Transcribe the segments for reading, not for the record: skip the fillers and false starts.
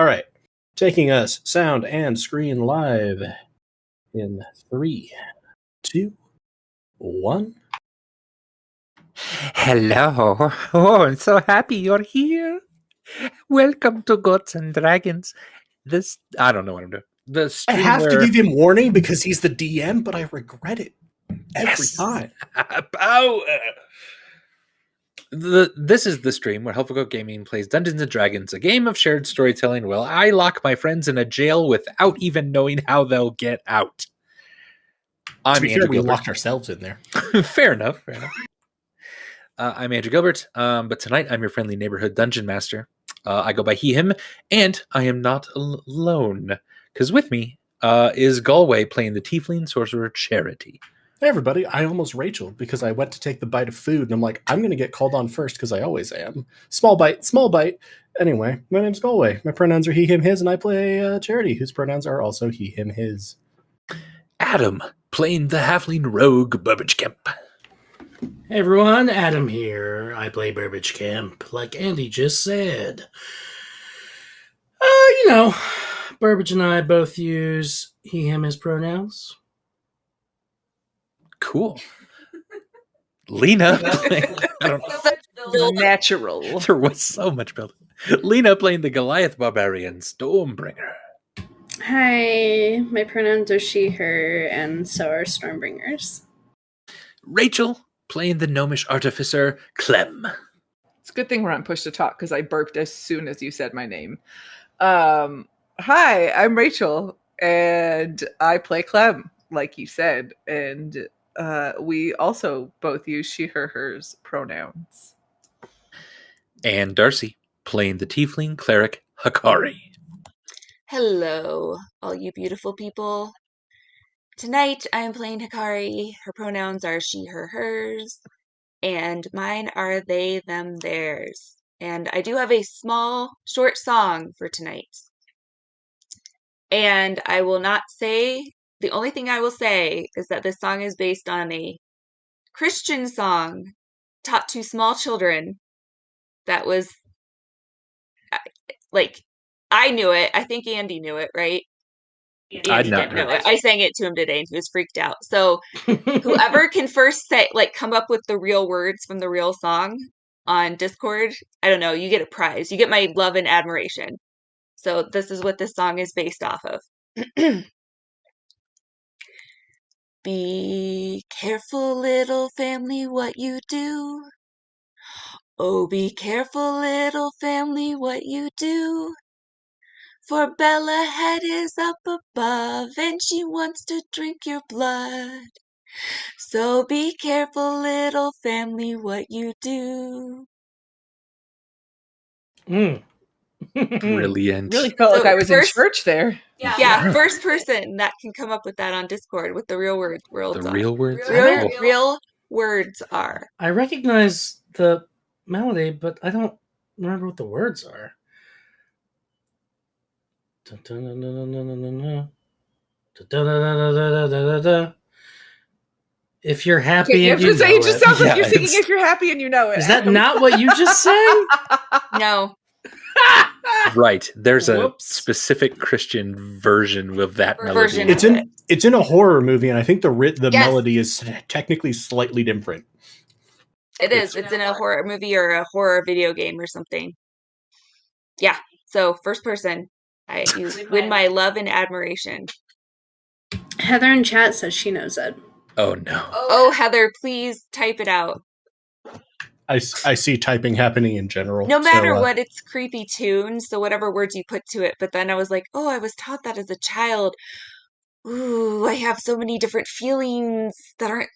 All right. Taking us sound and screen live in 3, 2, 1. Hello. Oh, I'm so happy you're here. Welcome to Gods and Dragons. I don't know what I'm doing. The I stream have to where- give him warning because he's the DM, but I regret it every Yes. time. Power. This is the stream where Helpful Goat Gaming plays Dungeons and Dragons, a game of shared storytelling while I lock my friends in a jail without even knowing how they'll get out. To be fair, we locked ourselves in there. Fair enough. I'm Andrew Gilbert, but tonight I'm your friendly neighborhood dungeon master. I go by he, him, and I am not alone, because with me is Galway playing the Tiefling Sorcerer Charity. Hey, everybody. I almost Rachel because I went to take the bite of food, and I'm like, I'm going to get called on first because I always am. Small bite, small bite. Anyway, my name's Galway. My pronouns are he, him, his, and I play Charity, whose pronouns are also he, him, his. Adam playing the halfling rogue Burbage Kemp. Hey everyone, Adam here. I play Burbage Camp, like Andy just said. Burbage and I both use he, him, his pronouns. Cool. Lena playing, Natural. there was so much build. Lena playing the Goliath Barbarian Stormbringer. Hi, my pronouns are she, her, and so are Stormbringers. Rachel playing the Gnomish Artificer Clem. It's a good thing we're on push to talk because I burped as soon as you said my name. Hi, I'm Rachel, and I play Clem, like you said, and we also both use she, her, hers pronouns. And Darcy playing the Tiefling Cleric Hakari. Hello, all you beautiful people. Tonight I am playing Hikari. Her pronouns are she, her, hers, and mine are they, them, theirs. And I do have a small, short song for tonight. And I will not say, the only thing I will say is that this song is based on a Christian song taught to small children that was, I knew it. I think Andy knew it, right? Andy didn't know it. I sang it to him today and he was freaked out. So whoever can first say, come up with the real words from the real song on Discord, I don't know, you get a prize. You get my love and admiration. So this is what this song is based off of. Be careful, little family, what you do. Oh, be careful, little family, what you do. For Bella Head is up above, and she wants to drink your blood. So be careful, little family, what you do. Brilliant. Really felt like I was in church there. Yeah, first person that can come up with that on Discord with the real words. Real words? Real words are. I recognize the melody, but I don't remember what the words are. If you're happy and you know it just sounds like you're singing it's- if you're happy and you know it. Is that not what you just sang? No. Right. There's a Whoops. specific Christian version of that melody. It's in a horror movie, and I think the melody is technically slightly different. It is. It's in a horror movie or a horror video game or something. Yeah. So first person, I win my love and admiration. Heather in chat says she knows it. Oh no. Oh, Heather, please type it out. I see typing happening in general. No matter what, it's creepy tunes, so whatever words you put to it. But then I was like, oh, I was taught that as a child. Ooh, I have so many different feelings that aren't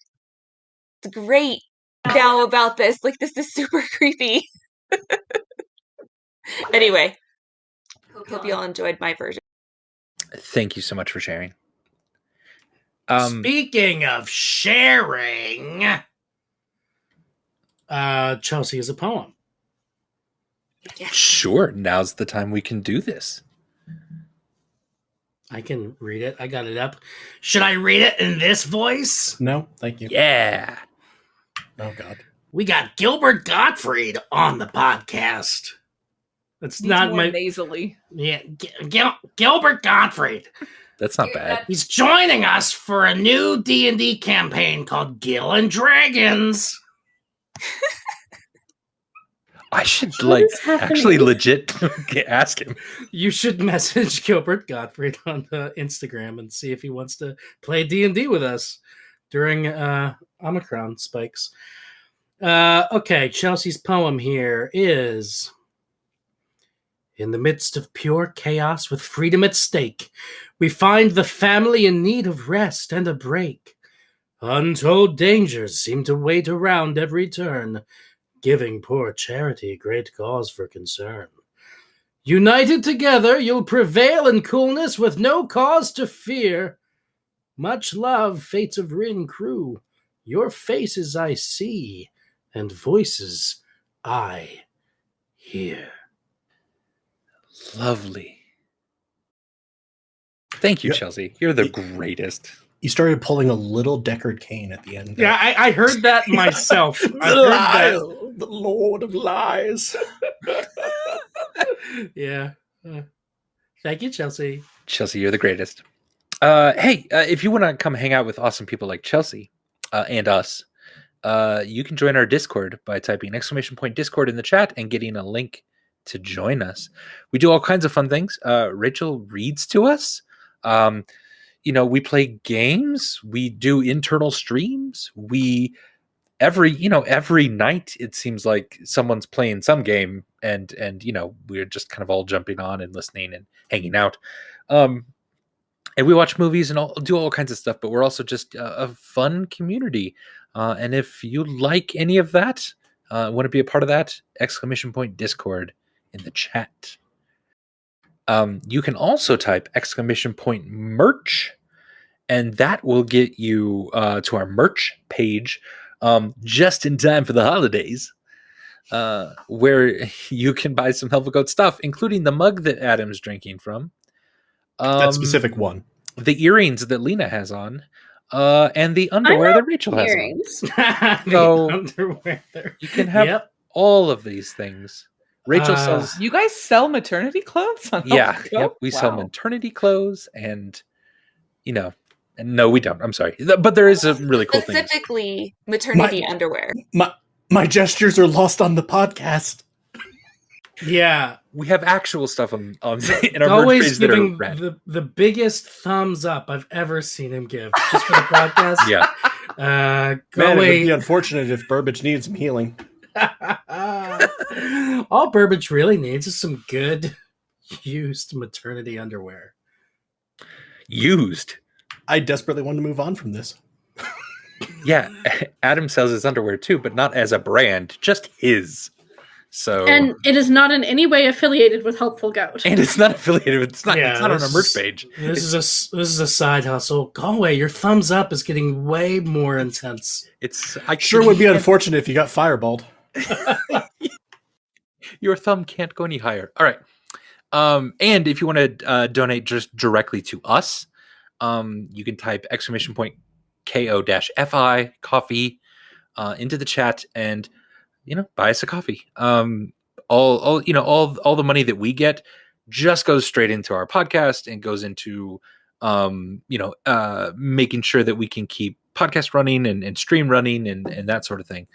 great now about this. Like, this is super creepy. Anyway, hope you all enjoyed my version. Thank you so much for sharing. Speaking of sharing, Chelsea is a poem. Yes. Sure, now's the time we can do this. I can read it. I got it up. Should I read it in this voice? No, thank you. Yeah. Oh, God. We got Gilbert Gottfried on the podcast. It's Needs not more my nasally. yeah. Gilbert Gottfried. That's not bad. He's joining us for a new D&D campaign called Gil and Dragons. I should What is actually happening? legit ask him. You should message Gilbert Gottfried on the Instagram and see if he wants to play D&D with us during Omicron spikes. Okay, Chelsea's poem here is: in the midst of pure chaos with freedom at stake, we find the family in need of rest and a break. Untold dangers seem to wait around every turn, giving poor charity great cause for concern. United together, you'll prevail in coolness with no cause to fear. Much love, Fates of Rin crew. Your faces I see, and voices I hear. Lovely. Thank you, Yeah. Chelsea. You're the greatest. You started pulling a little Deckard Cain at the end. Yeah, I heard that myself. I heard that. Lyle, the Lord of Lies. Yeah. Thank you, Chelsea. Chelsea, you're the greatest. Hey, if you want to come hang out with awesome people like Chelsea and us, you can join our Discord by typing !Discord in the chat and getting a link to join us. We do all kinds of fun things. Rachel reads to us. We play games. We do internal streams. Every night it seems like someone's playing some game, and we're just kind of all jumping on and listening and hanging out. And we watch movies and do all kinds of stuff, but we're also just a fun community. And if you like any of that, want to be a part of that, !Discord in the chat. You can also type !merch, and that will get you to our merch page just in time for the holidays, where you can buy some Helpful Goat stuff, including the mug that Adam's drinking from. That specific one. The earrings that Lena has on, and the underwear that Rachel has on. Earrings. So Underwear. you can have all of these things. Rachel sells. You guys sell maternity clothes? On Yeah, Helpful Goat? yep. We sell Wow. maternity clothes, and no, we don't. I'm sorry, but there is a really cool thing. Specifically, maternity underwear. My gestures are lost on the podcast. Yeah. We have actual stuff on in our merch Always page that are giving red. the biggest thumbs up I've ever seen him give just for the podcast. Yeah, Go Man, it would away. be unfortunate if Burbage needs some healing. All Burbage really needs is some good used maternity underwear. used. I desperately want to move on from this. Yeah, Adam sells his underwear too, but not as a brand, just his. So And it is not in any way affiliated with Helpful Goat. and it's not affiliated with. It's not Yeah, on our this merch is- page. This is a side hustle. Go away. Your thumbs up is getting way more intense. It's Sure would be unfortunate if you got fireballed. Your thumb can't go any higher. All right. And if you want to donate just directly to us, you can type !KO-FI coffee into the chat and buy us a coffee. All the money that we get just goes straight into our podcast and goes into making sure that we can keep podcast running and stream running and that sort of thing.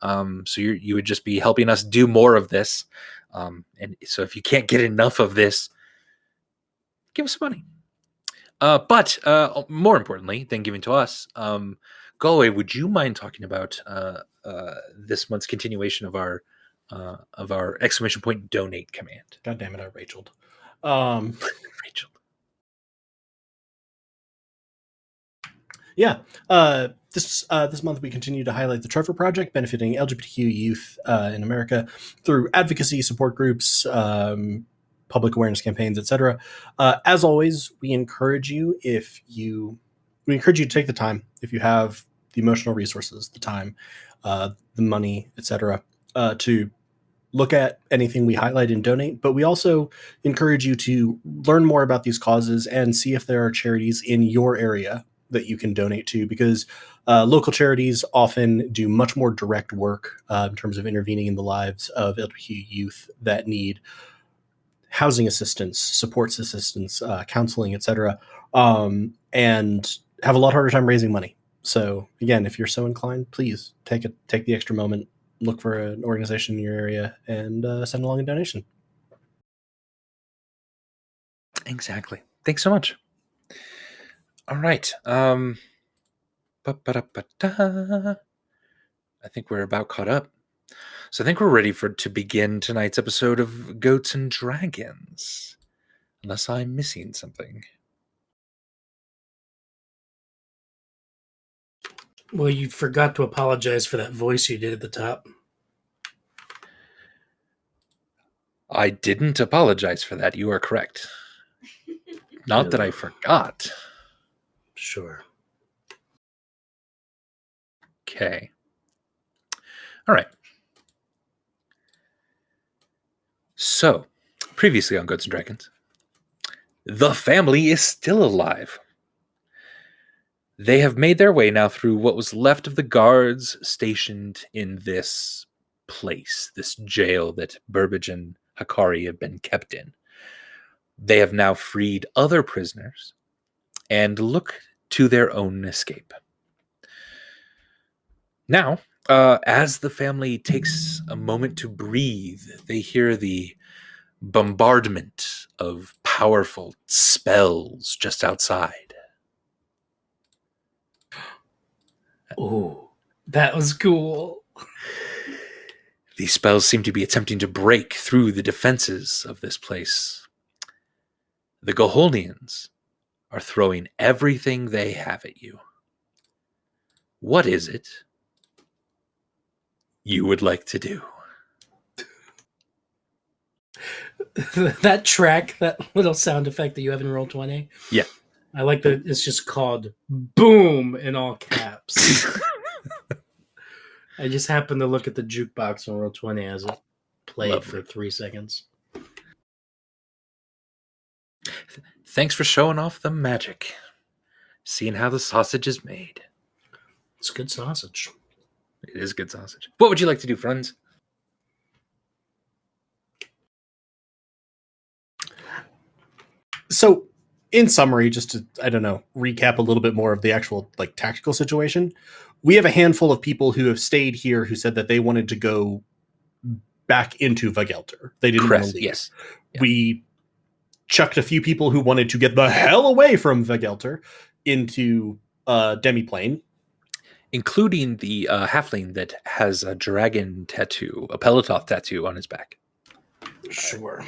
So you would just be helping us do more of this. And so if you can't get enough of this, give us money. But more importantly than giving to us, Galway, would you mind talking about this month's continuation of our !Donate command? God damn it, I Racheled. Rachel. Yeah. This month we continue to highlight the Trevor Project, benefiting LGBTQ youth in America through advocacy, support groups, public awareness campaigns, etc. As always, we encourage you to take the time, if you have the emotional resources, the time, the money, etc., to look at anything we highlight and donate. But we also encourage you to learn more about these causes and see if there are charities in your area that you can donate to, because local charities often do much more direct work in terms of intervening in the lives of LGBTQ youth that need housing assistance, supports assistance, counseling, etc., and have a lot harder time raising money. So again, if you're so inclined, please take the extra moment, look for an organization in your area, and send along a donation. Exactly. Thanks so much. All right. Ba-ba-da-ba-da. I think we're about caught up. So I think we're ready to begin tonight's episode of Goats and Dragons. Unless I'm missing something. Well, you forgot to apologize for that voice you did at the top. I didn't apologize for that. You are correct. Not that I forgot. Sure. Okay. All right. So, previously on Goats and Dragons, the family is still alive. They have made their way now through what was left of the guards stationed in this place, this jail that Burbage and Hakari have been kept in. They have now freed other prisoners and look to their own escape. Now, as the family takes a moment to breathe, they hear the bombardment of powerful spells just outside. Oh, that was cool. These spells seem to be attempting to break through the defenses of this place. The Goholdians are throwing everything they have at you. What is it you would like to do? That track, that little sound effect that you have in Roll20. Yeah. I like that it's just called Boom in all caps. I just happened to look at the jukebox on Roll20 as it played Lovely. for 3 seconds. Thanks for showing off the magic. Seeing how the sausage is made. It's good sausage. It is good sausage. What would you like to do, friends? So, in summary, just to, recap a little bit more of the actual tactical situation, we have a handful of people who have stayed here who said that they wanted to go back into Vagelter. They didn't want to leave. Yes. Yeah. We chucked a few people who wanted to get the hell away from Vagelter into Demiplane. Including the halfling that has a dragon tattoo, a Pelatoth tattoo on his back. Sure.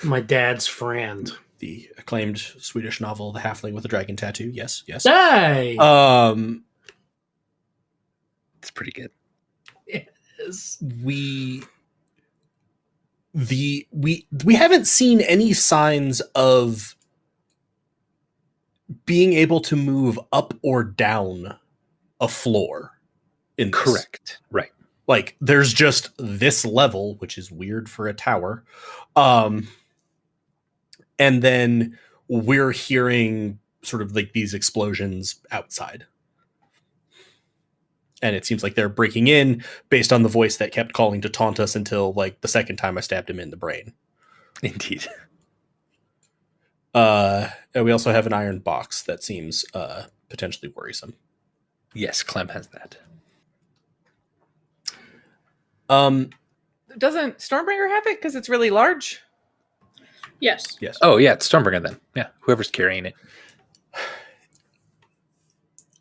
My dad's friend. The acclaimed Swedish novel, The Halfling with a Dragon Tattoo. Yes. Hey! It's pretty good. Yes. We haven't seen any signs of being able to move up or down a floor in this. Correct. Right. There's just this level, which is weird for a tower. And then we're hearing sort of these explosions outside. And it seems like they're breaking in based on the voice that kept calling to taunt us until the second time I stabbed him in the brain. Indeed. And we also have an iron box that seems potentially worrisome. Yes, Clem has that. Doesn't Stormbringer have it because it's really large? Yes. Oh, yeah, it's Stormbringer then. Yeah, whoever's carrying it.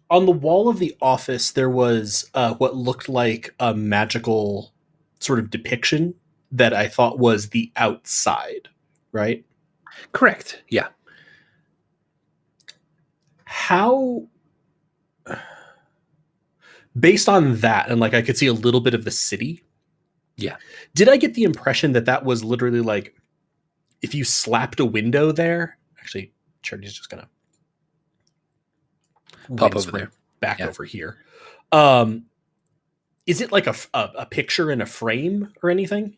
On the wall of the office, there was what looked like a magical sort of depiction that I thought was the outside, right? Correct. Yeah. How, based on that, and I could see a little bit of the city. Yeah. Did I get the impression that that was literally if you slapped a window there? Actually, Charity's just gonna Pop over there. Back Yeah. over here. Is it a picture in a frame or anything?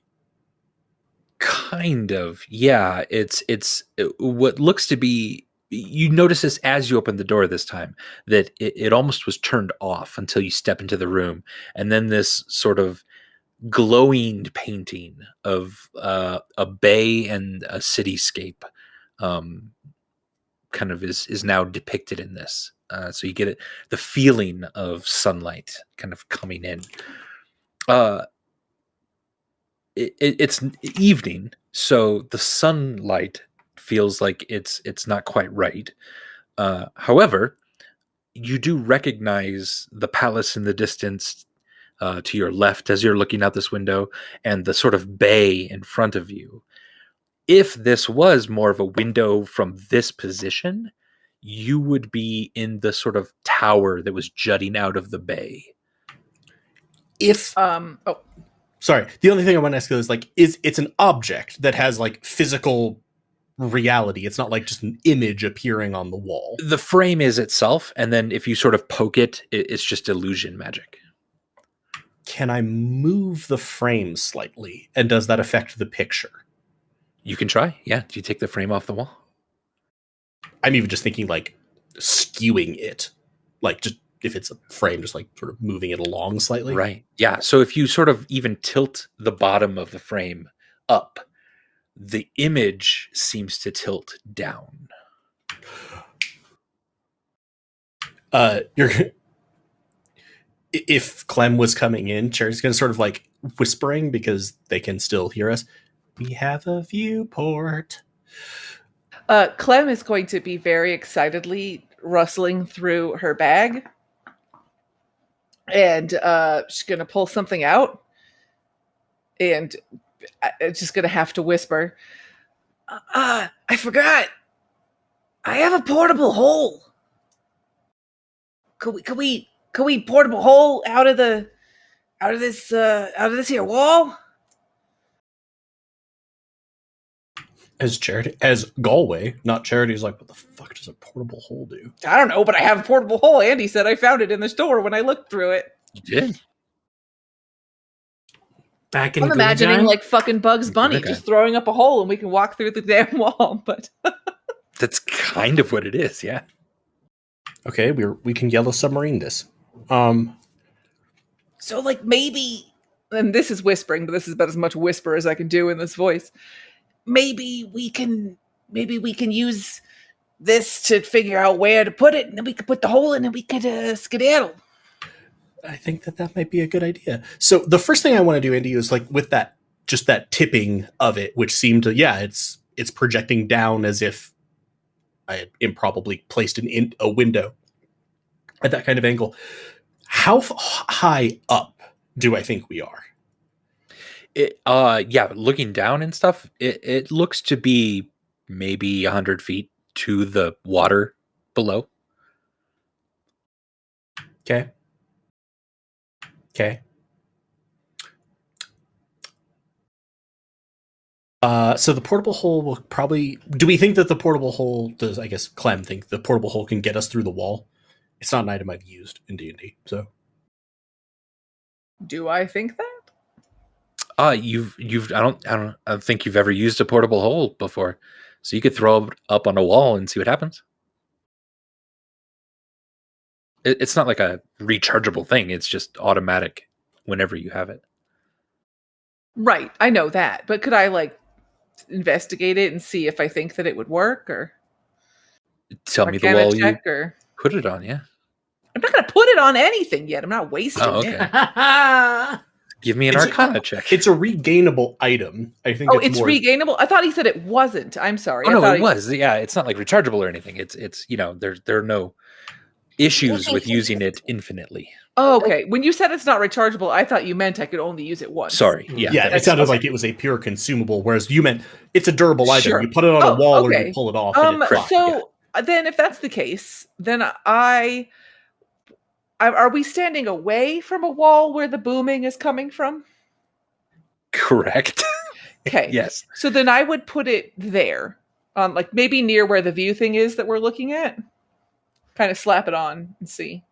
Kind of. Yeah. It's what looks to be. You notice this as you open the door this time, that it almost was turned off until you step into the room. And then this sort of glowing painting of a bay and a cityscape kind of is now depicted in this. So you get the feeling of sunlight kind of coming in. It's evening, so the sunlight feels like it's not quite right. However, you do recognize the palace in the distance to your left as you're looking out this window, and the sort of bay in front of you. If this was more of a window from this position, you would be in the sort of tower that was jutting out of the bay. Sorry, the only thing I want to ask you is like, it's an object that has like physical reality. It's not like just an image appearing on the wall. The frame is itself, and then if you sort of poke it's just illusion magic. Can I move the frame slightly, and does that affect the picture? You can try. Yeah. Do you take the frame off the wall? I'm even just thinking like skewing it, like just if it's a frame, just like sort of moving it along slightly. Right. Yeah. So if you sort of even tilt the bottom of the frame up, the image seems to tilt down. If Clem was coming in, Cherry's going to sort of like whispering because they can still hear us. We have a viewport. Clem is going to be very excitedly rustling through her bag. And she's going to pull something out. And it's just going to have to whisper, I forgot. I have a portable hole. Could we portable hole out of this here wall? As Galway, not Charity, is like, what the fuck does a portable hole do? I don't know, but I have a portable hole. Andy said I found it in the store when I looked through it. You did? Back in I'm imagining like fucking Bugs Bunny just throwing up a hole and we can walk through the damn wall, but that's kind of what it is, yeah. Okay, we can yellow submarine this. So like maybe, and this is whispering, but this is about as much whisper as I can do in this voice. Maybe we can use this to figure out where to put it, and then we could put the hole in and we could skedaddle. I think that might be a good idea. So the first thing I want to do, Andy, is like with that tipping of it, which seemed to, it's projecting down as if I had improbably placed a window at that kind of angle. How high up do I think we are? Looking down and stuff, it looks to be maybe 100 feet to the water below. Okay. So the portable hole will probably... Do we think that the portable hole... Does, I guess, Clem think the portable hole can get us through the wall? It's not an item I've used in D&D, so... Do I think that? I don't think you've ever used a portable hole before. So you could throw it up on a wall and see what happens. It's not like a rechargeable thing. It's just automatic whenever you have it. Right. I know that. But could I like investigate it and see if I think that it would work, or tell me the wall you put it on? Yeah. I'm not going to put it on anything yet. I'm not wasting it. Give me an Arcana check. It's a regainable item. I think. It's regainable. I thought he said it wasn't. I'm sorry. Oh, no, it was. Yeah, it's not like rechargeable or anything. It's there are no issues with using it infinitely. Oh, okay. When you said it's not rechargeable, I thought you meant I could only use it once. Sorry. Yeah. It sounded like it was a pure consumable, whereas you meant it's a durable item. You put it on a wall or you pull it off. Then if that's the case, then are we standing away from a wall where the booming is coming from? Correct. Okay. Yes. So then I would put it there, like maybe near where the view thing is that we're looking at. Kind of slap it on and see.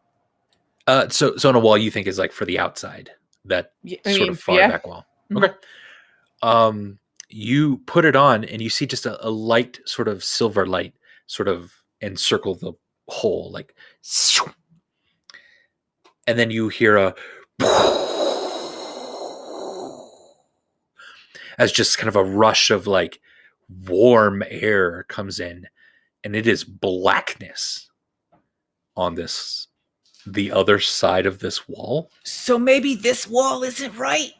So on a wall you think is like for the outside, that far back wall. Okay. You put it on and you see just a light, sort of silver light, sort of encircle the hole, like. And then you hear a as just kind of a rush of like warm air comes in, and it is blackness on the other side of this wall. So maybe this wall isn't right,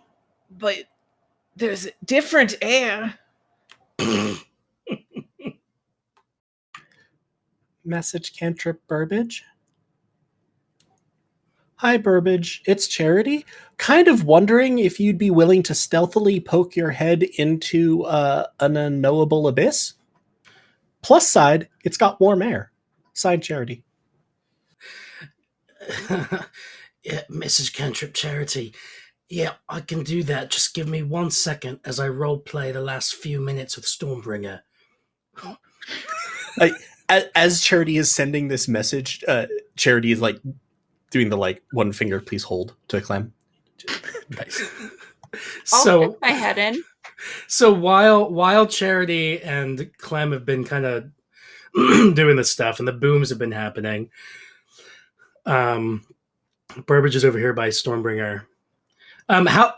but there's different air. Message cantrip Burbage. Hi, Burbage. It's Charity. Kind of wondering if you'd be willing to stealthily poke your head into an unknowable abyss. Plus side, it's got warm air. Side Charity. Yeah, Mrs. Cantrip Charity. Yeah, I can do that. Just give me 1 second as I roleplay the last few minutes with Stormbringer. As Charity is sending this message, Charity is like doing the like one finger please hold to Clem. Nice. I'll So stick my head in. So while Charity and Clem have been kind of doing this stuff and the booms have been happening, Burbage is over here by Stormbringer. How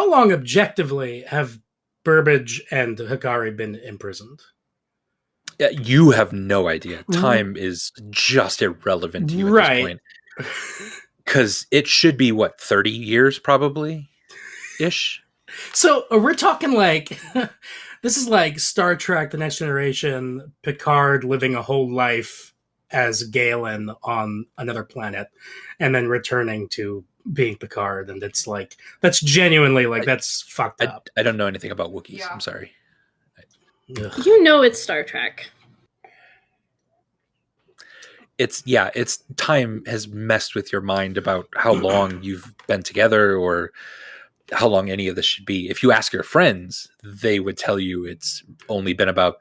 long objectively have Burbage and Hikari been imprisoned? Yeah, you have no idea. Time is just irrelevant to you at this point. Because it should be, 30 years probably-ish? So we're talking like, this is like Star Trek, The Next Generation, Picard living a whole life as Galen on another planet and then returning to being Picard. And it's like, that's genuinely like, that's fucked up. I don't know anything about Wookiees. Yeah. I'm sorry. Ugh. You know it's Star Trek. It's time has messed with your mind about how long you've been together or how long any of this should be. If you ask your friends, they would tell you it's only been about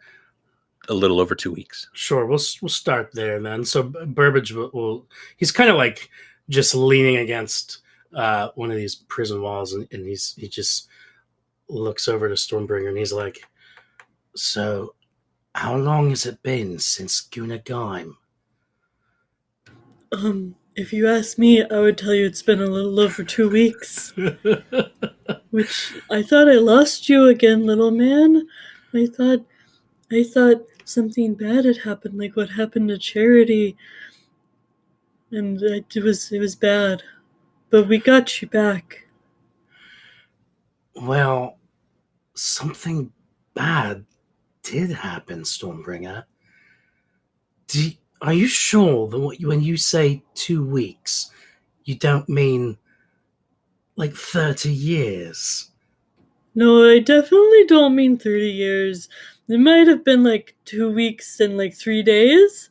a little over 2 weeks. Sure, we'll start there then. So Burbage will he's kind of like just leaning against one of these prison walls, and he just looks over to Stormbringer and he's like, "So, how long has it been since Gunagaim?" If you ask me, I would tell you it's been a little over 2 weeks. Which I thought I lost you again, little man. I thought something bad had happened, like what happened to Charity, and it was bad. But we got you back. Well, something bad did happen, Stormbringer. Are you sure that when you say 2 weeks, you don't mean like 30 years? No, I definitely don't mean 30 years. It might have been like 2 weeks and like 3 days,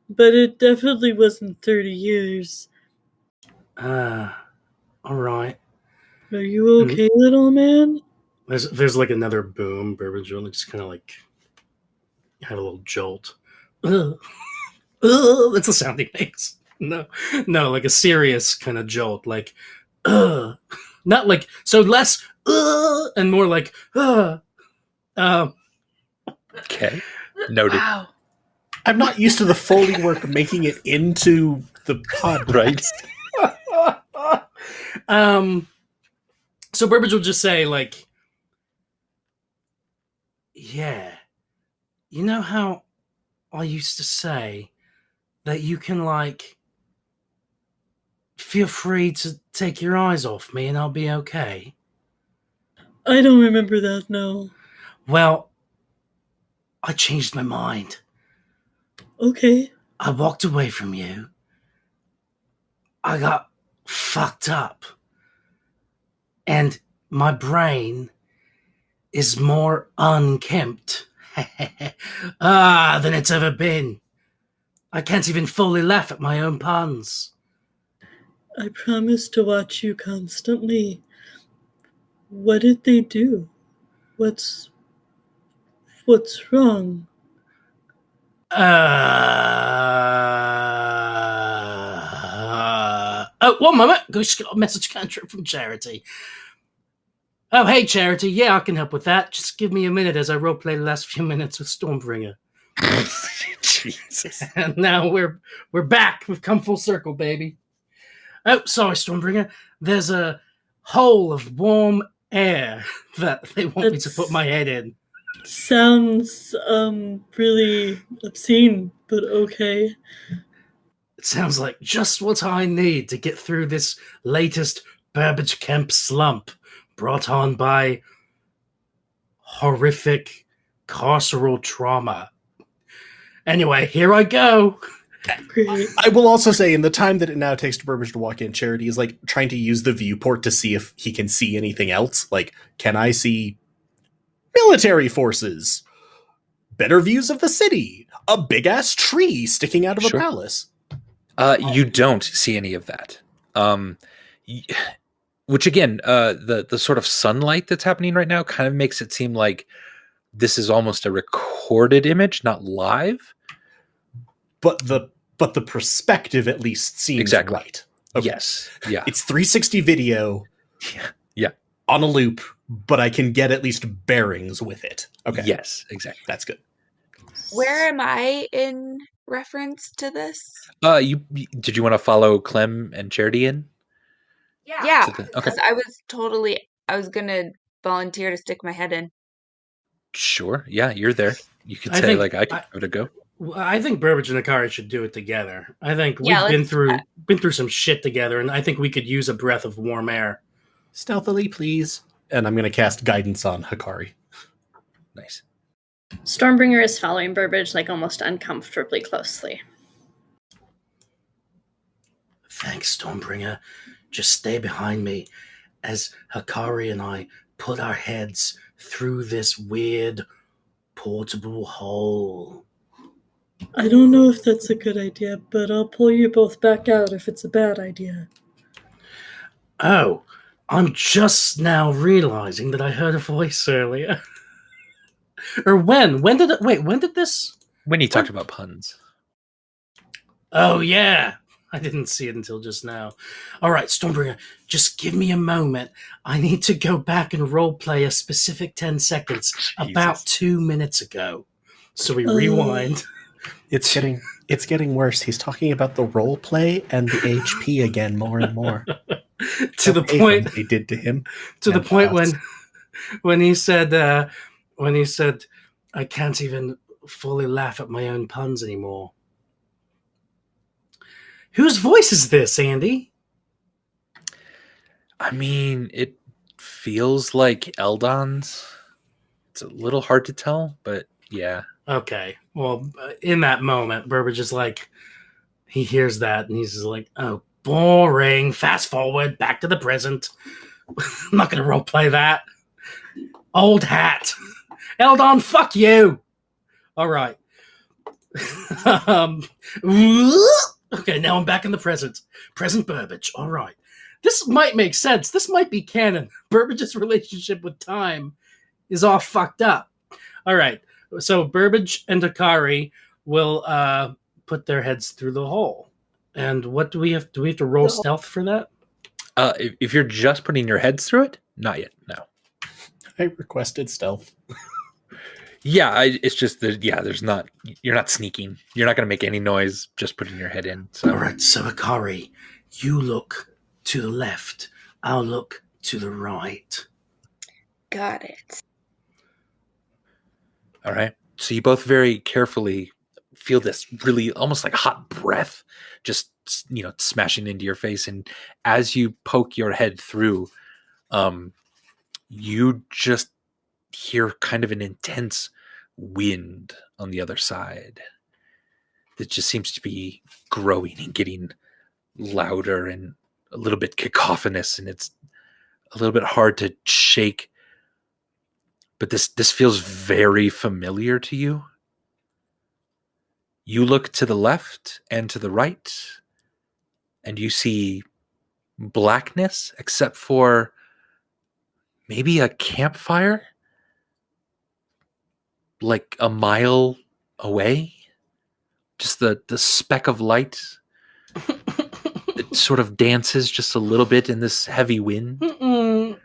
but it definitely wasn't 30 years. All right. Are you okay, little man? There's like another boom. Burbage really just kind of like had a little jolt. That's the sound he makes. No, like a serious kind of jolt, like not like, so less and more like Okay. Noted. Wow. I'm not used to the Foley work making it into the pod, Right. So Burbage will just say, like, yeah, you know how I used to say that you can, like, feel free to take your eyes off me and I'll be okay? I don't remember that, no. Well, I changed my mind. Okay. I walked away from you. I got fucked up. And my brain is more unkempt than it's ever been. I can't even fully laugh at my own puns. I promise to watch you constantly. What did they do? What's wrong? Oh, 1 moment. Just got a message cantrip from Charity. Oh, hey, Charity. Yeah, I can help with that. Just give me a minute as I roleplay the last few minutes with Stormbringer. Jesus. And now we're back. We've come full circle, baby. Oh, sorry, Stormbringer. There's a hole of warm air that they want me to put my head in. Sounds really obscene, but okay. It sounds like just what I need to get through this latest Burbage Kemp slump brought on by horrific carceral trauma. Anyway, here I go. Great. I will also say, in the time that it now takes to Burbage to walk in, Charity is like trying to use the viewport to see if he can see anything else. Like, can I see military forces? Better views of the city? A big ass tree sticking out of Sure. a palace? You don't see any of that. Which again, the sort of sunlight that's happening right now kind of makes it seem like this is almost a recorded image, not live. But the perspective at least seems Exactly. right. Okay. Yes. Yeah. It's 360 video Yeah. on a loop, but I can get at least bearings with it. Okay. Yes, exactly. That's good. Where am I in reference to this? Did you want to follow Clem and Charity in? Yeah, Okay. because I was gonna volunteer to stick my head in. Sure. Yeah, you're there. You could I say think- like I can give it a go. Well, I think Burbage and Akari should do it together. I think Yeah, we've been let's do through that. been through some shit together, and I think we could use a breath of warm air. Stealthily, please. And I'm going to cast guidance on Hikari. Nice. Stormbringer is following Burbage like almost uncomfortably closely. Thanks, Stormbringer. Just stay behind me as Hikari and I put our heads through this weird portable hole. I don't know if that's a good idea, but I'll pull you both back out if it's a bad idea. Oh, I'm just now realizing that I heard a voice earlier. Or when? When did this? When you talked about puns. Oh, yeah. I didn't see it until just now. All right, Stormbringer, just give me a moment. I need to go back and roleplay a specific 10 seconds about 2 minutes ago. So we rewind. It's getting worse. He's talking about the role play and the HP again more and more. To the point they did to him. to the and point us. when he said I can't even fully laugh at my own puns anymore. Whose voice is this, Andy? I mean, it feels like Eldon's. It's a little hard to tell, but yeah. Okay. Well, in that moment, Burbage is like, he hears that and he's just like, oh, boring. Fast forward, back to the present. I'm not going to roleplay that. Old hat. Eldon, fuck you. All right. Okay, now I'm back in the present. Present Burbage. All right. This might make sense. This might be canon. Burbage's relationship with time is all fucked up. All right. So Burbage and Akari will put their heads through the hole. And what do we have? Do we have to roll stealth for that? If you're just putting your heads through it, not yet. No. I requested stealth. Yeah, it's just that. Yeah, there's not. You're not sneaking. You're not going to make any noise. Just putting your head in. So. All right. So Akari, you look to the left. I'll look to the right. Got it. All right. So you both very carefully feel this really almost like hot breath just, smashing into your face. And as you poke your head through, you just hear kind of an intense wind on the other side that just seems to be growing and getting louder and a little bit cacophonous. And it's a little bit hard to shake. But this feels very familiar to you. You look to the left and to the right, and you see blackness, except for maybe a campfire, like a mile away. Just the speck of light. It sort of dances just a little bit in this heavy wind.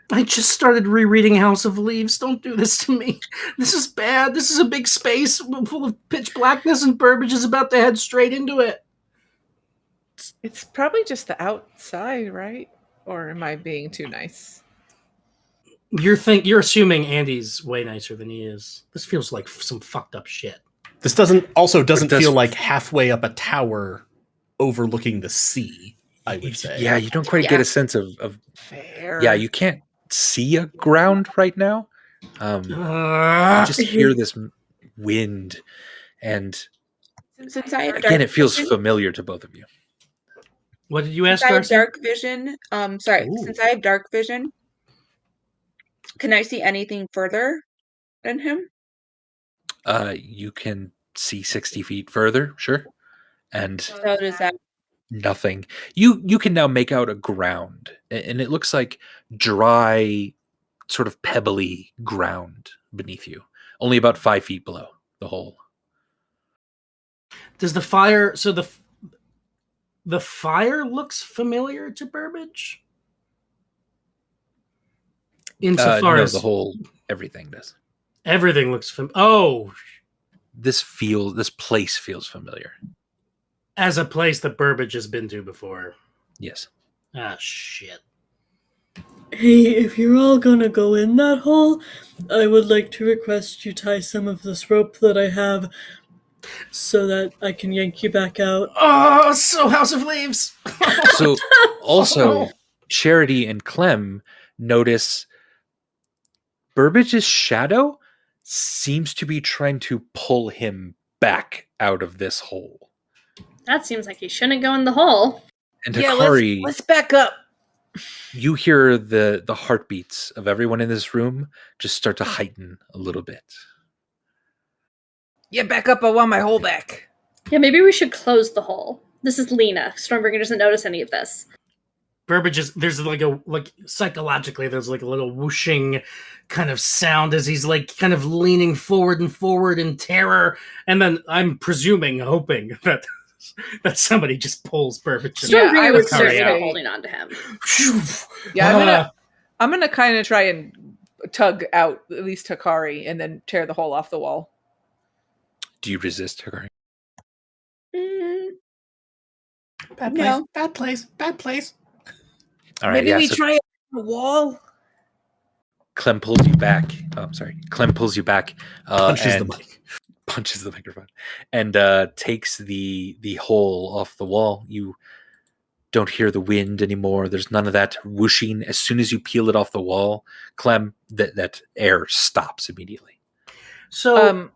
I just started rereading House of Leaves. Don't do this to me. This is bad. This is a big space full of pitch blackness, and Burbage is about to head straight into it. It's probably just the outside, right? Or am I being too nice? You're assuming Andy's way nicer than he is. This feels like some fucked up shit. This doesn't It does- feel like halfway up a tower overlooking the sea, I would say. Yeah, you don't quite get a sense of Fair. yeah, you can't see a ground right now. You just hear this wind, and Since I have again, dark it feels vision, familiar to both of you. What did you ask, since I have Darcy? dark vision, since I have dark vision, can I see anything further than him? You can see 60 feet further, sure, and So does that? nothing. You can now make out a ground, and it looks like dry, sort of pebbly ground beneath you, only about 5 feet below the hole. Does the fire? So the fire looks familiar to Burbage. Insofar No, as the whole everything does. everything looks oh, This place feels familiar. as a place that Burbage has been to before. Yes. Ah, shit. Hey, if you're all gonna go in that hole, I would like to request you tie some of this rope that I have so that I can yank you back out. Oh, so House of Leaves. So also, Oh. Charity and Clem notice Burbage's shadow seems to be trying to pull him back out of this hole. That seems like he shouldn't go in the hole. And Yeah, Hikari, let's back up. you hear the heartbeats of everyone in this room just start to heighten a little bit. Yeah, back up. I want my hole back. Yeah, maybe we should close the hole. This is Lena. Stormbringer doesn't notice any of this. Burbage is there's like psychologically there's like a little whooshing kind of sound as he's like kind of leaning forward in terror, and then I'm presuming, hoping that somebody just pulls Burbage. Yeah, Stormbringer I would would certainly say- be holding on to him. Yeah, I'm gonna kind of try and tug out at least Hikari and then tear the hole off the wall. Do you resist, Hikari? Mm, Bad place. No. Bad place. Bad place. All right, Maybe yeah. we So try it on the wall. Clem pulls you back. Oh, I'm sorry. Clem pulls you back. Punches the and mic. punches the microphone and takes the hole off the wall. You don't hear the wind anymore. There's none of that whooshing. As soon as you peel it off the wall, Clem, that air stops immediately. So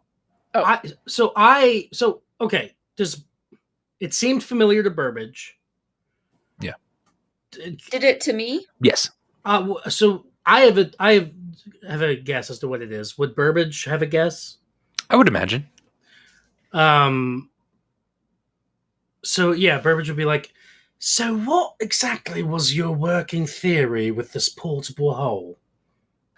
Oh. Okay. Does it seemed familiar to Burbage? Yeah. did it to me? Yes. So I have a guess as to what it is. Would Burbage have a guess? I would imagine. So yeah, Burbage would be like, so what exactly was your working theory with this portable hole?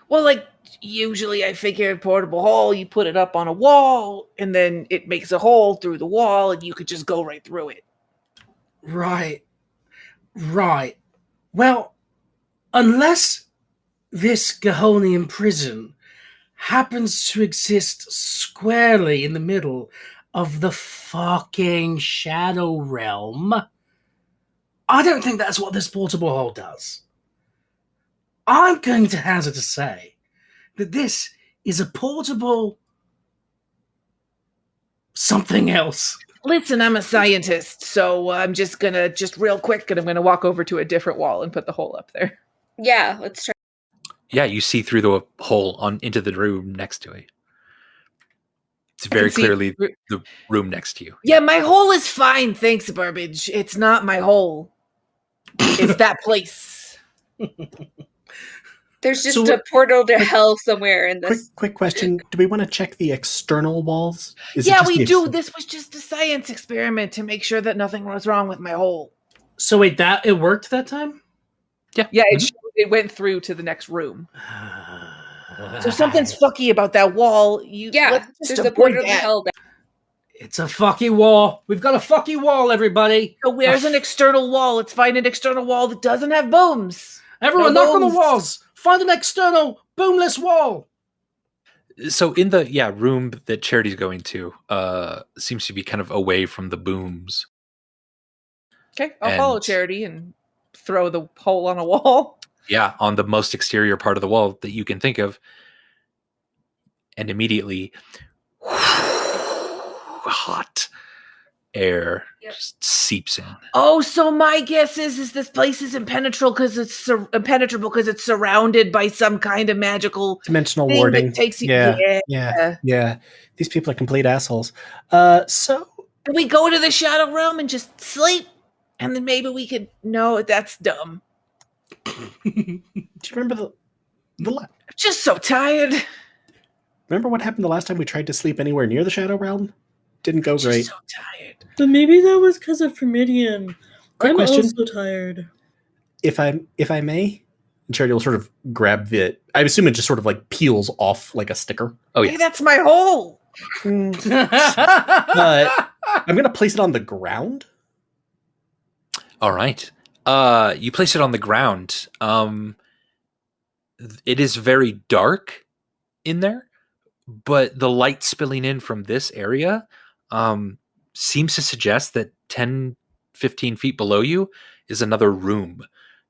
Well, like usually I figure portable hole, you put it up on a wall and then it makes a hole through the wall and you could just go right through it. Right. Well, unless this Gahonian prison happens to exist squarely in the middle of the fucking Shadow Realm, I don't think that's what this portable hole does. I'm going to hazard to say that this is a portable something else. Listen, I'm a scientist, so I'm just real quick, and I'm gonna walk over to a different wall and put the hole up there. Yeah, let's try. Yeah, you see through the hole into the room next to it. It's very see clearly through- the room next to you. Yeah, my hole is fine, thanks, Burbage. It's not my hole. It's that place. There's just So a portal to hell somewhere in this. Quick question. Do we want to check the external walls? Is it Yeah, just we the do. ex- This was just a science experiment to make sure that nothing was wrong with my hole. So wait, that it worked that time? Yeah, it went through to the next room. So So something's fucky about that wall. Yeah, let's just there's a avoid portal to that. hell. It's a fucky wall. We've got a fucky wall, everybody. So where's an external wall? Let's find an external wall that doesn't have booms. Everyone, No knock on the booms. walls. Find an external boomless wall. So in the room that Charity's going to seems to be kind of away from the booms. Okay, I'll follow And- Charity and throw the hole on a wall. Yeah, on the most exterior part of the wall that you can think of. And immediately, hot air just seeps in. Oh, so my guess is this place is impenetrable because it's surrounded by some kind of magical Dimensional thing warding. that takes you. Yeah. These people are complete assholes. So Can we go to the shadow realm and just sleep? And then maybe we could. No, that's dumb. do you remember I'm just so tired. remember what happened the last time we tried to sleep anywhere near the Shadow Realm? Didn't go Just great. so tired. But maybe that was because of Fermidian. Quick I'm question. also tired. If I may, Charity will sort of grab the. I assume it just sort of like peels off like a sticker. Oh, yeah. Hey, that's my hole. But I'm gonna place it on the ground. All right. You place it on the ground. It is very dark in there, but the light spilling in from this area seems to suggest that 10, 15 feet below you is another room,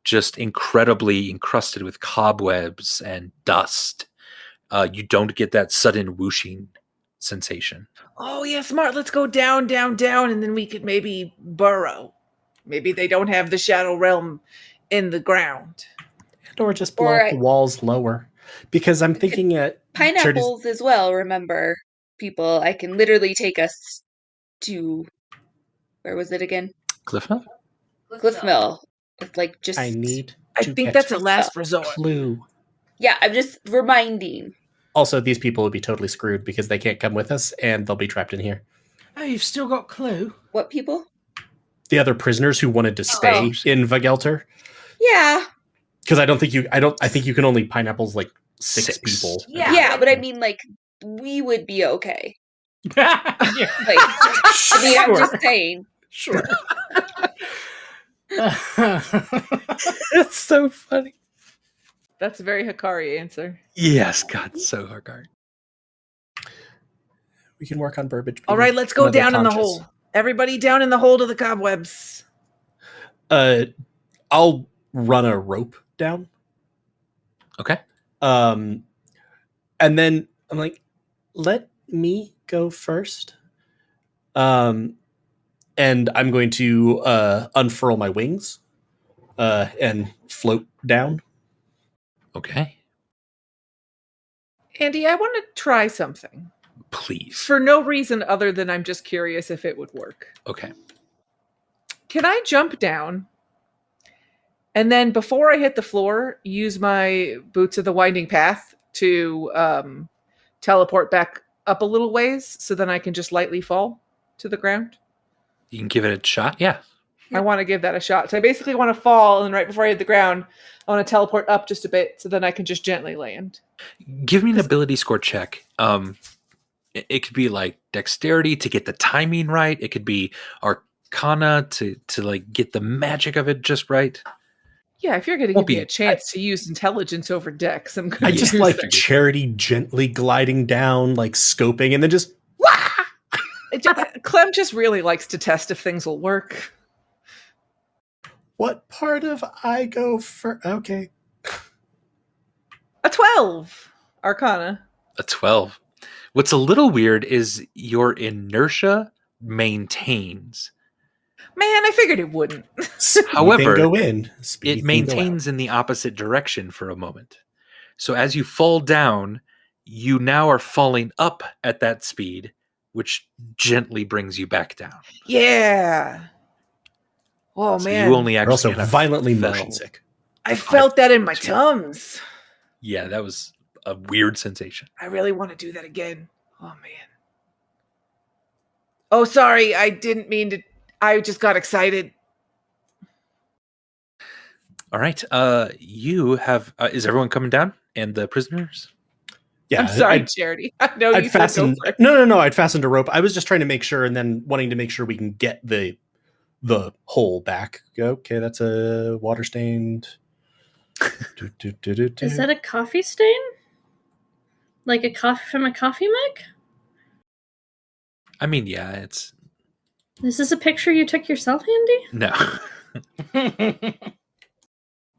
just incredibly encrusted with cobwebs and dust. You don't get that sudden whooshing sensation. Oh yeah, smart. Let's go down, down, down, and then we could maybe burrow. Maybe they don't have the shadow realm in the ground. Or just blow up the walls lower. Because I'm thinking at Pineapples as well, remember, people. I can literally take us to, where was it again? Cliff Note? Cliff Mill. With like just. I need. I to think catch that's a the last resort. clue. Yeah, I'm just reminding. Also, these people would be totally screwed because they can't come with us and they'll be trapped in here. Oh, you've still got Clue. What people? The other prisoners who wanted to stay in Vagelter. Yeah. Because I think you can only pineapples like six people. Yeah, but I mean, like, we would be okay. Yeah. Like, I mean, I'm just saying. Sure. That's so funny. That's a very Hikari answer. Yes, God, so hard. We can work on verbiage. All right, let's go Another down in the conscious. hole. Everybody down in the hole to the cobwebs. I'll run a rope down. Okay. And then I'm like, let me go first. And I'm going to unfurl my wings and float down. Okay. Andy, I want to try something. Please. For no reason other than I'm just curious if it would work. Okay. Can I jump down and then before I hit the floor, use my Boots of the Winding Path to teleport back up a little ways so then I can just lightly fall to the ground? You can give it a shot? Yeah. I want to give that a shot. So I basically want to fall, and then right before I hit the ground, I want to teleport up just a bit so then I can just gently land. Give me an ability score check. It could be like dexterity to get the timing right. It could be arcana to like get the magic of it just right. Yeah, if you're going to give me a chance to use intelligence over dex, I'm going I to just use like that. Charity gently gliding down, like scoping, and then just Clem just really likes to test if things will work. what part of I go for? Okay. A 12 arcana. A 12. What's a little weird is your inertia maintains. Man, I figured it wouldn't. However, go in. It maintains in the opposite direction for a moment. So as you fall down, you now are falling up at that speed, which gently brings you back down. Yeah. Oh, So man. you only You're actually also kind of violently fell. motion sick. I felt that in my tums. Yeah, that was a weird sensation. I really want to do that again. Oh, man. Oh, sorry. I didn't mean to. I just got excited. All right. You have. Is everyone coming down? And the prisoners? Yeah, I'm sorry, Charity. I know I'd you fastened. said go for it. No. I'd fastened a rope. I was just trying to make sure, and then wanting to make sure we can get the hole back. Okay, that's a water stained. Is that a coffee stain? Like a coffee from a coffee mug? I mean, yeah, it's. Is this a picture you took yourself, Andy? No.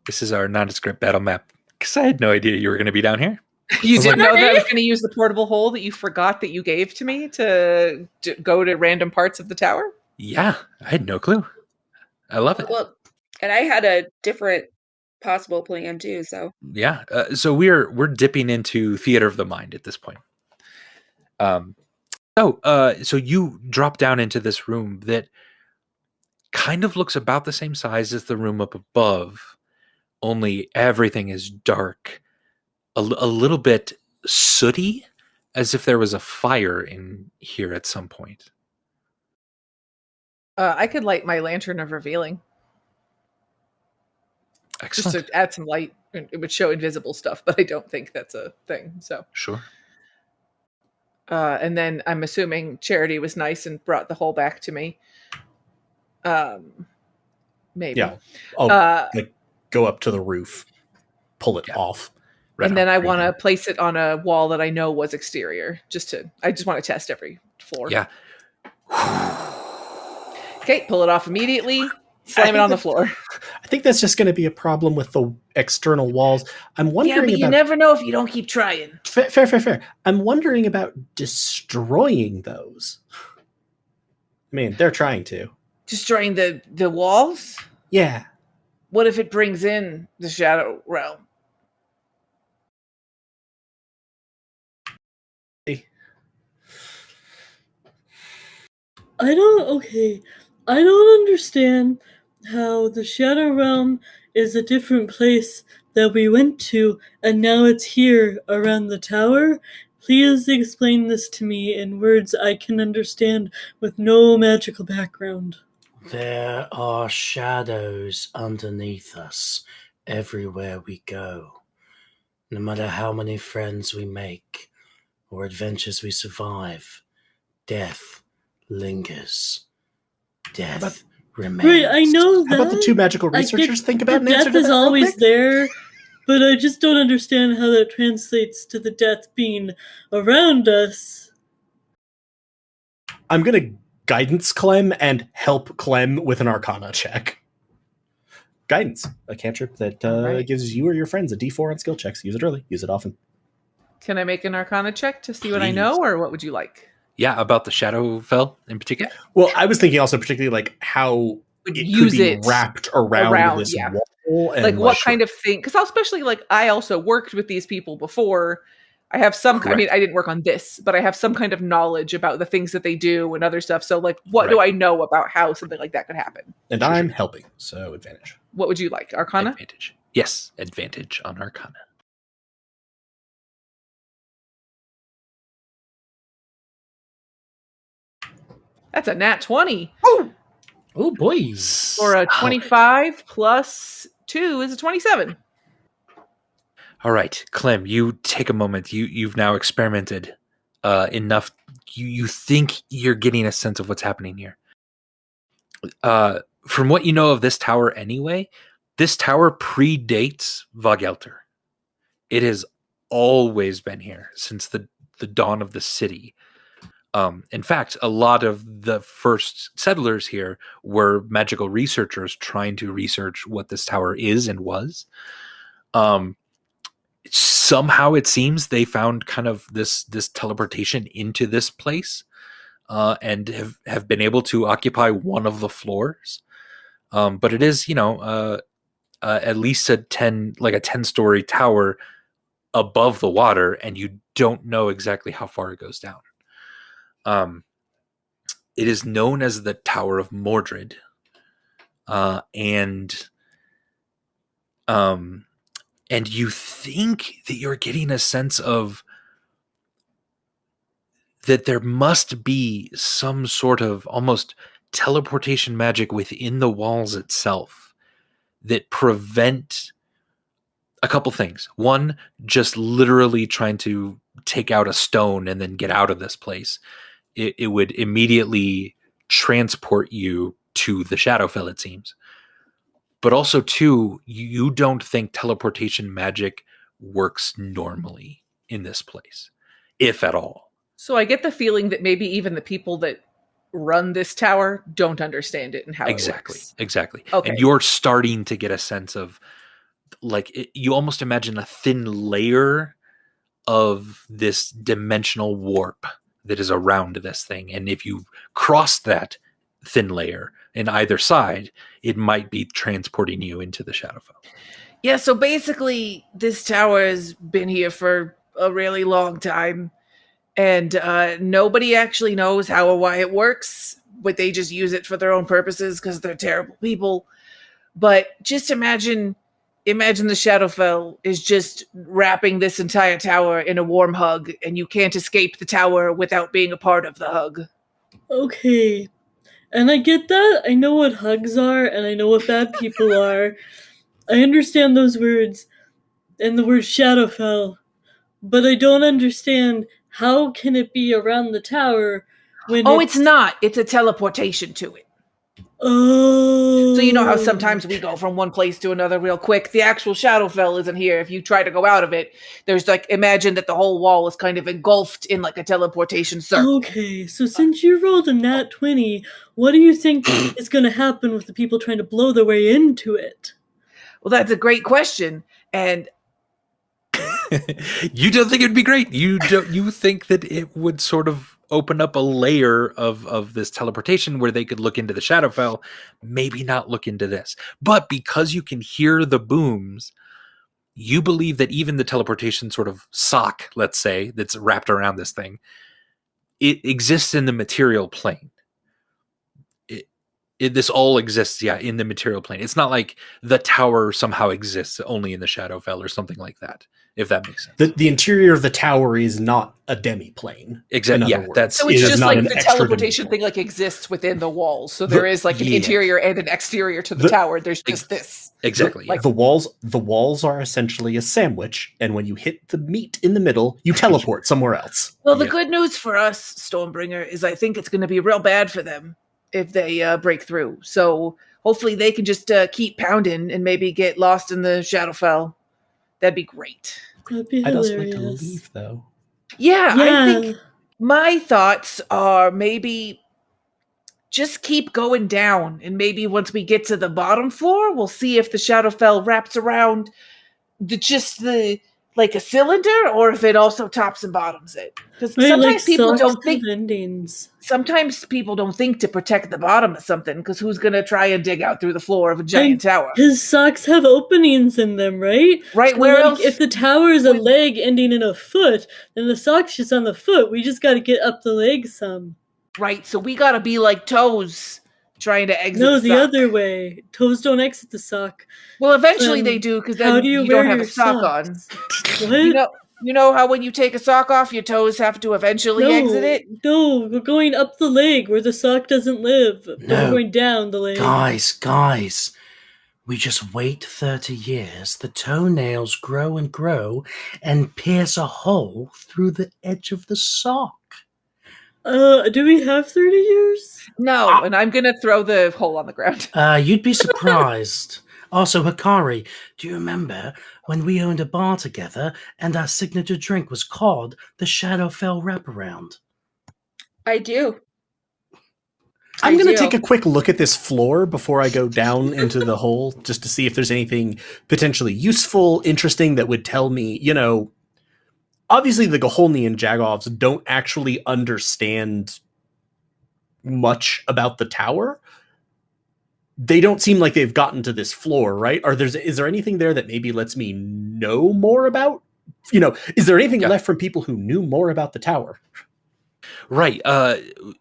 This is our nondescript battle map. Because I had no idea you were going to be down here. You didn't know that I Sorry. was going to use the portable hole that you forgot that you gave to me to go to random parts of the tower? Yeah, I had no clue. I love it. Well, and I had a different possible plan too, so. Yeah. So we're dipping into theater of the mind at this point. So you drop down into this room that kind of looks about the same size as the room up above, only everything is dark, a little bit sooty, as if there was a fire in here at some point. I could light my lantern of revealing Excellent. just to add some light. It would show invisible stuff, but I don't think that's a thing. So Sure. and then I'm assuming Charity was nice and brought the hole back to me. Maybe. Yeah. I'll like go up to the roof, pull it off. Right and then on. I want to place it on a wall that I know was exterior. I just want to test every floor. Yeah. Okay, pull it off immediately. Slam it on the floor. I think that's just going to be a problem with the external walls. I'm wondering Yeah, but you about never know if you don't keep trying. fair. I'm wondering about destroying those. I mean, they're trying to. Destroying the walls? Yeah. What if it brings in the Shadow Realm? I don't understand how the Shadow Realm is a different place that we went to, and now it's here around the tower. Please explain this to me in words I can understand with no magical background. There are shadows underneath us everywhere we go. No matter how many friends we make or adventures we survive, death lingers. Death remains. Right, I know that. How about the two magical I get researchers think about an answer death to is that real always quick? there, but I just don't understand how that translates to the death being around us. I'm going to guidance Clem and help Clem with an Arcana check. Guidance, a cantrip that Right. gives you or your friends a D4 on skill checks. Use it early. Use it often. Can I make an Arcana check to see what I Please. know, or what would you like? Yeah, about the Shadowfell in particular. Well, I was thinking also particularly like how Would it use could be it wrapped around this yeah. wall. And Like what kind of thing? Because especially like I also worked with these people before. I have some. I Correct. mean, I didn't work on this, but I have some kind of knowledge about the things that they do and other stuff. So, like, what do I know about how something like that could happen? And I'm helping, so advantage. What would you like, Arcana? Advantage. Yes, advantage on Arcana. That's a nat 20. Oh, boy. Or a 25 plus 2 is a 27. All right, Clem, you take a moment. You've now experimented enough. You think you're getting a sense of what's happening here. From what you know of this tower anyway, this tower predates Vagelter. It has always been here since the dawn of the city. In fact, a lot of the first settlers here were magical researchers trying to research what this tower is and was. Somehow it seems they found kind of this teleportation into this place and have been able to occupy one of the floors. But it is, at least a 10-story tower above the water, and you don't know exactly how far it goes down. It is known as the Tower of Mordrid, and you think that you're getting a sense of that there must be some sort of almost teleportation magic within the walls itself that prevent a couple things. One, just literally trying to take out a stone and then get out of this place. It would immediately transport you to the Shadowfell, it seems. But also, two, you don't think teleportation magic works normally in this place, if at all. So I get the feeling that maybe even the people that run this tower don't understand it and how it works. Exactly. Okay. And you're starting to get a sense of you almost imagine a thin layer of this dimensional warp that is around this thing. And if you cross that thin layer in either side, it might be transporting you into the Shadowfell. Yeah, so basically, this tower has been here for a really long time, and nobody actually knows how or why it works, but they just use it for their own purposes because they're terrible people. But just imagine the Shadowfell is just wrapping this entire tower in a warm hug, and you can't escape the tower without being a part of the hug. Okay. And I get that. I know what hugs are, and I know what bad people are. I understand those words and the word Shadowfell, but I don't understand how can it be around the tower when it's not. It's a teleportation to it. Oh. So you know how sometimes we go from one place to another real quick. The actual Shadowfell isn't here. If you try to go out of it, there's imagine that the whole wall is kind of engulfed in a teleportation circle. Okay, so since you rolled a nat 20, what do you think is going to happen with the people trying to blow their way into it? Well, that's a great question. And you don't think it'd be great. You think that it would sort of open up a layer of this teleportation where they could look into the Shadowfell, maybe not look into this. But because you can hear the booms, you believe that even the teleportation sort of sock, let's say, that's wrapped around this thing, it exists in the material plane. This all exists, in the material plane. It's not like the tower somehow exists only in the Shadowfell or something like that, if that makes sense. The interior of the tower is not a demi-plane. Exactly. Yeah, that's so it's just not the teleportation thing exists within the walls. So there is an interior and an exterior to the tower. There's just this. Exactly. The walls are essentially a sandwich, and when you hit the meat in the middle, you teleport somewhere else. Well, the good news for us, Stormbringer, is I think it's going to be real bad for them if they break through. So hopefully they can just keep pounding and maybe get lost in the Shadowfell. That'd be great. That'd be I'd hilarious. also like to leave, though. Yeah, I think my thoughts are maybe just keep going down, and maybe once we get to the bottom floor, we'll see if the Shadowfell wraps around like a cylinder, or if it also tops and bottoms it. Because sometimes people don't think endings. Sometimes people don't think to protect the bottom of something, because who's going to try and dig out through the floor of a giant tower? His socks have openings in them, right? Right. So where else? If the tower is a leg ending in a foot, then the sock's just on the foot. We just got to get up the leg some. Right. So we got to be like toes trying to exit. No, the other way. Toes don't exit the sock. Well, eventually they do, because then you don't have a sock socks? on. What? You know how when you take a sock off, your toes have to eventually exit it? No, we're going up the leg where the sock doesn't live. No. We're going down the leg. Guys. We just wait 30 years, the toenails grow and grow, and pierce a hole through the edge of the sock. Do we have 30 years? No, and I'm going to throw the hole on the ground. You'd be surprised. Also, Hikari, do you remember when we owned a bar together and our signature drink was called the Shadowfell Wraparound? I do. I'm going to take a quick look at this floor before I go down into the hole, just to see if there's anything potentially useful, interesting that would tell me, obviously the Goholni and Jagovs don't actually understand much about the tower. They don't seem like they've gotten to this floor, right? Is there anything there that maybe lets me know more about? Is there anything left from people who knew more about the tower? Right.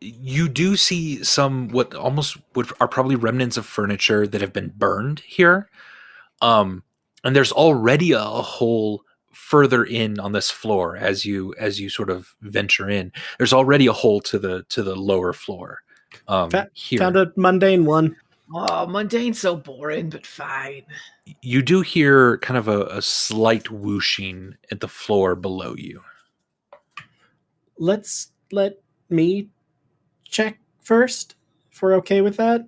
You do see some what are probably remnants of furniture that have been burned here. And there's already a hole further in on this floor as you sort of venture in. There's already a hole to the lower floor. Here. Found a mundane one. Oh, mundane's so boring, but fine. You do hear kind of a slight whooshing at the floor below you. Let me check first, if we're okay with that.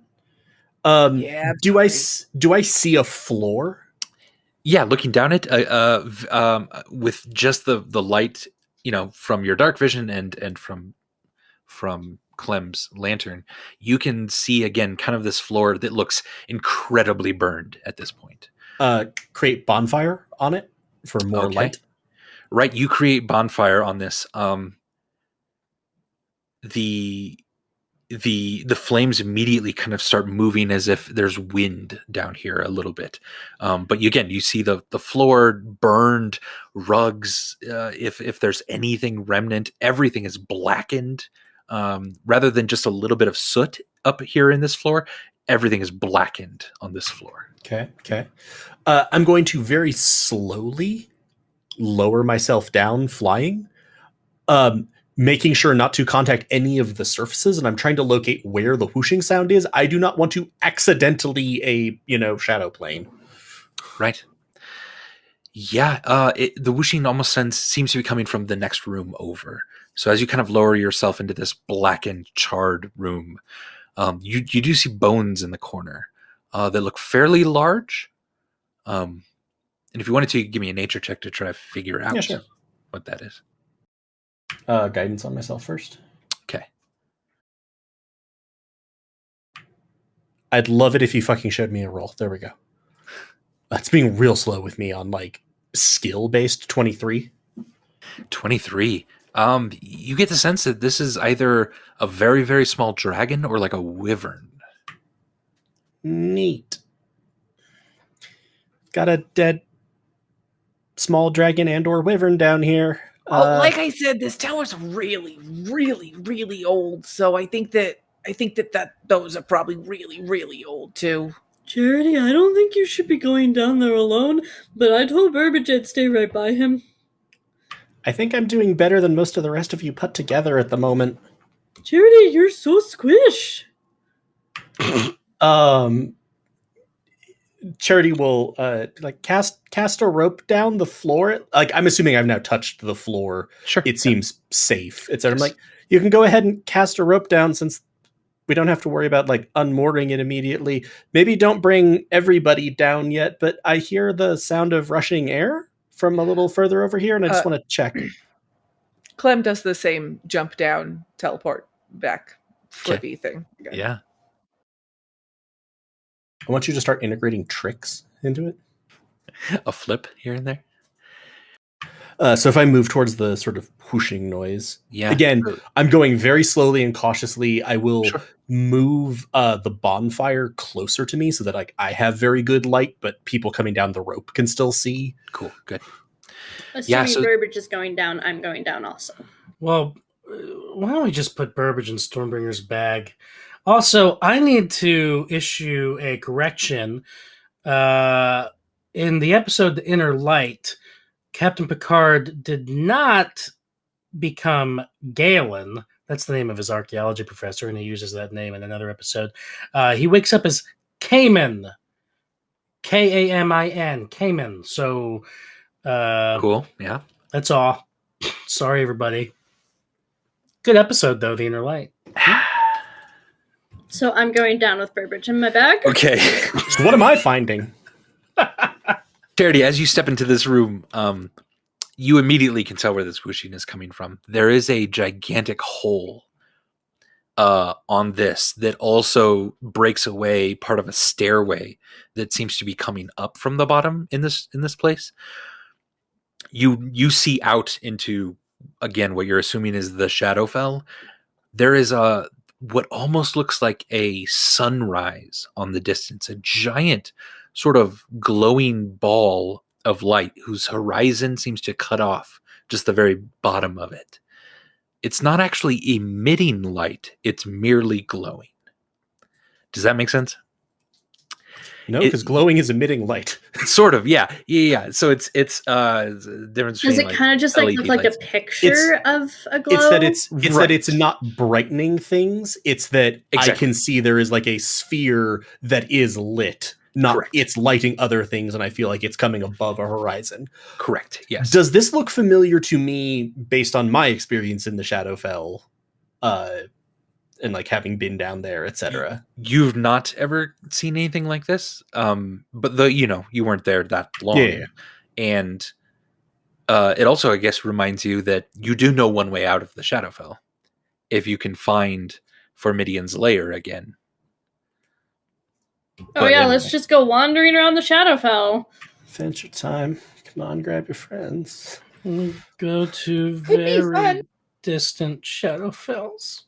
Yeah. Do I see a floor? Yeah, looking down it, with just the light, from your dark vision and from Clem's lantern, you can see again kind of this floor that looks incredibly burned at this point. create bonfire on it for more light. Right, you create bonfire on this. The flames immediately kind of start moving as if there's wind down here a little bit. But you see the floor burned, rugs. If there's anything remnant, everything is blackened. Rather than just a little bit of soot up here in this floor, everything is blackened on this floor. Okay. I'm going to very slowly lower myself down flying, making sure not to contact any of the surfaces, and I'm trying to locate where the whooshing sound is. I do not want to accidentally shadow plane. Right. Yeah, the whooshing almost seems to be coming from the next room over. So as you kind of lower yourself into this blackened, charred room, you do see bones in the corner that look fairly large. And if you wanted to, give me a nature check to try to figure out what that is. Guidance on myself first. Okay. I'd love it if you fucking showed me a roll. There we go. That's being real slow with me on skill-based 23. 23. You get the sense that this is either a very, very small dragon or like a wyvern. Neat. Got a dead small dragon and or wyvern down here. Like I said, this tower's really, really, really old. So I think that those are probably really, really old too. Charity, I don't think you should be going down there alone, but I told Burbage I'd stay right by him. I think I'm doing better than most of the rest of you put together at the moment. Charity, you're so squish. Charity will cast a rope down the floor. I'm assuming I've now touched the floor. Sure. It seems safe. I'm like, you can go ahead and cast a rope down since we don't have to worry about unmooring it immediately. Maybe don't bring everybody down yet, but I hear the sound of rushing air from a little further over here, and I just want to check. Clem does the same jump down, teleport back, flippy thing. Again. Yeah. I want you to start integrating tricks into it. A flip here and there. So if I move towards the sort of whooshing noise, again, sure. I'm going very slowly and cautiously. I will move the bonfire closer to me so that I have very good light, but people coming down the rope can still see. Cool, good. Assuming Burbage is going down, I'm going down also. Well, why don't we just put Burbage in Stormbringer's bag? Also, I need to issue a correction. In the episode The Inner Light, Captain Picard did not become Galen. That's the name of his archaeology professor, and he uses that name in another episode. He wakes up as Cayman. Kamin. Cayman. So, cool. Yeah. That's all. Sorry, everybody. Good episode, though, The Inner Light. So I'm going down with Burbage in my bag. Okay. So what am I finding? Charity, as you step into this room, you immediately can tell where this whooshing is coming from. There is a gigantic hole on this that also breaks away part of a stairway that seems to be coming up from the bottom in this place. You see out into, again, what you're assuming is the Shadowfell. There is what almost looks like a sunrise on the distance, a giant sort of glowing ball of light whose horizon seems to cut off just the very bottom of it. It's not actually emitting light, it's merely glowing. Does that make sense? No, because glowing is emitting light. Sort of, yeah. So it's the difference. Does it kind of just look like a picture of a glow? It's that it's not brightening things. It's that I can see there is a sphere that is lit. It's lighting other things, and I feel like it's coming above a horizon. Correct. Yes. Does this look familiar to me based on my experience in the Shadowfell? And having been down there, etc. You've not ever seen anything like this, but you weren't there that long. Yeah. And it also, I guess, reminds you that you do know one way out of the Shadowfell if you can find Formidian's lair again. Oh But yeah, anyway. let's just go wandering around the Shadowfell. Adventure time. Come on, grab your friends. We'll go to Could be fun. very distant Shadowfells.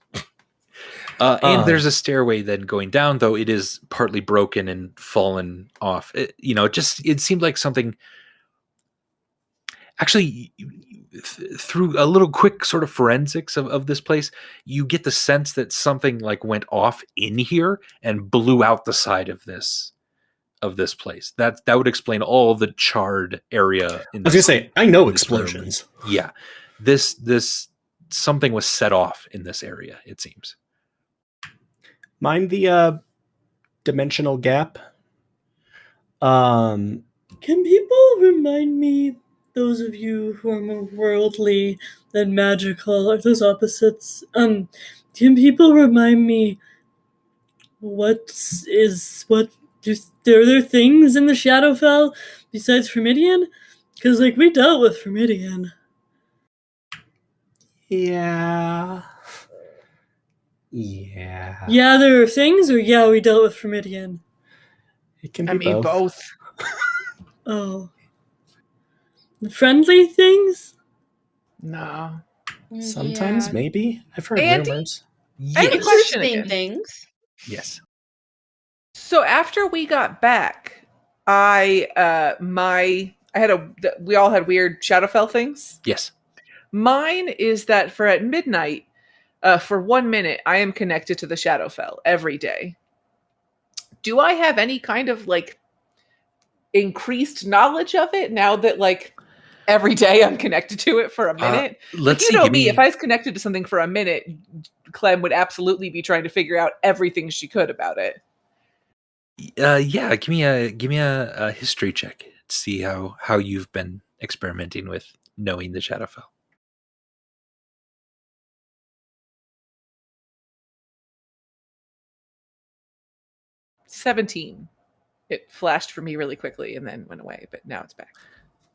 And there's a stairway then going down, though it is partly broken and fallen off. It seemed like something. Actually, through a little quick sort of forensics of this place, you get the sense that something like went off in here and blew out the side of this place. That would explain all the charred area. I was gonna say, I know this room. explosions. Yeah, this something was set off in this area. It seems. Mind the dimensional gap? Can people remind me, those of you who are more worldly than magical, are those opposites? Can people remind me are there things in the Shadowfell besides Formidian? Because, like, we dealt with Formidian. Yeah. Yeah. Yeah, there are things, or yeah, we dealt with Formidian? It can be I mean, both. Oh. Friendly things? No. Sometimes, Yeah. maybe. I've heard Andy? rumors. I have a Yes. question Same again. things. Yes. So after we got back, we all had weird Shadowfell things. Yes. Mine is that for at midnight, for 1 minute, I am connected to the Shadowfell every day. Do I have any kind of like increased knowledge of it now that like every day I'm connected to it for a minute? Let's you see. know give me, me- if I was connected to something for a minute, Clem would absolutely be trying to figure out everything she could about it. Yeah, give me a history check to see how you've been experimenting with knowing the Shadowfell. 17. It flashed for me really quickly and then went away, but now it's back.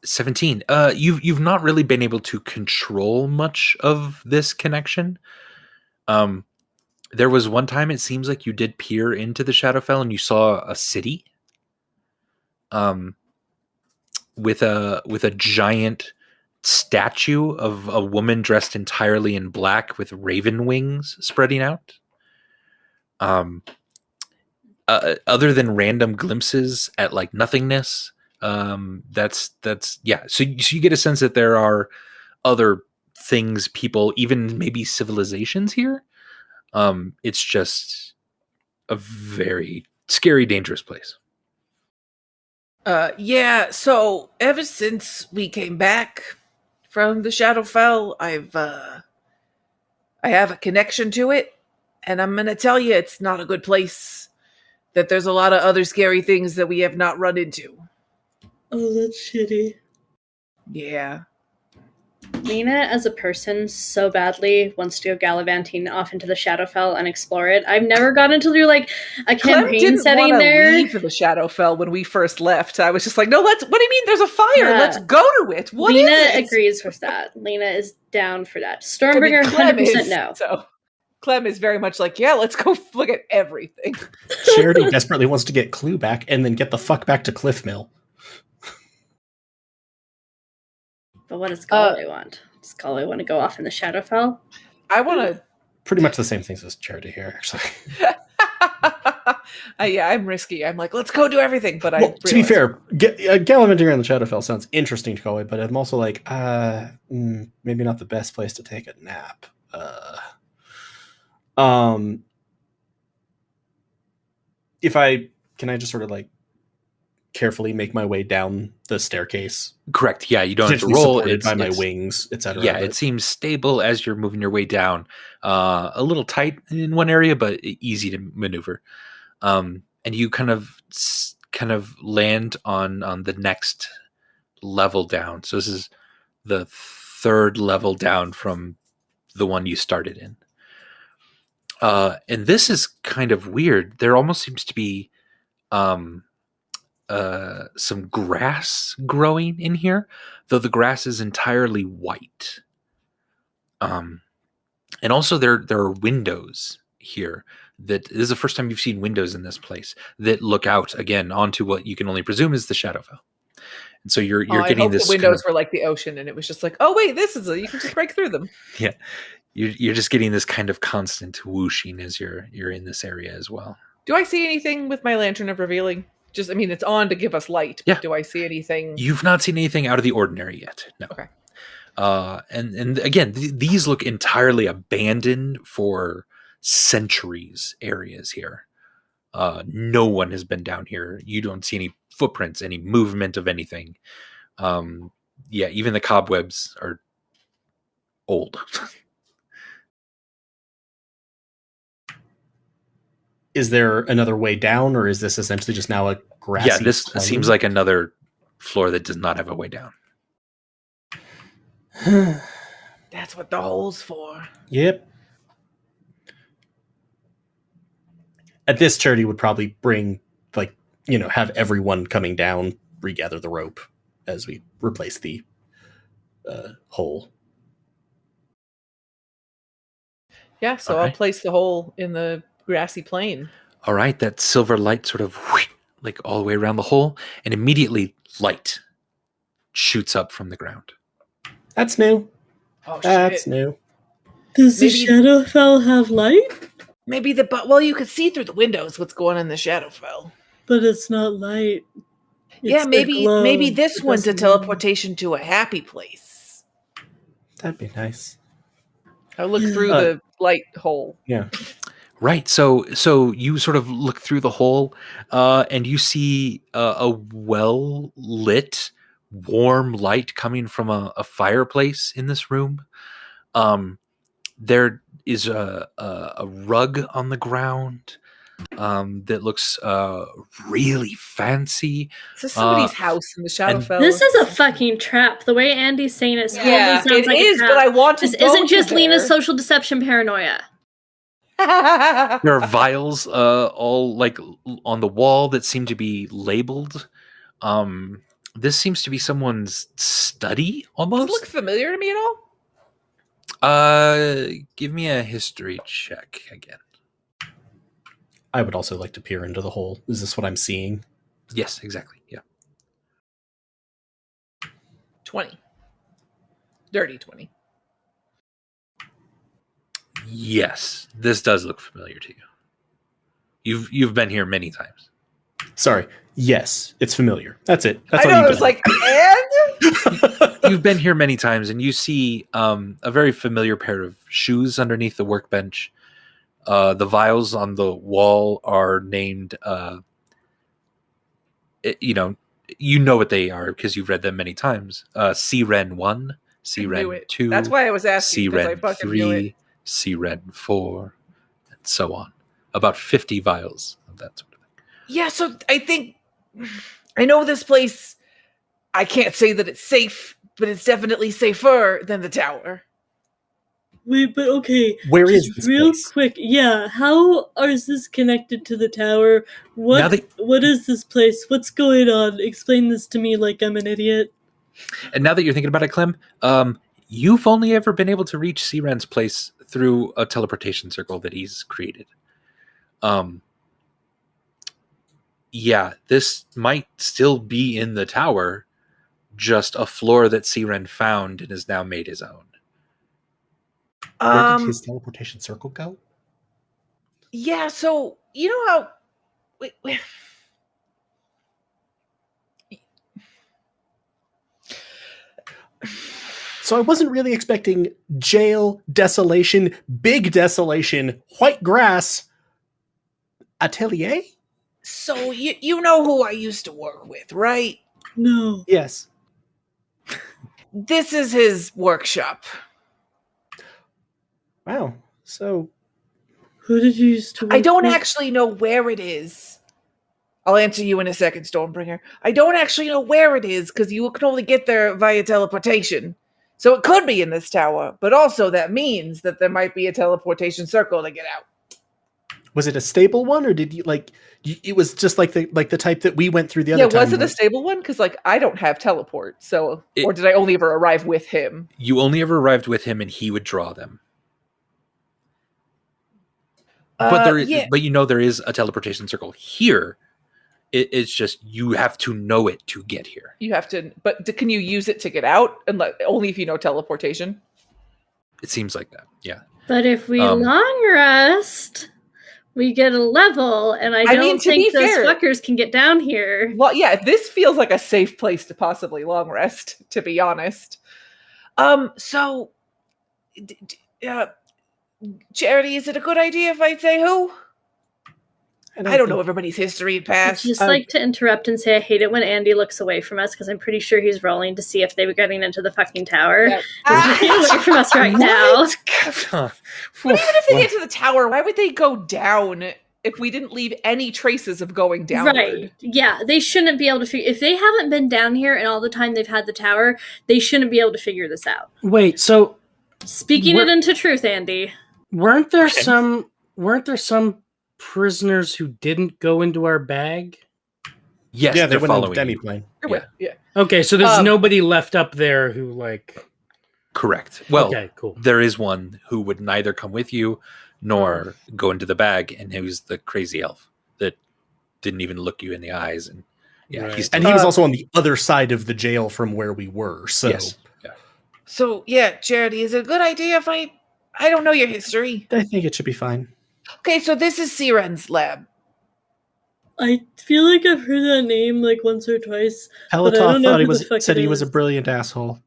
17. You've not really been able to control much of this connection. There was one time it seems like you did peer into the Shadowfell and you saw a city. With a giant statue of a woman dressed entirely in black with raven wings spreading out. Other than random glimpses at like nothingness, that's yeah. So you get a sense that there are other things, people, even maybe civilizations here. It's just a very scary, dangerous place. Yeah, so ever since we came back from the Shadowfell, I have a connection to it, and I'm gonna tell you it's not a good place. That there's a lot of other scary things that we have not run into. Oh, that's shitty. Yeah. Lena, as a person, so badly wants to go gallivanting off into the Shadowfell and explore it. I've never gotten to do like a Clem campaign didn't setting want to there. leave for the Shadowfell when we first left. I was just like, no, what do you mean there's a fire? Yeah. Let's go to it. What Lena is it? agrees with that. Lena is down for that. I mean, Stormbringer, Clem 100% is, no. So Clem is very much like, yeah, let's go look at everything. Charity desperately wants to get Clue back and then get the fuck back to Cliff Mill. But what does Galway want? Does Galway want to go off in the Shadowfell? I want to. Pretty much the same things as Charity here, actually. Yeah, I'm risky. I'm like, let's go do everything. But Well, to be fair, gallivanting around the Shadowfell sounds interesting to Galway, but I'm also like, maybe not the best place to take a nap. Can I just sort of like carefully make my way down the staircase? Correct. Yeah, you don't have to Potentially roll. supported by my wings, etc. Yeah, it seems stable as you're moving your way down. A little tight in one area, but easy to maneuver. And you kind of land on the next level down. So this is the third level down from the one you started in. And this is kind of weird. There almost seems to be some grass growing in here, though the grass is entirely white. And also there are windows here that this is the first time you've seen windows in this place that look out again onto what you can only presume is the Shadowfell. And so you're I getting hope this the windows were like the ocean, and it was just like, oh wait, you can just break through them. Yeah, you're just getting this kind of constant whooshing as you're in this area as well. Do I see anything with my lantern of revealing? Just, I mean, it's on to give us light. Yeah. But do I see anything? You've not seen anything out of the ordinary yet. No. Okay. And again, these look entirely abandoned for centuries areas here. No one has been down here. You don't see any footprints, any movement of anything. Even the cobwebs are old. Is there another way down, or is this essentially just now a grassy? Yeah, this plain? seems like another floor that does not have a way down. That's what the hole's for. Yep. At this, Charity would probably bring, have everyone coming down, regather the rope as we replace the hole. Yeah, so All I'll right. place the hole in the grassy plain. All right, that silver light sort of like all the way around the hole, and immediately light shoots up from the ground. That's new. Oh, That's shit. new. Does the Maybe- Shadowfell have light? Maybe you could see through the windows what's going on in the Shadowfell. But it's not light. Yeah, It's the maybe glow this that one's a doesn't teleportation to a happy place. That'd be nice. I'll look through the light hole. Yeah. Right. So you sort of look through the hole, and you see a well-lit, warm light coming from a fireplace in this room. There is a rug on the ground that looks really fancy. Is this somebody's house in the Shadowfell? This is a fucking trap. The way Andy's saying it Yeah, sounds it like is, a but I trap. want to This go isn't to just Lena's there. social deception paranoia. There are vials all like on the wall that seem to be labeled. This seems to be someone's study Does it almost. look familiar to me at all? Give me a history check again. I would also like to peer into the hole. Is this what I'm seeing? Yes, exactly. Yeah. 20. Dirty 20. Yes, this does look familiar to you. You've been here many times. Sorry. Yes, it's familiar. That's it. That's I all know, you I was like, and? You've been here many times, and you see a very familiar pair of shoes underneath the workbench. The vials on the wall are named. You know what they are because you've read them many times. C-Ren 1, C-Ren 2. That's why I was asking, because I C-Ren fucking knew it. 3, C-Ren 4, and so on. About 50 vials of that sort of thing. Yeah, so I know this place, I can't say that it's safe, but it's definitely safer than the tower. Wait, but okay. Where is just this real place? quick? Yeah, how is this connected to the tower? Now that- What is this place? What's going on? Explain this to me like I'm an idiot. And now that you're thinking about it, Clem, you've only ever been able to reach C-Ren's place through a teleportation circle that he's created. Yeah, this might still be in the tower, just a floor that C-Ren found and has now made his own. Where did his teleportation circle go? Yeah, so you know how wait. So I wasn't really expecting jail, desolation, big desolation, white grass, atelier? So you know who I used to work with, right? No. Yes. This is his workshop. Wow. So Who did you used to work I don't with? actually know where it is. I'll answer you in a second, Stormbringer. I don't actually know where it is because you can only get there via teleportation. So it could be in this tower, but also that means that there might be a teleportation circle to get out. was it a stable one, or did you it was just like the type that we went through the other Yeah, time? was it a stable one? Because I don't have teleport, so or did I only ever arrive with him? You only ever arrived with him and he would draw them. But there is, yeah. but there is a teleportation circle here. It's just you have to know it to get here. You have to, but can you use it to get out? Only if you know teleportation. It seems like that. Yeah. But if we long rest, we get a level, and I don't think those fuckers can get down here. Well, yeah, this feels like a safe place to possibly long rest, to be honest. So, Charity, is it a good idea if I say who? I don't know everybody's history and past. I'd just like to interrupt and say I hate it when Andy looks away from us because I'm pretty sure he's rolling to see if they were getting into the fucking tower. Yeah. He's away from us right now. But even if they get to the tower, why would they go down if we didn't leave any traces of going downward? Right. Yeah, they shouldn't be able to figure... If they haven't been down here and all the time they've had the tower, they shouldn't be able to figure this out. Wait, so... Speaking it into truth, Andy. Weren't there some prisoners who didn't go into our bag? Yes, yeah, they're went following into you. Demiplane. Yeah. Okay, so there's nobody left up there who, like... Correct. Well, okay, cool. There is one who would neither come with you nor go into the bag, and he was the crazy elf that didn't even look you in the eyes. And yeah, Right. And he was also on the other side of the jail from where we were. So yes. Yeah. So, yeah, Charity, is it a good idea if I don't know your history? I think it should be fine. Okay, so this is Siren's lab. I feel like I've heard that name like once or twice. Pelotov thought he was a brilliant asshole.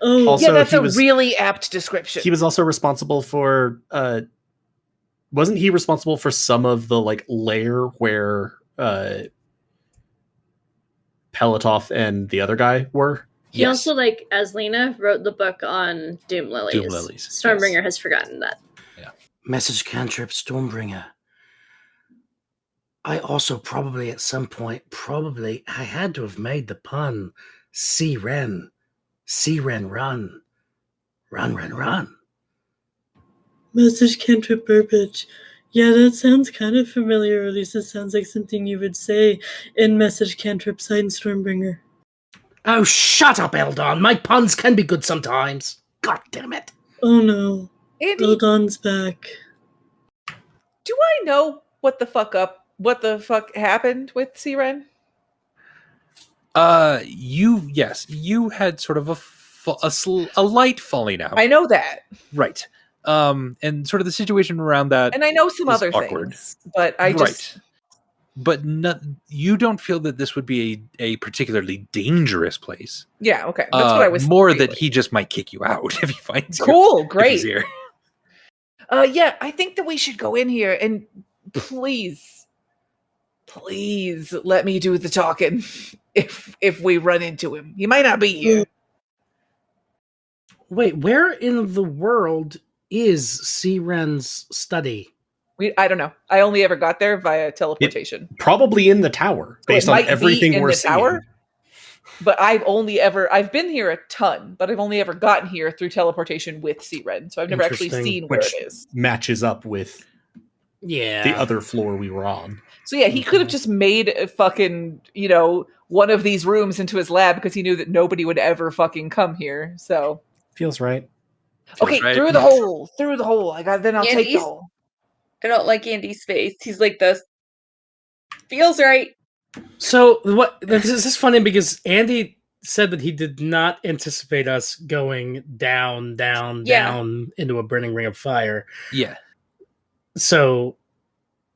Oh, Also, yeah, that's he a was- really apt description. He was also responsible for wasn't he responsible for some of the like lair where Pelotov and the other guy were? He also, like, as Lena, wrote the book on Doom Lilies. Doom Lilies, Stormbringer yes. has forgotten that. Message cantrip Stormbringer. I also probably at some point, I had to have made the pun. Siren. Siren, run. Run, run, run. Message cantrip Burbage. Yeah, that sounds kind of familiar, or at least it sounds like something you would say in Message cantrip Sign Stormbringer. Oh, shut up, Eldon. My puns can be good sometimes. God damn it. Oh no. Andy, Eldon's back. do I know what the fuck happened with Siren? You had sort of a light falling out. I know that. Right. And sort of the situation around that. And I know some is other awkward. things, but I just... Right. But you don't feel that this would be a particularly dangerous place. Yeah, okay. That's what I was more feeling. that he just might kick you out if he finds you. Cool, if great. he's here. Yeah, I think that we should go in here and please let me do the talking if we run into him. He might not be here. Wait, where in the world is Siren's study? I don't know. I only ever got there via teleportation. Probably in the tower, based So it on might be everything in we're the seeing. tower, but I've been here a ton, but I've only ever gotten here through teleportation with Siren. So I've never actually Interesting. seen where Which it is. matches up with Yeah. the other floor we were on. So yeah, he could have just made a fucking, one of these rooms into his lab because he knew that nobody would ever fucking come here. So Feels right. okay, right. through the hole. Then I'll take the Andy's- hole. I don't like Andy's face. He's like this. Feels right. So this is funny because Andy said that he did not anticipate us going down into a burning ring of fire. Yeah. So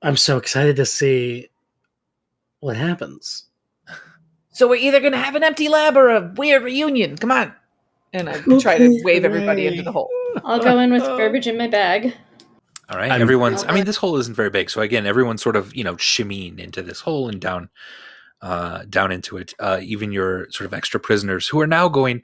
I'm so excited to see what happens. So we're either gonna have an empty lab or a weird reunion. Come on. And I try to wave everybody into the hole. I'll go in with Burbage in my bag. All right. I'm- This hole isn't very big. So again, everyone's sort of, shimmying into this hole and down into it. Even your sort of extra prisoners who are now going,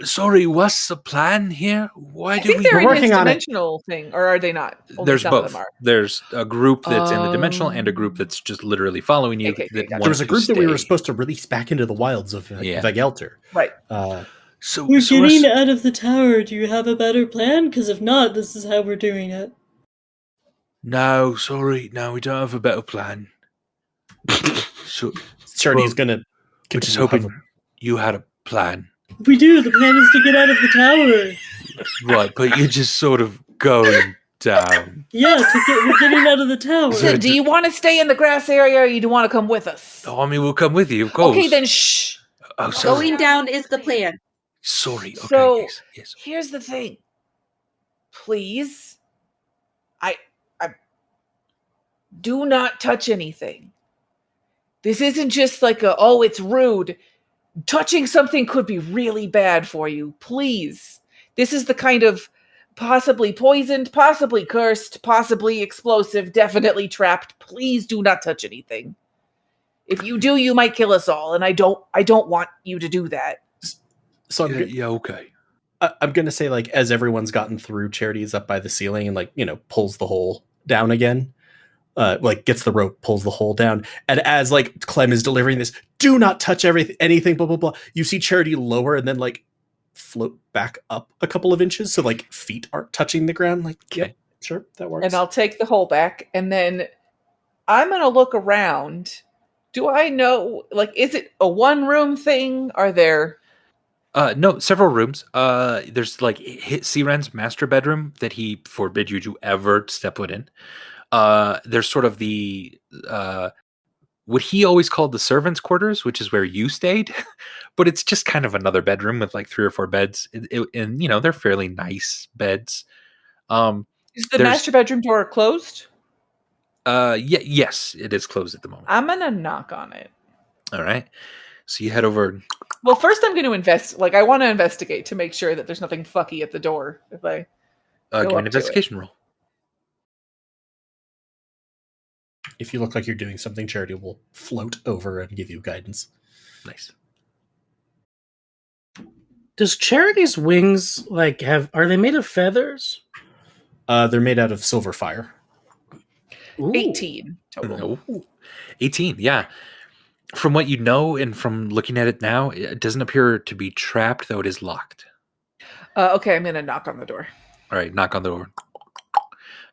sorry, what's the plan here? Why I do think we... they're in working his on it. dimensional thing, or are they not? Only There's some of both. them are. There's a group that's in the dimensional and a group that's just literally following you. Okay, that gotcha. There was a wants group to that we were stay. supposed to release back into the wilds of Yeah. Vagelter. Right. So, We're so getting what's- out of the tower. Do you have a better plan? Because if not, this is how we're doing it. No, sorry. No, we don't have a better plan. So Charity's Well, gonna we're just continue hoping you had a plan. We do. The plan is to get out of the tower. Right, but you're just sort of going down. Yeah, we're getting out of the tower. So do you want to stay in the grass area or you want to come with us? Oh, I mean, we'll come with you, of course. Okay, then shh. Oh, sorry. Going down is the plan. Sorry. Okay. So yes. here's the thing. Please, I do not touch anything. This isn't just like it's rude. Touching something could be really bad for you. Please. This is the kind of possibly poisoned, possibly cursed, possibly explosive, definitely trapped. Please do not touch anything. If you do, you might kill us all, and I don't want you to do that. So okay. I'm gonna say, like, as everyone's gotten through, Charity is up by the ceiling and, like, pulls the hole down again. Like, gets the rope, pulls the hole down, and as, like, Clem is delivering this, do not touch anything, blah blah blah. You see Charity lower and then, like, float back up a couple of inches, so, like, feet aren't touching the ground. Like, Okay. yep, sure, that works. And I'll take the hole back, and then I'm gonna look around. Do I know? Like, is it a one-room thing? Are there? No, several rooms. There's like Siren's master bedroom that he forbid you to ever step foot in. There's sort of the what he always called the servants' quarters, which is where you stayed, but it's just kind of another bedroom with like 3 or 4 beds, and they're fairly nice beds. Is the master bedroom door closed? Yes, it is closed at the moment. I'm gonna knock on it. All right, so you head over. Well, first I'm going to I want to investigate to make sure that there's nothing fucky at the door. If I Give go an up to investigation roll. If you look like you're doing something, Charity will float over and give you guidance. Nice. Does Charity's wings are they made of feathers? They're made out of silver fire. Ooh. 18 total. No. 18, yeah. From what you know and from looking at it now, it doesn't appear to be trapped, though it is locked. Okay, I'm going to knock on the door. All right, knock on the door.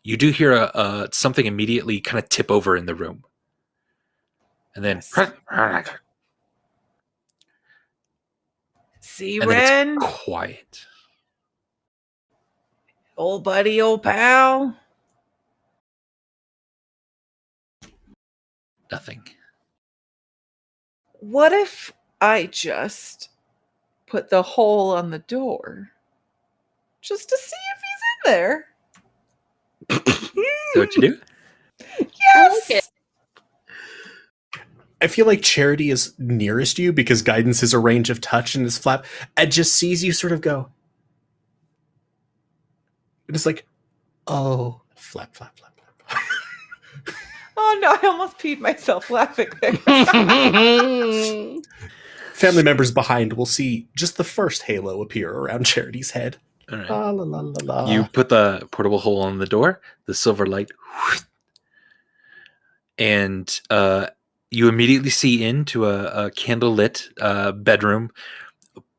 You do hear something immediately kind of tip over in the room. And then... Yes. And then Siren, it's quiet. old buddy, old pal. Nothing. What if I just put the hole on the door just to see if he's in there? Is that what you do? Yes. I feel like Charity is nearest you because guidance is a range of touch and is flap, and just sees you sort of go. And it's like, oh, flap, flap, flap, flap. Oh no, I almost peed myself laughing there. Family members behind will see just the first halo appear around Charity's head. All right. La, la, la, la, la. You put the portable hole on the door, the silver light, and you immediately see into a candlelit bedroom,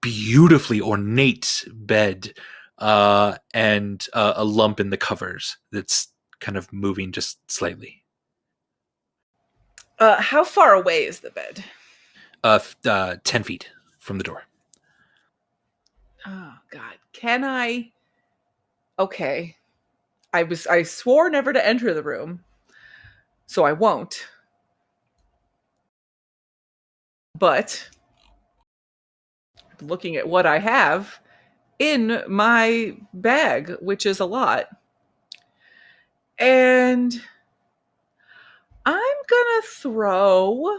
beautifully ornate bed, and a lump in the covers that's kind of moving just slightly. How far away is the bed? 10 feet from the door. Oh God, can I? Okay, I swore never to enter the room, so I won't. But looking at what I have in my bag, which is a lot, and I'm gonna throw.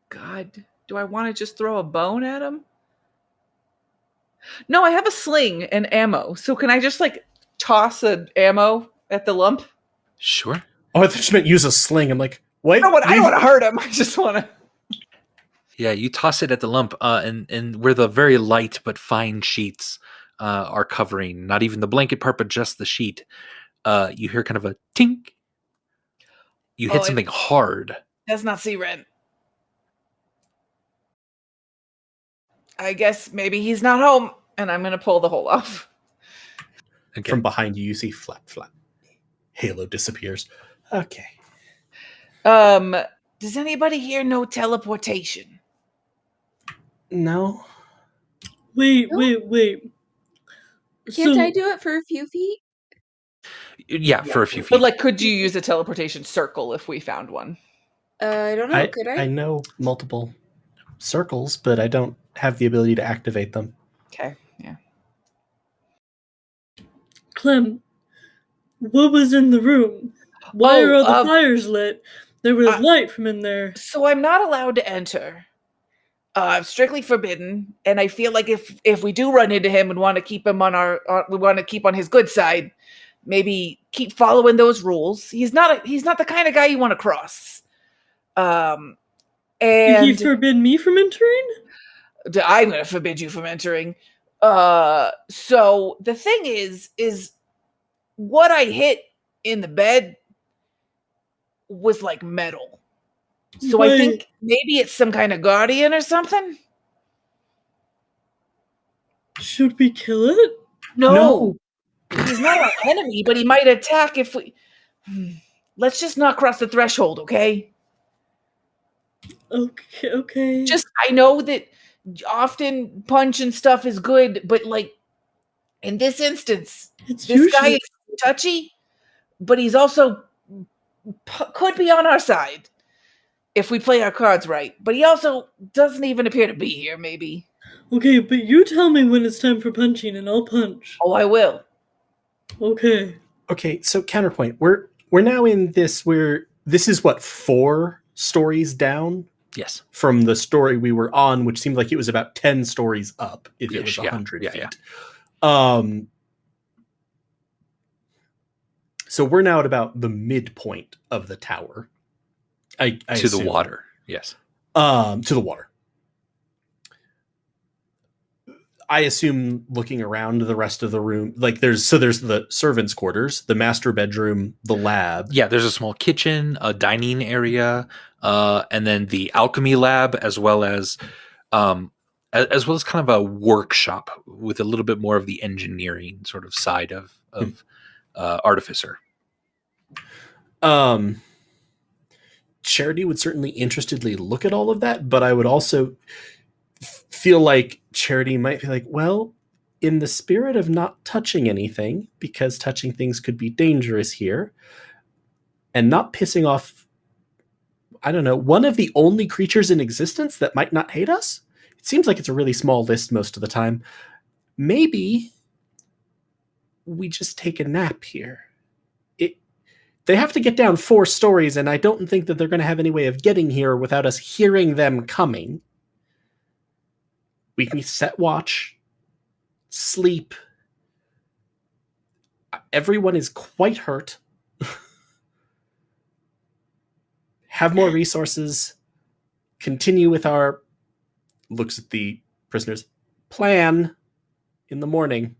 God, do I want to just throw a bone at him? No, I have a sling and ammo. So can I just toss an ammo at the lump? Sure. Oh, I thought you meant use a sling. I'm like, what? I don't want to hurt him. I just want to. Yeah, you toss it at the lump, and where the very light but fine sheets are covering, not even the blanket part, but just the sheet, you hear kind of a tink. You hit something hard. Does not see red. I guess maybe he's not home, and I'm going to pull the hole off. Okay. From behind you, you see flap, flap. Halo disappears. Okay. Does anybody here know teleportation? No. Wait. Can't I do it for a few feet? Yeah, for a few feet. But like, could you use a teleportation circle if we found one? I don't know. Could I I? know multiple circles, but I don't have the ability to activate them. Okay. Yeah. Clem, what was in the room? Why are all the fires lit? There was light from in there. So I'm not allowed to enter. Strictly forbidden. And I feel like if we do run into him and want to keep him on we want to keep on his good side, maybe keep following those rules. He's not the kind of guy you want to cross. And Did he forbid me from entering? I'm going to forbid you from entering. So the thing is what I hit in the bed was like metal. So I think maybe it's some kind of guardian or something. Should we kill it? No. He's not our enemy, but he might attack if we... Let's just not cross the threshold, okay? Okay. Just, I know that often punch and stuff is good, but like, in this instance, this guy is touchy, but he's also could be on our side if we play our cards right. But he also doesn't even appear to be here, maybe. Okay, but you tell me when it's time for punching, and I'll punch. Oh, I will. Okay. Okay, so counterpoint. We're now in this where this is what 4 stories down? Yes. From the story we were on, which seemed like it was about 10 stories up if it was 100 feet. Yeah. So we're now at about the midpoint of the tower. I to assume. The water. Yes. To the water. I assume looking around the rest of the room, like there's the servants' quarters, the master bedroom, the lab. Yeah, there's a small kitchen, a dining area, and then the alchemy lab, as well as kind of a workshop with a little bit more of the engineering sort of side of Artificer. Charity would certainly interestedly look at all of that, but I would also feel like Charity might be like, well, in the spirit of not touching anything, because touching things could be dangerous here, and not pissing off, I don't know, one of the only creatures in existence that might not hate us? It seems like it's a really small list most of the time. Maybe we just take a nap here. They have to get down 4 stories, and I don't think that they're going to have any way of getting here without us hearing them coming. We can set watch, sleep. Everyone is quite hurt. Have more resources. Continue with our, looks at the prisoners, plan in the morning.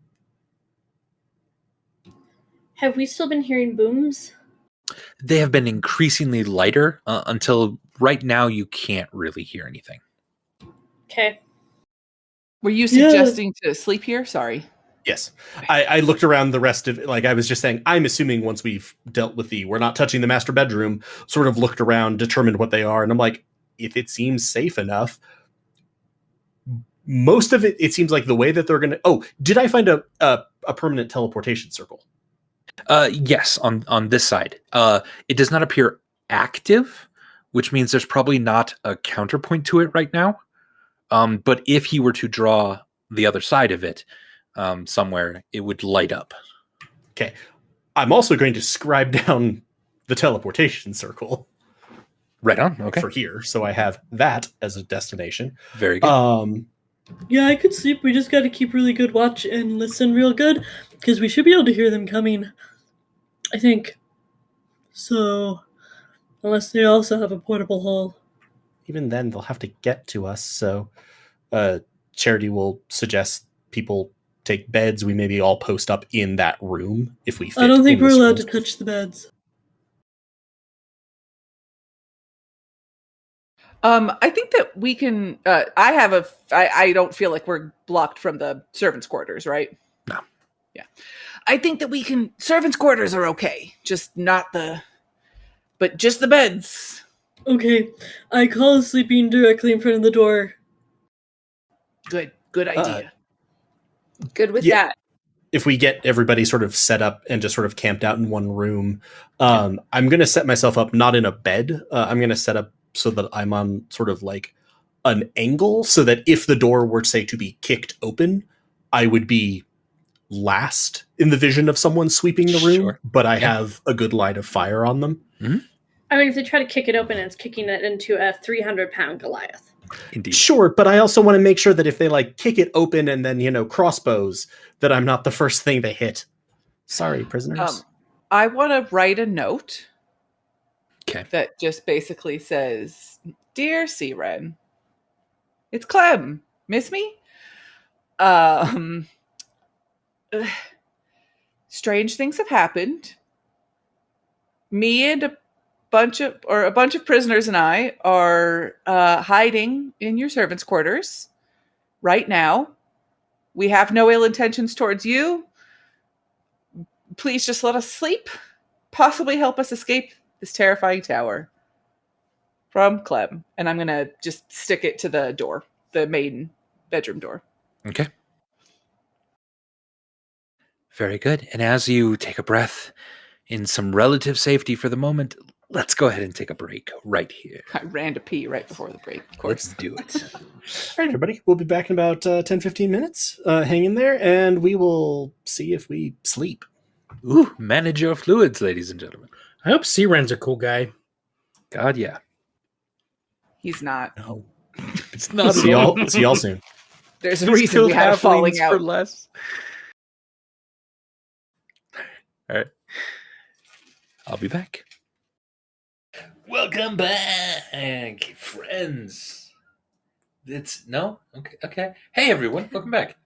Have we still been hearing booms? They have been increasingly lighter until right now you can't really hear anything. Okay. Were you suggesting to sleep here? Sorry. Yes. I looked around the rest of it. Like I was just saying, I'm assuming once we've dealt with we're not touching the master bedroom, sort of looked around, determined what they are. And I'm like, if it seems safe enough, most of it seems like the way that they're going to, did I find a permanent teleportation circle? Yes, on this side. It does not appear active, which means there's probably not a counterpoint to it right now. But if he were to draw the other side of it somewhere, it would light up. Okay. I'm also going to scribe down the teleportation circle. Right on. Okay. For here. So I have that as a destination. Very good. Yeah, I could sleep. We just got to keep really good watch and listen real good because we should be able to hear them coming. I think. So, unless they also have a portable hall. Even then, they'll have to get to us. So, Charity will suggest people take beds. We maybe all post up in that room if we fit. I don't think we're allowed to touch the beds. I think that we can. I don't feel like we're blocked from the servants' quarters, right? No. Yeah. I think that we can. Servants' quarters are okay, just just the beds. Okay, I call sleeping directly in front of the door. Good idea. Good with that. if we get everybody sort of set up and just sort of camped out in one room, I'm going to set myself up not in a bed. I'm going to set up so that I'm on sort of like an angle, so that if the door were, say, to be kicked open, I would be last in the vision of someone sweeping the room, Sure. but I have a good line of fire on them. Mm-hmm. I mean, if they try to kick it open, it's kicking it into a 300-pound Goliath. Indeed. Sure, but I also want to make sure that if they like kick it open and then, you know, crossbows, that I'm not the first thing they hit. Sorry, prisoners. I want to write a note. Okay. That just basically says, "Dear Siren, it's Clem. Miss me? Strange things have happened. Me and a bunch of prisoners and I are hiding in your servants' quarters right now. We have no ill intentions towards you. Please just let us sleep. Possibly help us escape this terrifying tower. From Clem." And I'm going to just stick it to the door, the main bedroom door. Okay. Very good. And as you take a breath in some relative safety for the moment, let's go ahead and take a break right here. I ran to pee right before the break, of course. Let's do it. All right, everybody. We'll be back in about 10-15 minutes. Hang in there, and we will see if we sleep. Ooh, manage your fluids, ladies and gentlemen. I hope Siren's a cool guy. God, yeah. He's not. No. It's not See y'all soon. There's a reason we had a falling out. for less. All right. I'll be back. Welcome back, friends. Okay. Hey, everyone. Welcome back.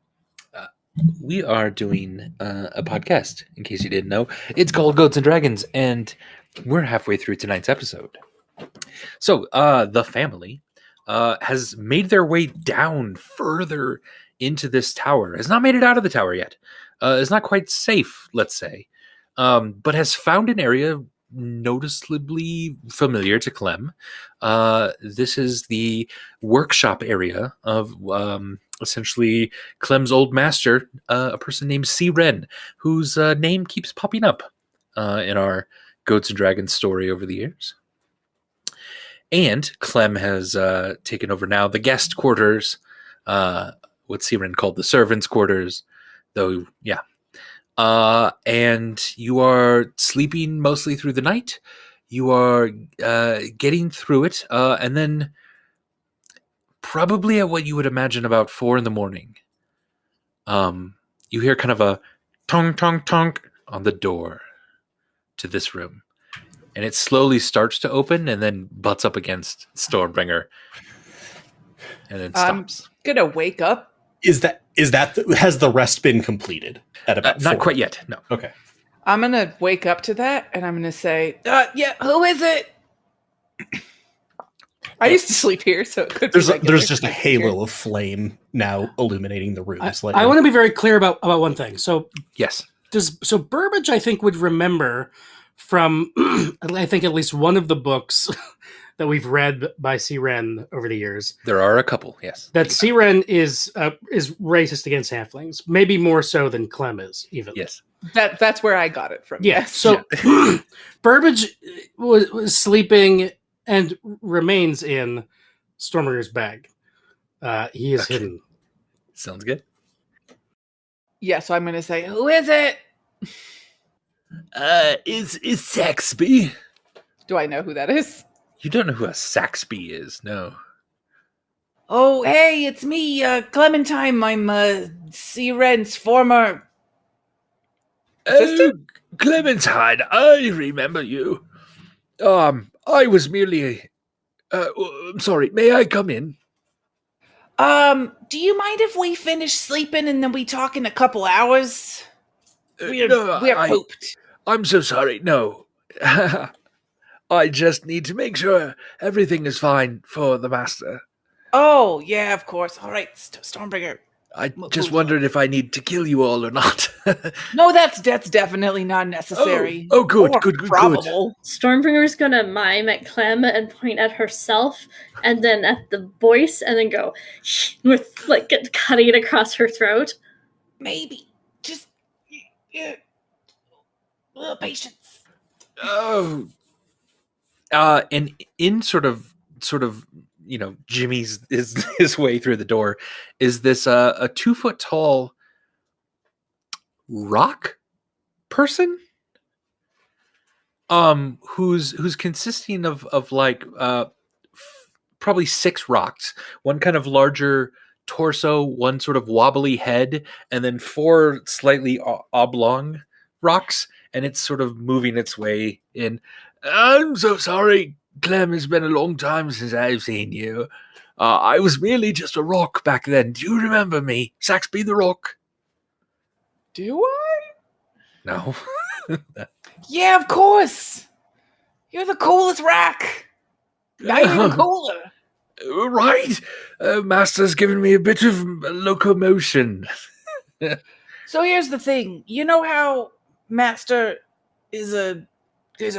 We are doing a podcast, in case you didn't know. It's called Goats and Dragons, and we're halfway through tonight's episode. So, the family has made their way down further into this tower. Has not made it out of the tower yet. Is not quite safe, let's say. But has found an area noticeably familiar to Clem. This is the workshop area of essentially Clem's old master, a person named Siren, whose name keeps popping up in our Goats and Dragons story over the years. And Clem has taken over now the guest quarters, what Siren called the servants' quarters, though, yeah. And you are sleeping mostly through the night. You are getting through it, and then probably at what you would imagine about 4 a.m, you hear kind of a tong tong tong on the door to this room, and it slowly starts to open and then butts up against Stormbringer, and then stops. I'm gonna wake up. Has the rest been completed at about not 4? quite yet. No. Okay. I'm gonna wake up to that, and I'm gonna say, "Yeah, who is it?" I used to sleep here, so it could. There's just a halo of flame now illuminating the room. I want to be very clear about one thing. So Yes. Burbage, I think, would remember from I think at least one of the books that we've read by Siren over the years. There are a couple, yes. That Siren is racist against halflings, maybe more so than Clem is, even. Yes. That's where I got it from. Yeah. Yes. So Burbage was sleeping and remains in Stormbringer's bag. He is hidden. Sounds good. Yeah, so I'm gonna say, "Who is it?" Is Saxby? Do I know who that is? You don't know who a Saxby is, no. Oh, hey, it's me, Clementine. I'm Siren's former. Oh, Clementine, I remember you. I was merely. I'm sorry. May I come in? Do you mind if we finish sleeping and then we talk in a couple hours? We're pooped. I'm so sorry. No. I just need to make sure everything is fine for the master. Oh, yeah, of course. All right, Stormbringer. I just wondered if I need to kill you all or not. No, that's definitely not necessary. Oh, good, Or good. probable. Stormbringer's gonna mime at Clem and point at herself, and then at the voice, and then go with cutting it across her throat. Maybe. Just Yeah. Patience. Oh. And in sort of, Jimmy's his way through the door is this a 2 foot tall rock person, who's consisting of like probably 6 rocks, one kind of larger torso, one sort of wobbly head, and then 4 slightly oblong rocks, and it's sort of moving its way in. I'm so sorry, Clem. It's been a long time since I've seen you. I was merely just a rock back then. Do you remember me, Saxby the Rock? Do I? No. Yeah, of course. You're the coolest rack. Not even cooler. Right. Master's given me a bit of locomotion. So here's the thing. You know how Master is a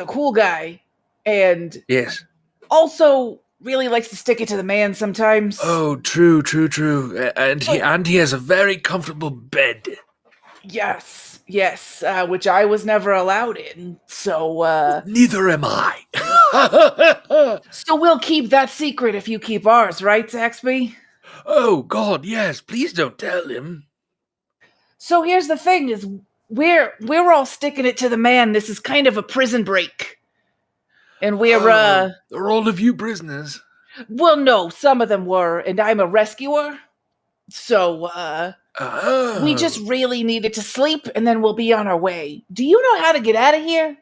cool guy, and Yes. also really likes to stick it to the man sometimes. Oh, true. And he has a very comfortable bed. Yes, which I was never allowed in. So Neither am I. so we'll keep that secret if you keep ours, right, Saxby? Oh God, yes. Please don't tell him. So here's the thing: is we're all sticking it to the man. This is kind of a prison break, and we're Are all of you prisoners? well, no, some of them were, and I'm a rescuer. So we just really needed to sleep, and then we'll be on our way. Do you know how to get out of here?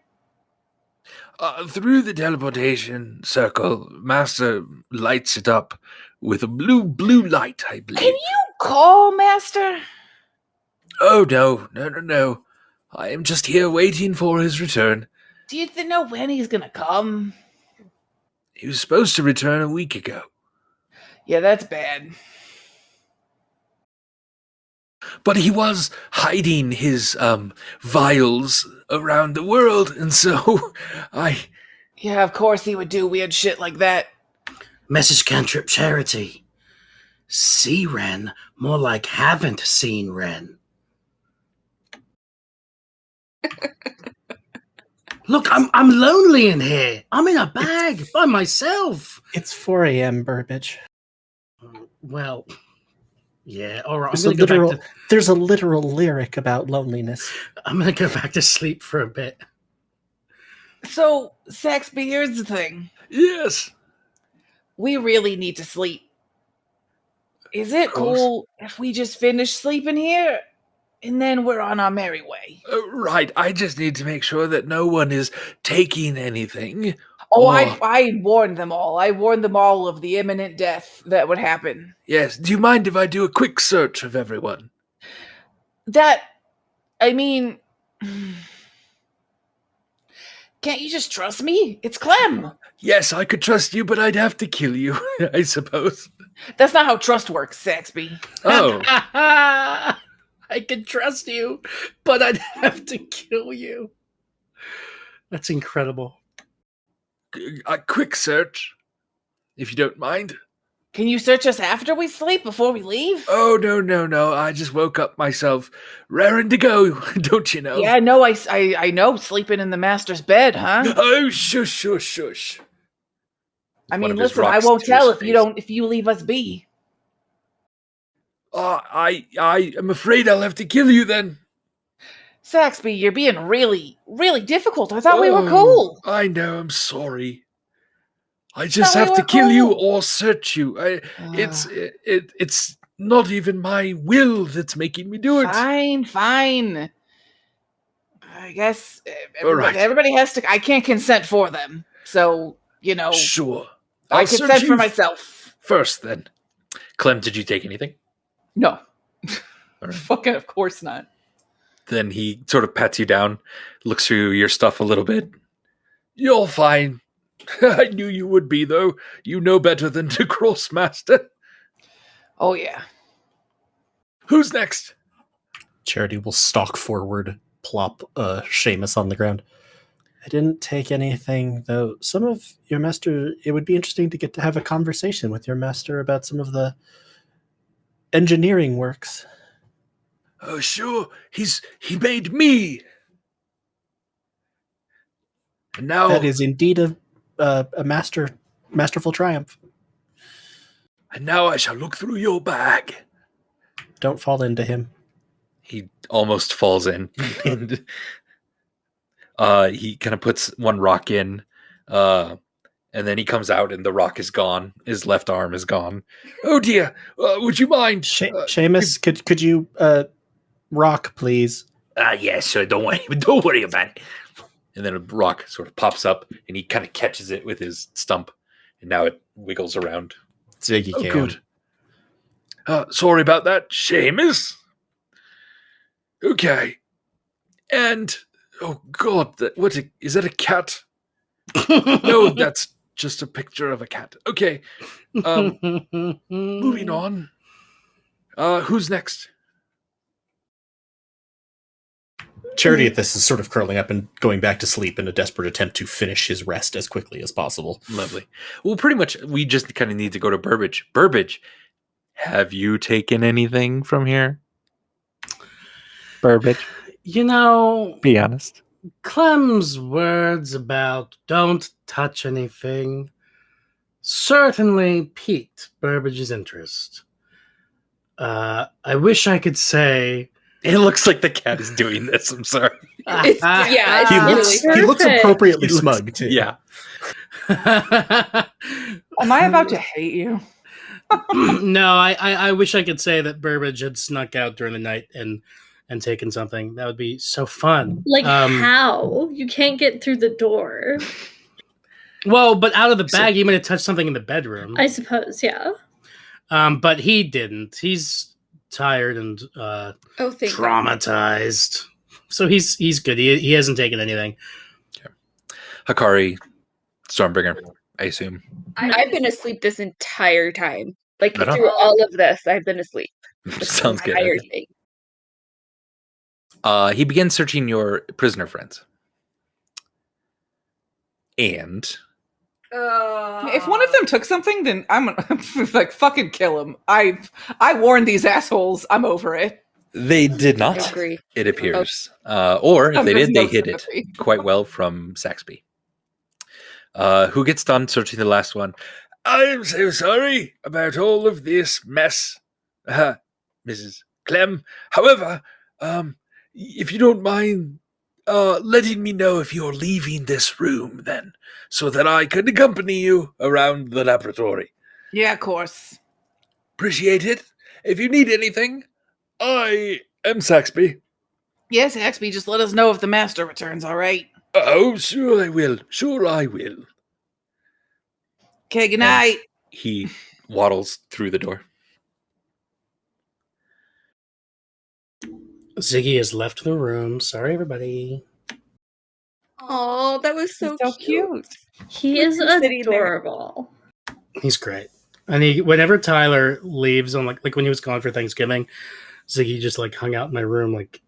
Through the teleportation circle, Master lights it up with a blue light, I believe. Can you call Master? Oh, no. I am just here waiting for his return. Do you know when he's gonna come? He was supposed to return a week ago. Yeah, that's bad. But he was hiding his vials around the world, and so Yeah, of course he would do weird shit like that. Message cantrip charity. See Ren, more like haven't seen Ren. Look, I'm lonely in here. I'm in a bag by myself. It's 4 a.m., Burbage. Well, yeah, all right. There's a literal lyric about loneliness. I'm gonna go back to sleep for a bit. So, Saxby, here's the thing. yes. We really need to sleep. Is it cool if we just finish sleeping here? And then we're on our merry way. Right, I just need to make sure that no one is taking anything. Oh, I warned them all. I warned them all of the imminent death that would happen. Yes, do you mind if I do a quick search of everyone? I mean... Can't you just trust me? It's Clem. Yes, I could trust you, but I'd have to kill you, I suppose. That's not how trust works, Saxby. Oh. I can trust you, but I'd have to kill you. That's incredible. A quick search, if you don't mind. Can you search us after we sleep, before we leave? Oh, no. I just woke up myself, raring to go, don't you know? Yeah, no, I know. Sleeping in the master's bed, huh? Oh, shush. I mean, listen, I won't tell if you leave us be. I am afraid I'll have to kill you then. Saxby, you're being really, really difficult. I thought we were cool. I know, I'm sorry. I just have to kill you or search you. It's not even my will that's making me do it. Fine. I guess everybody has to. I can't consent for them, so Sure. I consent for myself first. Then, Clem, did you take anything? No. Right. Fucking, of course not. Then he sort of pats you down, looks through your stuff a little bit. You're fine. I knew you would be, though. You know better than to cross master. Oh, yeah. Who's next? Charity will stalk forward, plop Seamus on the ground. I didn't take anything, though. Some of your master, it would be interesting to get to have a conversation with your master about some of the engineering works. Oh, sure. He made me. And now That is indeed a masterful triumph. And now I shall look through your bag. Don't fall into him. He almost falls in. And he kind of puts one rock in. And then he comes out and the rock is gone. His left arm is gone. Oh dear. Would you mind? Seamus, could you rock, please? Yes, sir. Don't worry about it. And then a rock sort of pops up and he kind of catches it with his stump. And now it wiggles around. Ziggy Oh, can. good. Sorry about that, Seamus. Okay. And, oh God, is that a cat? No, that's just a picture of a cat. Okay. Moving on. Who's next? Charity at this is sort of curling up and going back to sleep in a desperate attempt to finish his rest as quickly as possible. Lovely. Well, pretty much we just kind of need to go to Burbage. Burbage, have you taken anything from here? Burbage, You know, be honest. Clem's words about don't touch anything certainly piqued Burbage's interest. I wish I could say... It looks like the cat is doing this. I'm sorry. It's He really looks appropriately smug too. Yeah. Am I about to hate you? No, I wish I could say that Burbage had snuck out during the night and taken something. That would be so fun. Like, how? You can't get through the door. Well, but out of the bag, he might have touched something in the bedroom. I suppose, yeah. But he didn't. He's tired and traumatized. So he's good. He hasn't taken anything. Okay. Hikari, Stormbringer, I assume. I've been asleep this entire time. Like Right on. through all of this, I've been asleep. Sounds good. Entire Okay. thing. He begins searching your prisoner friends. And If one of them took something, then I'm gonna like fucking kill him. I warned these assholes. I'm over it. they did I not, agree. it appears. Or if they There's did, no they hid it sympathy. quite well from Saxby. Who gets done searching the last one? I am so sorry about all of this mess, Mrs. Clem. However, if you don't mind letting me know if you're leaving this room, then, so that I can accompany you around the laboratory. Yeah, of course. Appreciate it. If you need anything, I am Saxby. Yes, Axby, just let us know if the master returns, all right? Oh, sure I will. Sure I will. Okay, good night. He waddles through the door. Ziggy has left the room. Sorry, everybody. Oh, that was so, cute. He Look is who's sitting there. adorable. He's great. And whenever Tyler leaves on like when he was gone for Thanksgiving, Ziggy just like hung out in my room like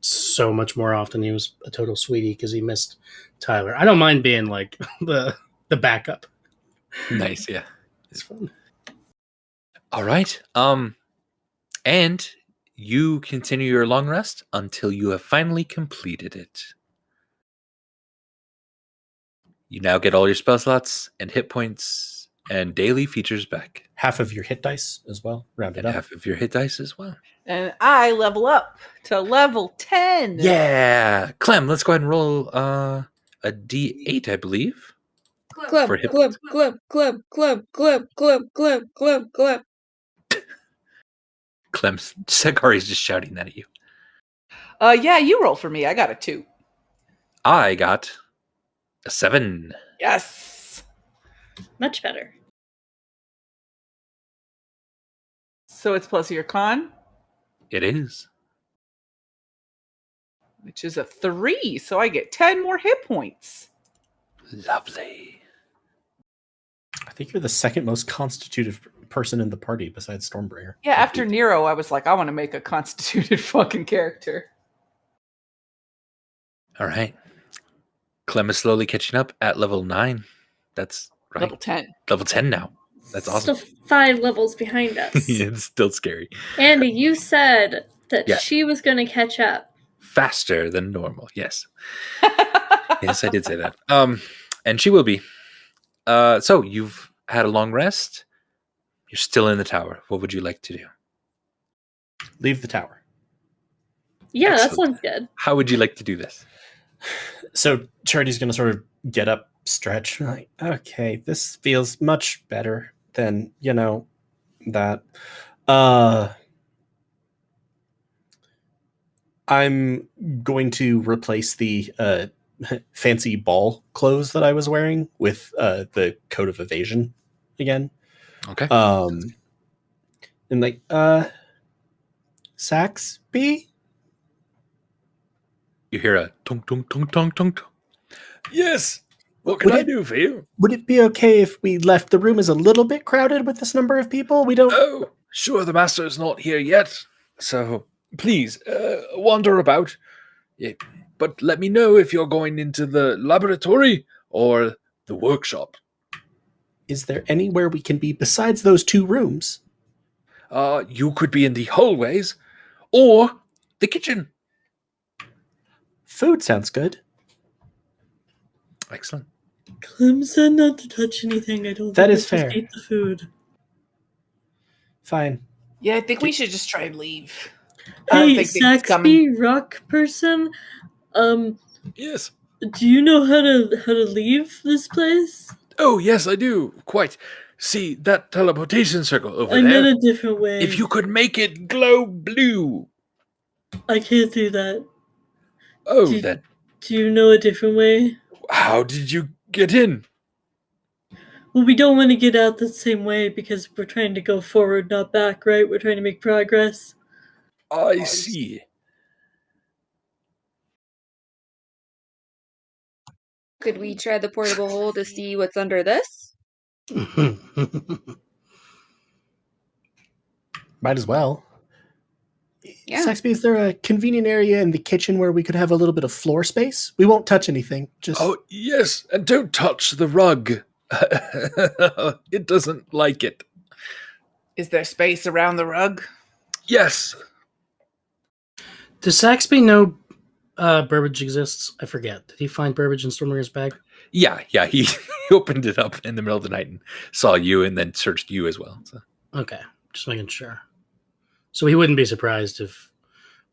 so much more often. He was a total sweetie because he missed Tyler. I don't mind being like the backup. Nice, yeah. It's fun. All right. And you continue your long rest until you have finally completed it. You now get all your spell slots and hit points and daily features back. Half of your hit dice as well, rounded And up. half of your hit dice as well. And I level up to level 10. Yeah. Clem, let's go ahead and roll a D8, I believe. Club, For hip- club, club, club, club, club, club, club, club, club. Clem's Sakari's just shouting that at you. Yeah, you roll for me. I got a 2. I got a 7. Yes. Much better. So it's plus your con, It is. which is a 3. So I get 10 more hit points. Lovely. I think you're the second most constituted person in the party besides Stormbringer. Yeah, after Nero, I was like, I want to make a constituted fucking character. All right. Clem is slowly catching up at level 9. That's right. Level 10. Level 10 now. That's awesome. Still 5 levels behind us. It's still scary. Andy, you said that Yeah. she was going to catch up. Faster than normal. Yes. Yes, I did say that. And she will be. So you've had a long rest. You're still in the tower. What would you like to do? Leave the tower. Yeah, Excellent. that sounds good. How would you like to do this? So Charity's going to sort of get up, stretch, like, okay, this feels much better than, that. I'm going to replace the fancy ball clothes that I was wearing with the coat of evasion again. Okay. And like, Saxby? You hear a tunk, tunk, tunk, tunk, tunk. Yes. What can I do for you? Would it be okay if we left the room as a little bit crowded with this number of people? We don't. Oh, sure. The master is not here yet. So please wander about. Yeah, but let me know if you're going into the laboratory or the workshop. Is there anywhere we can be besides those two rooms? You could be in the hallways or the kitchen. Food sounds good. Excellent. Clem said not to touch anything. I don't That think is I should fair. eat the food. Fine. Yeah, I think we should just try and leave. Hey, think things Saxby, rock person. Yes. Do you know how to leave this place? Oh, yes, I do. Quite. See that teleportation circle over I there? meant a different way. If you could make it glow blue. I can't do that. Oh, Do- then Do you know a different way? how did you get in? Well, we don't want to get out the same way because we're trying to go forward, not back, right? We're trying to make progress. I see. Could we try the portable hole to see what's under this? Might as well. Yeah. Saxby, is there a convenient area in the kitchen where we could have a little bit of floor space? We won't touch anything. Just Oh, yes, and don't touch the rug. It doesn't like it. Is there space around the rug? Yes. Does Saxby know Burbage exists? I forget. Did he find Burbage in Stormringer's bag? Yeah, he opened it up in the middle of the night and saw you and then searched you as well. So. Okay, just making sure. So he wouldn't be surprised if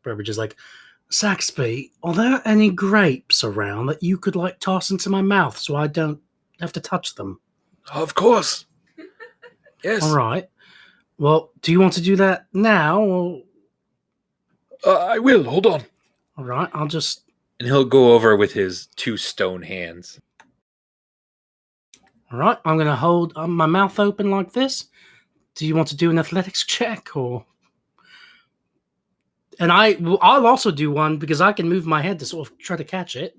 Burbage is like, Saxby, are there any grapes around that you could toss into my mouth so I don't have to touch them? Of course. Yes. All right. Well, do you want to do that now? Or... I will. Hold on. All right, I'll just... And he'll go over with his two stone hands. All right, I'm going to hold my mouth open like this. Do you want to do an athletics check or... And I'll also do one because I can move my head to sort of try to catch it.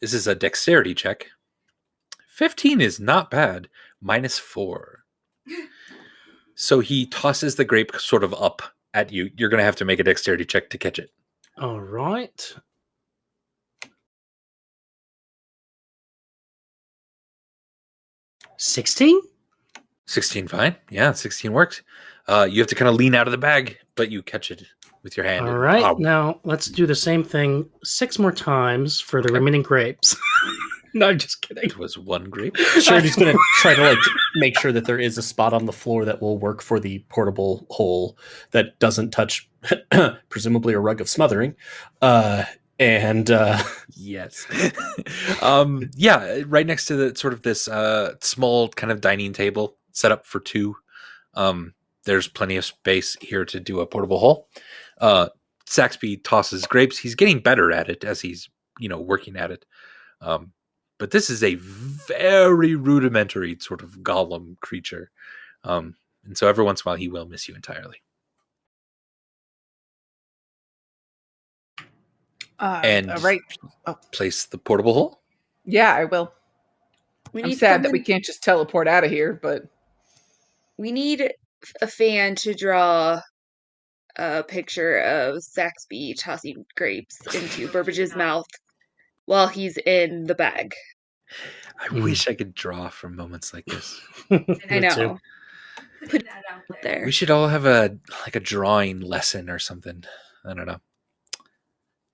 This is a dexterity check. 15 is not bad. -4. So he tosses the grape sort of up at you. You're going to have to make a dexterity check to catch it. All right. $16? 16, fine. Yeah, 16 works. You have to kind of lean out of the bag, but you catch it with your hand. All right. Wow. Now let's do the same thing 6 more times for the remaining grapes. No, I'm just kidding. It was 1 grape. Charity's going to try to make sure that there is a spot on the floor that will work for the portable hole that doesn't touch, presumably, a rug of smothering. Yes. Yeah, right next to the sort of this small kind of dining table set up for 2. There's plenty of space here to do a portable hole. Saxby tosses grapes. He's getting better at it as he's, working at it. But this is a very rudimentary sort of golem creature. And so every once in a while he will miss you entirely. And right. place the portable hole. Yeah, I will. I'm sad that we someone- can't just teleport out of here, but We need a fan to draw a picture of Saxby tossing grapes into Burbage's mouth while he's in the bag. I wish I could draw from moments like this. I Me know. too. Put that out there. We should all have a drawing lesson or something. I don't know.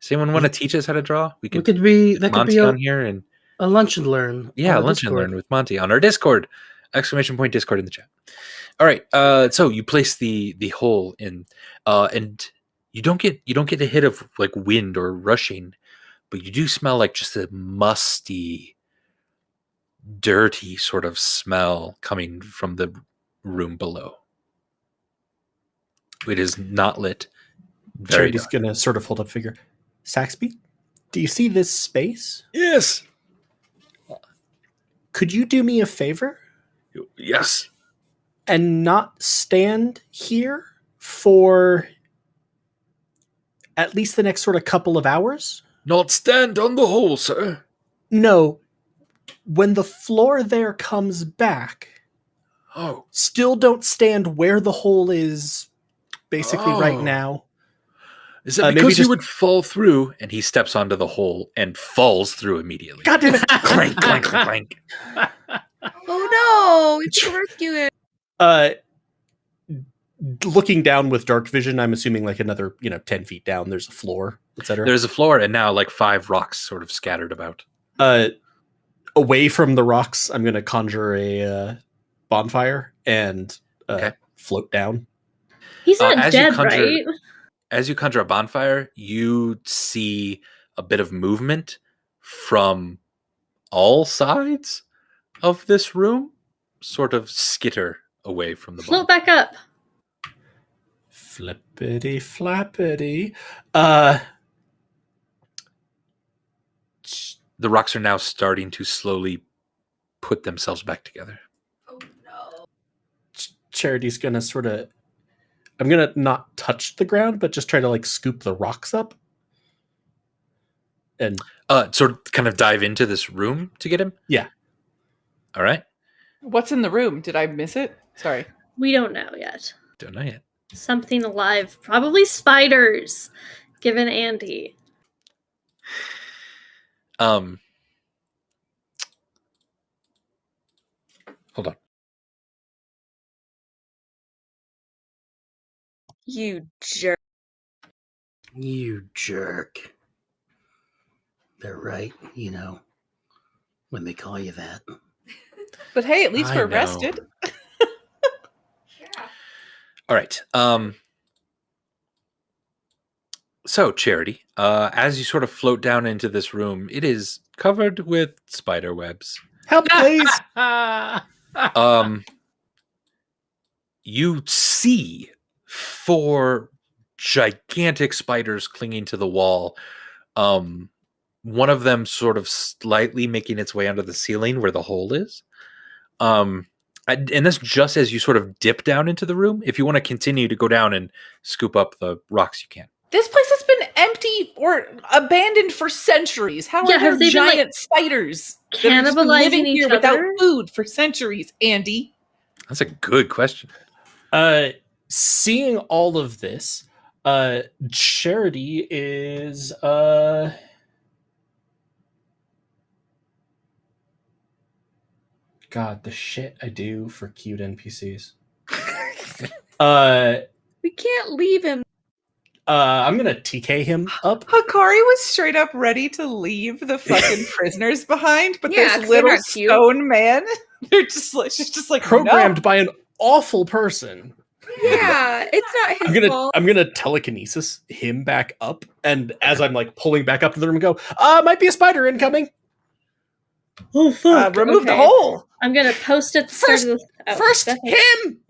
Does anyone want to teach us how to draw? That could be Monty on here and a lunch and learn. yeah, on the lunch and Discord. learn with Monty on our Discord! ! Discord in the chat. All right. So you place the hole in, and you don't get a hit of like wind or rushing, but you do smell like just a musty, dirty sort of smell coming from the room below. It is not lit. Very Charity's dark. gonna sort of hold up figure. Saxby, do you see this space? Yes. Could you do me a favor Yes. and not stand here for at least the next sort of couple of hours? Not stand on the hole, sir. No. When the floor there comes back, Oh. still don't stand where the hole is basically right Oh. now. Is it maybe because you just- would fall through? And he steps onto the hole and falls through immediately. God damn it. Clank, clank, clank. Oh no, we should rescue it. Looking down with dark vision, I'm assuming like another, 10 feet down, there's a floor, etc. There's a floor and now like 5 rocks sort of scattered about. Away from the rocks, I'm going to conjure a bonfire and Okay. float down. He's not as you dead, conjure- right? As you conjure a bonfire, you see a bit of movement from all sides of this room, sort of skitter away from the Float bonfire. back up. Flippity flappity. The rocks are now starting to slowly put themselves back together. Oh no. Charity's going to sort of... I'm going to not touch the ground, but just try to like scoop the rocks up. And Sort of kind of dive into this room to get him? Yeah. All right. What's in the room? Did I miss it? Sorry. We don't know yet. Don't know yet. Something alive. Probably spiders. Given Andy. Hold on. You jerk. You jerk. They're right, when they call you that. But hey, at least I we're know. rested. All right. So, Charity, as you sort of float down into this room, it is covered with spider webs. help, please. You see 4 gigantic spiders clinging to the wall. One of them sort of slightly making its way under the ceiling where the hole is. And that's just as you sort of dip down into the room. If you want to continue to go down and scoop up the rocks, you can. This place has been empty or abandoned for centuries. How Yeah, are there have they been, like, giant spiders that have just been cannibalizing living each here without other? food for centuries, Andy? That's a good question. Seeing all of this, Charity is God, the shit I do for cute NPCs. We can't leave him. I'm gonna TK him up. Hikari was straight up ready to leave the fucking prisoners behind, but Yeah, 'cause this they're little not cute. stone man, she's just like Programmed no. by an awful person. Yeah, it's not his fault. I'm gonna telekinesis him back up, and as I'm like pulling back up to the room, go, might be a spider incoming. Oh fuck! Remove the Okay. hole. I'm gonna post it. First- First, that's- him.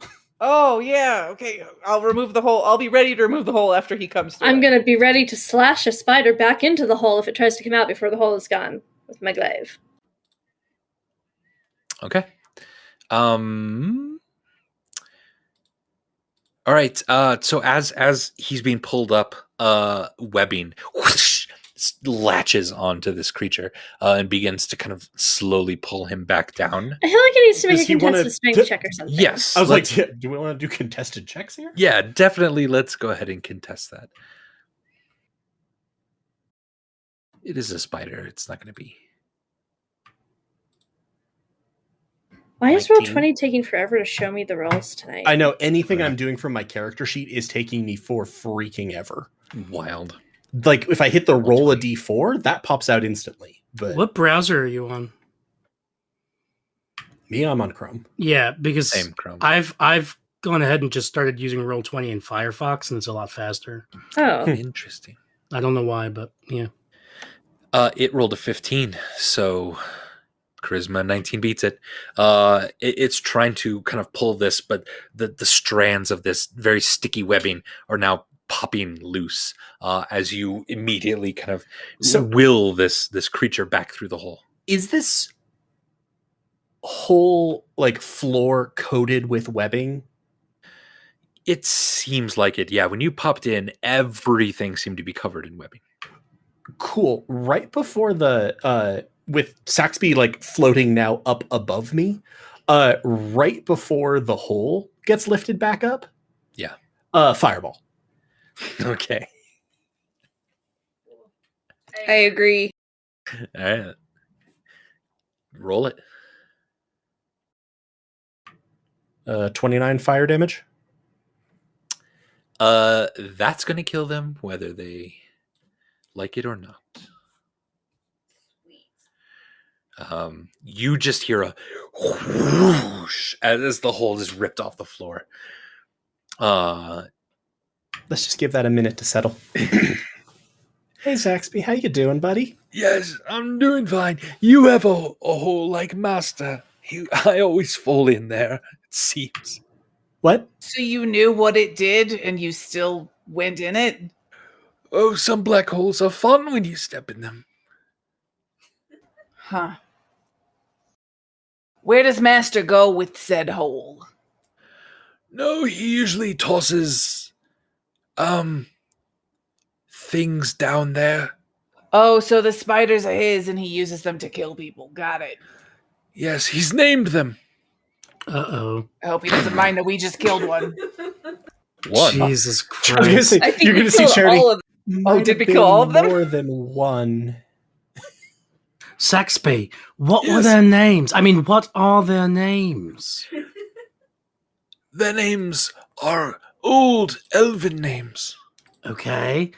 Oh yeah, okay. I'll remove the hole. I'll be ready to remove the hole after he comes through. I'm it. gonna be ready to slash a spider back into the hole if it tries to come out before the hole is gone with my glaive. Okay. All right. So as he's being pulled up, webbing whoosh, latches onto this creature and begins to kind of slowly pull him back down. I feel like it needs to make Does a he wanna contested strength check or something. Yes. I was let's- like, do we want to do contested checks here? yeah, definitely. Let's go ahead and contest that. It is a spider. It's not going to be. Why is roll 19. 20 taking forever to show me the rolls tonight? I know anything I'm doing from my character sheet is taking me for freaking ever. Wild. Like if I hit the roll a d4, that pops out instantly. But What browser are you on? me, I'm on Chrome. Yeah, because Same Chrome. I've gone ahead and just started using Roll20 in Firefox, and it's a lot faster. Oh. Interesting. I don't know why, but yeah. It rolled a 15, so Charisma 19 beats it. It's trying to kind of pull this, but the strands of this very sticky webbing are now popping loose as you immediately kind of will this creature back through the hole. Is this whole like floor coated with webbing? It seems like it, yeah. When you popped in, everything seemed to be covered in webbing. Cool. Right before the with Saxby like floating now up above me, right before the hole gets lifted back up. Yeah. Fireball. Okay. I agree. All right. Roll it. 29 fire damage. That's going to kill them, whether they like it or not. You just hear a whoosh as the hole is ripped off the floor. Let's just give that a minute to settle. Hey, Saxby, how you doing, buddy? Yes, I'm doing fine. You have a hole like master. I always fall in there, it seems. What? So you knew what it did and you still went in it? Oh, some black holes are fun when you step in them. Huh. Where does Master go with said hole? No, he usually tosses, things down there. Oh, so the spiders are his and he uses them to kill people. Got it. Yes, he's named them. Uh-oh. I hope he doesn't mind that we just killed one. One. Jesus I was gonna Christ. say, I think you're we gonna see killed Charity. all of them. Oh, did we kill all of them? More than one. Saxby, what were Yes. their names? I mean, what are their names? Their names are old elven names. Okay.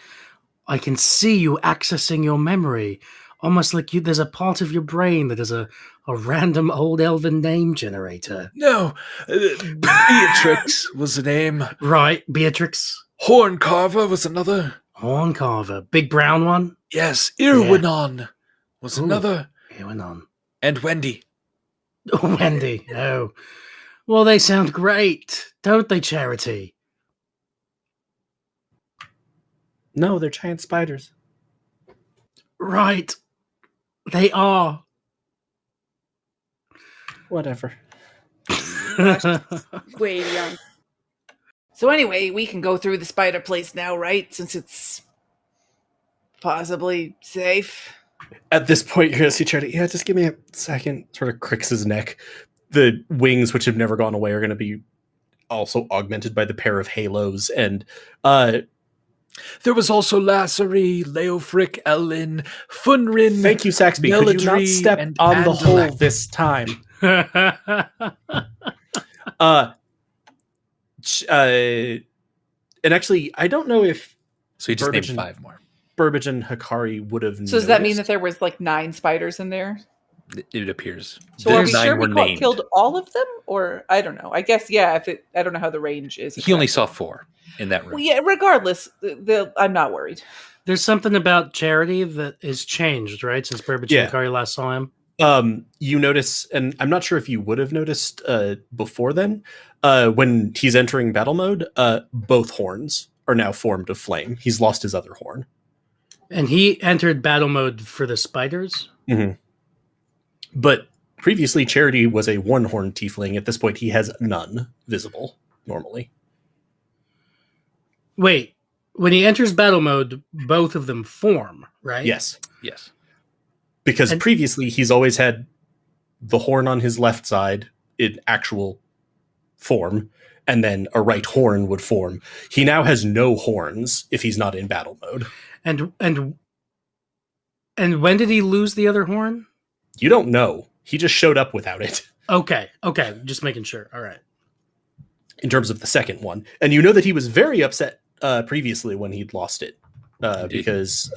I can see you accessing your memory. Almost like there's a part of your brain that is a random old elven name generator. No, Beatrix was the name. Right, Beatrix. Horncarver was another. Horncarver. Big brown one? Yes, Irwinon was Ooh. another. Here went on. And Wendy. Wendy. Oh. Well, they sound great, don't they, Charity? No, they're giant spiders. Right. They are. Whatever. Way young. So anyway, we can go through the spider place now, right? Since it's possibly safe. At this point, you're gonna see Charity. Yeah, just give me a second. Sort of cricks his neck. The wings, which have never gone away, are gonna be also augmented by the pair of halos. And There was also Lassery, Leofric, Ellen, Funrin. thank you, Saxby. Could you not Meladry, step and on the hole Andalak. this time? And actually, I don't know if So you just named Burbage and- 5 more. Burbage and Hikari would have. So does that mean that there was like 9 spiders in there? It appears. So are we 9 sure were we named. killed all of them? Or I don't know. I guess, yeah, I don't know how the range is. He only exactly. saw 4 in that room. Well, yeah, regardless, I'm not worried. There's something about Charity that is changed, right? Since Burbage Yeah. and Kari last saw him. You notice, and I'm not sure if you would have noticed before then, when he's entering battle mode, both horns are now formed of flame. He's lost his other horn. And he entered battle mode for the spiders. But previously, Charity was a one-horn tiefling. At this point, he has none visible normally. Wait, when he enters battle mode, both of them form, right? Yes, Yes. because And- previously he's always had the horn on his left side in actual form, and then a right horn would form. He now has no horns if he's not in battle mode. And when did he lose the other horn? You don't know. He just showed up without it. Okay. Just making sure. All right. in terms of the second one. And you know that he was very upset previously when he'd lost it because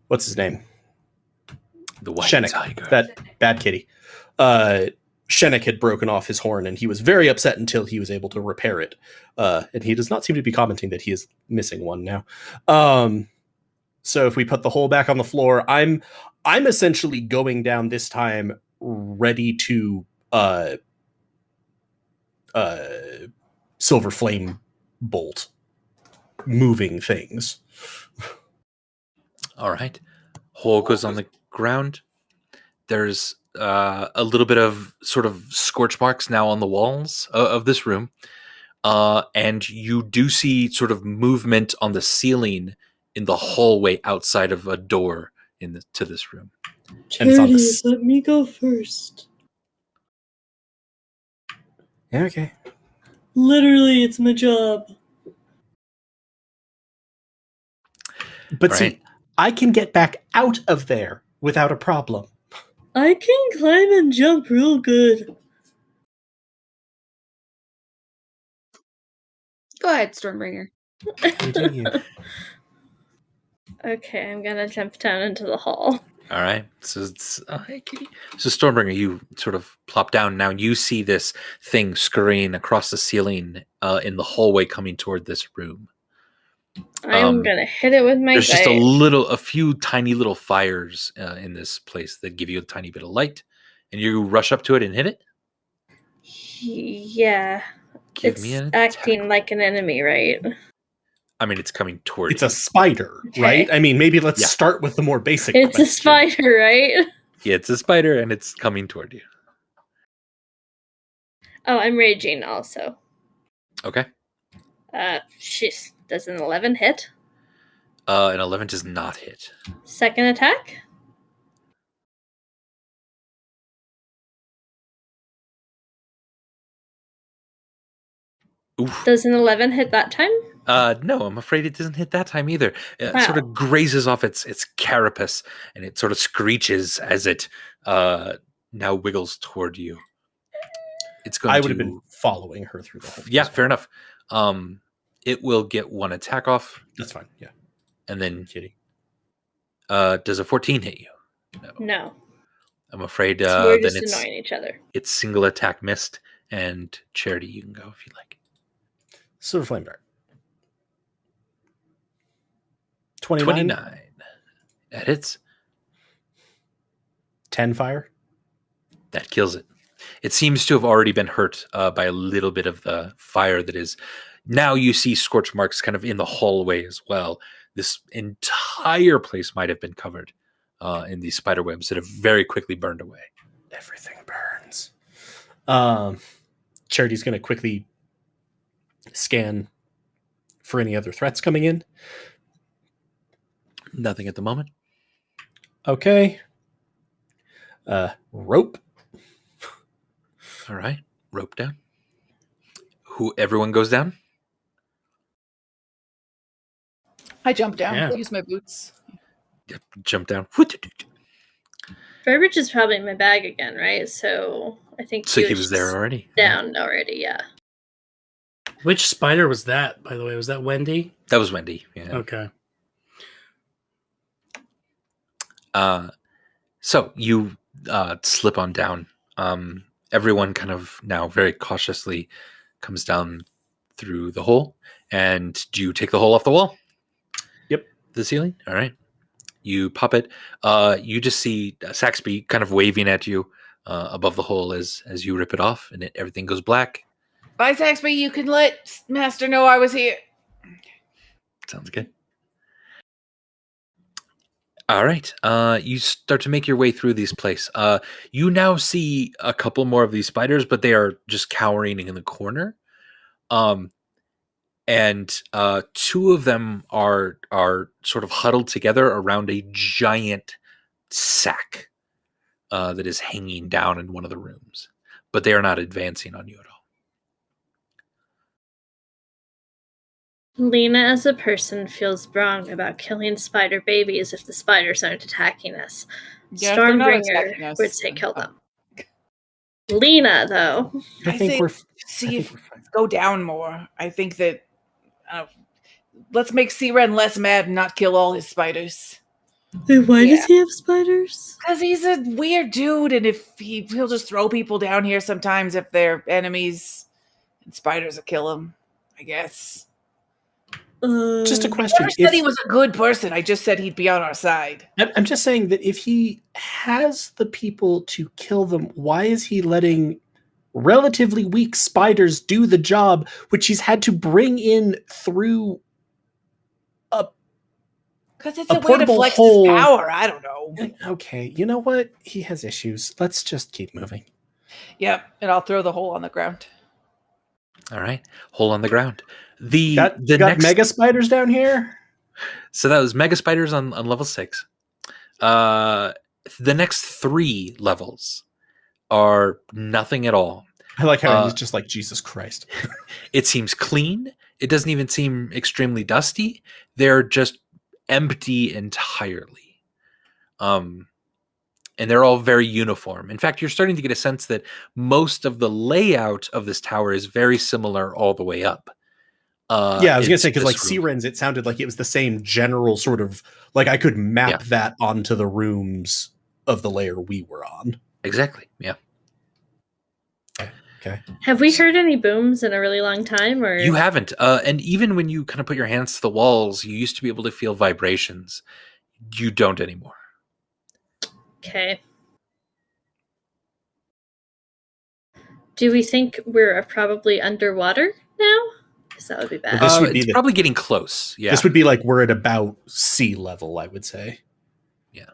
what's his name? The white Shennick, tiger. that bad kitty. Shennick had broken off his horn, and he was very upset until he was able to repair it. And he does not seem to be commenting that he is missing one now. So if we put the hole back on the floor, I'm essentially going down this time ready to silver flame bolt moving things. All right. Hole goes on the ground. There's a little bit of sort of scorch marks now on the walls of this room. And you do see sort of movement on the ceiling in the hallway outside of a door to this room. And it's on Charity, the let me go first. Yeah, okay. Literally, it's my job. But Right. see, I can get back out of there without a problem. I can climb and jump real good. Go ahead, Stormbringer. You do you. Okay, I'm gonna jump down into the hall. All right. So it's hey, kitty. So Stormbringer, you sort of plop down. Now you see this thing scurrying across the ceiling in the hallway coming toward this room. I'm gonna hit it with my There's just dice. a few tiny little fires in this place that give you a tiny bit of light, and you rush up to it and hit it. Yeah, Give me it's an acting attack. like an enemy, right? I mean, it's coming toward It's you. a spider, right? I mean, maybe let's Yeah. start with the more basic It's a question. spider, right? Yeah, it's a spider, and it's coming toward you. Oh, I'm raging also. Okay. Jeez. Does an 11 hit? An 11 does not hit. Second attack? Oof. Does an 11 hit that time? No, I'm afraid it doesn't hit that time either. It Wow. sort of grazes off its carapace, and it sort of screeches as it now wiggles toward you. It's going I to... would have been following her through the whole Yeah, thing. fair enough. It will get one attack off, That's fine. Yeah. and then Kitty. does a 14 hit you? No. I'm afraid So we're then just it's annoying each other. single attack missed, and Charity, you can go if you'd like. Silver flame dart. 29. 29. That hits. 10 fire. That kills it. It seems to have already been hurt by a little bit of the fire that is... Now you see scorch marks kind of in the hallway as well. This entire place might have been covered in these spider webs that have very quickly burned away. Everything burns. Charity's going to quickly scan for any other threats coming in. Nothing at the moment. Okay. Rope. All right. Rope down. Everyone goes down? I jump down. Yeah. Use my boots. Yep. Jump down. Burbage is probably in my bag again, right? So I think So he was there already? down already, yeah. Which spider was that, by the way? Was that Wendy? That was Wendy. Yeah. Okay. So you slip on down. Everyone kind of now very cautiously comes down through the hole. And do you take the hole off the wall? Yep. The ceiling? All right. You pop it. You just see Saxby kind of waving at you above the hole as you rip it off, and everything goes black. Bye, Saxby. You can let Master know I was here. Sounds good. All right. You start to make your way through this place. You now see a couple more of these spiders, but they are just cowering in the corner. And two of them are sort of huddled together around a giant sack that is hanging down in one of the rooms. But they are not advancing on you at all. Lena, as a person, feels wrong about killing spider babies if the spiders aren't attacking us. Yeah, if they're not Stormbringer attacking us, would say then kill fine. them. Lena, though. I think we're see I if think we're fine. go down more. I think that let's make Siren less mad and not kill all his spiders. Wait, why Yeah. does he have spiders? Because he's a weird dude, and if he'll just throw people down here sometimes if they're enemies, and spiders will kill him, I guess. Just a I question. never said he was a good person. I just said he'd be on our side. I'm just saying that if he has the people to kill them, why is he letting relatively weak spiders do the job, which he's had to bring in through Because it's A a way to portable flex hole. his power. I don't know. Okay, you know what? He has issues. Let's just keep moving. Yep, and I'll throw the hole on the ground. All right, hole on the ground. Got mega spiders down here? So that was mega spiders on level 6. The next 3 levels are nothing at all. I like how he's just like, Jesus Christ. It seems clean. It doesn't even seem extremely dusty. They're just empty entirely. And they're all very uniform. In fact, you're starting to get a sense that most of the layout of this tower is very similar all the way up. Yeah, I was going to say, because like this room. Seren's, it sounded like it was the same general sort of, like I could map that onto the rooms of the layer we were on. Exactly, yeah. Okay. Have we heard any booms in a really long time? Or You haven't. And even when you kind of put your hands to the walls, you used to be able to feel vibrations. You don't anymore. Okay. Do we think we're probably underwater now? Because that would be bad. Well, this would be it's probably getting close. Yeah. This would be like we're at about sea level, I would say. Yeah.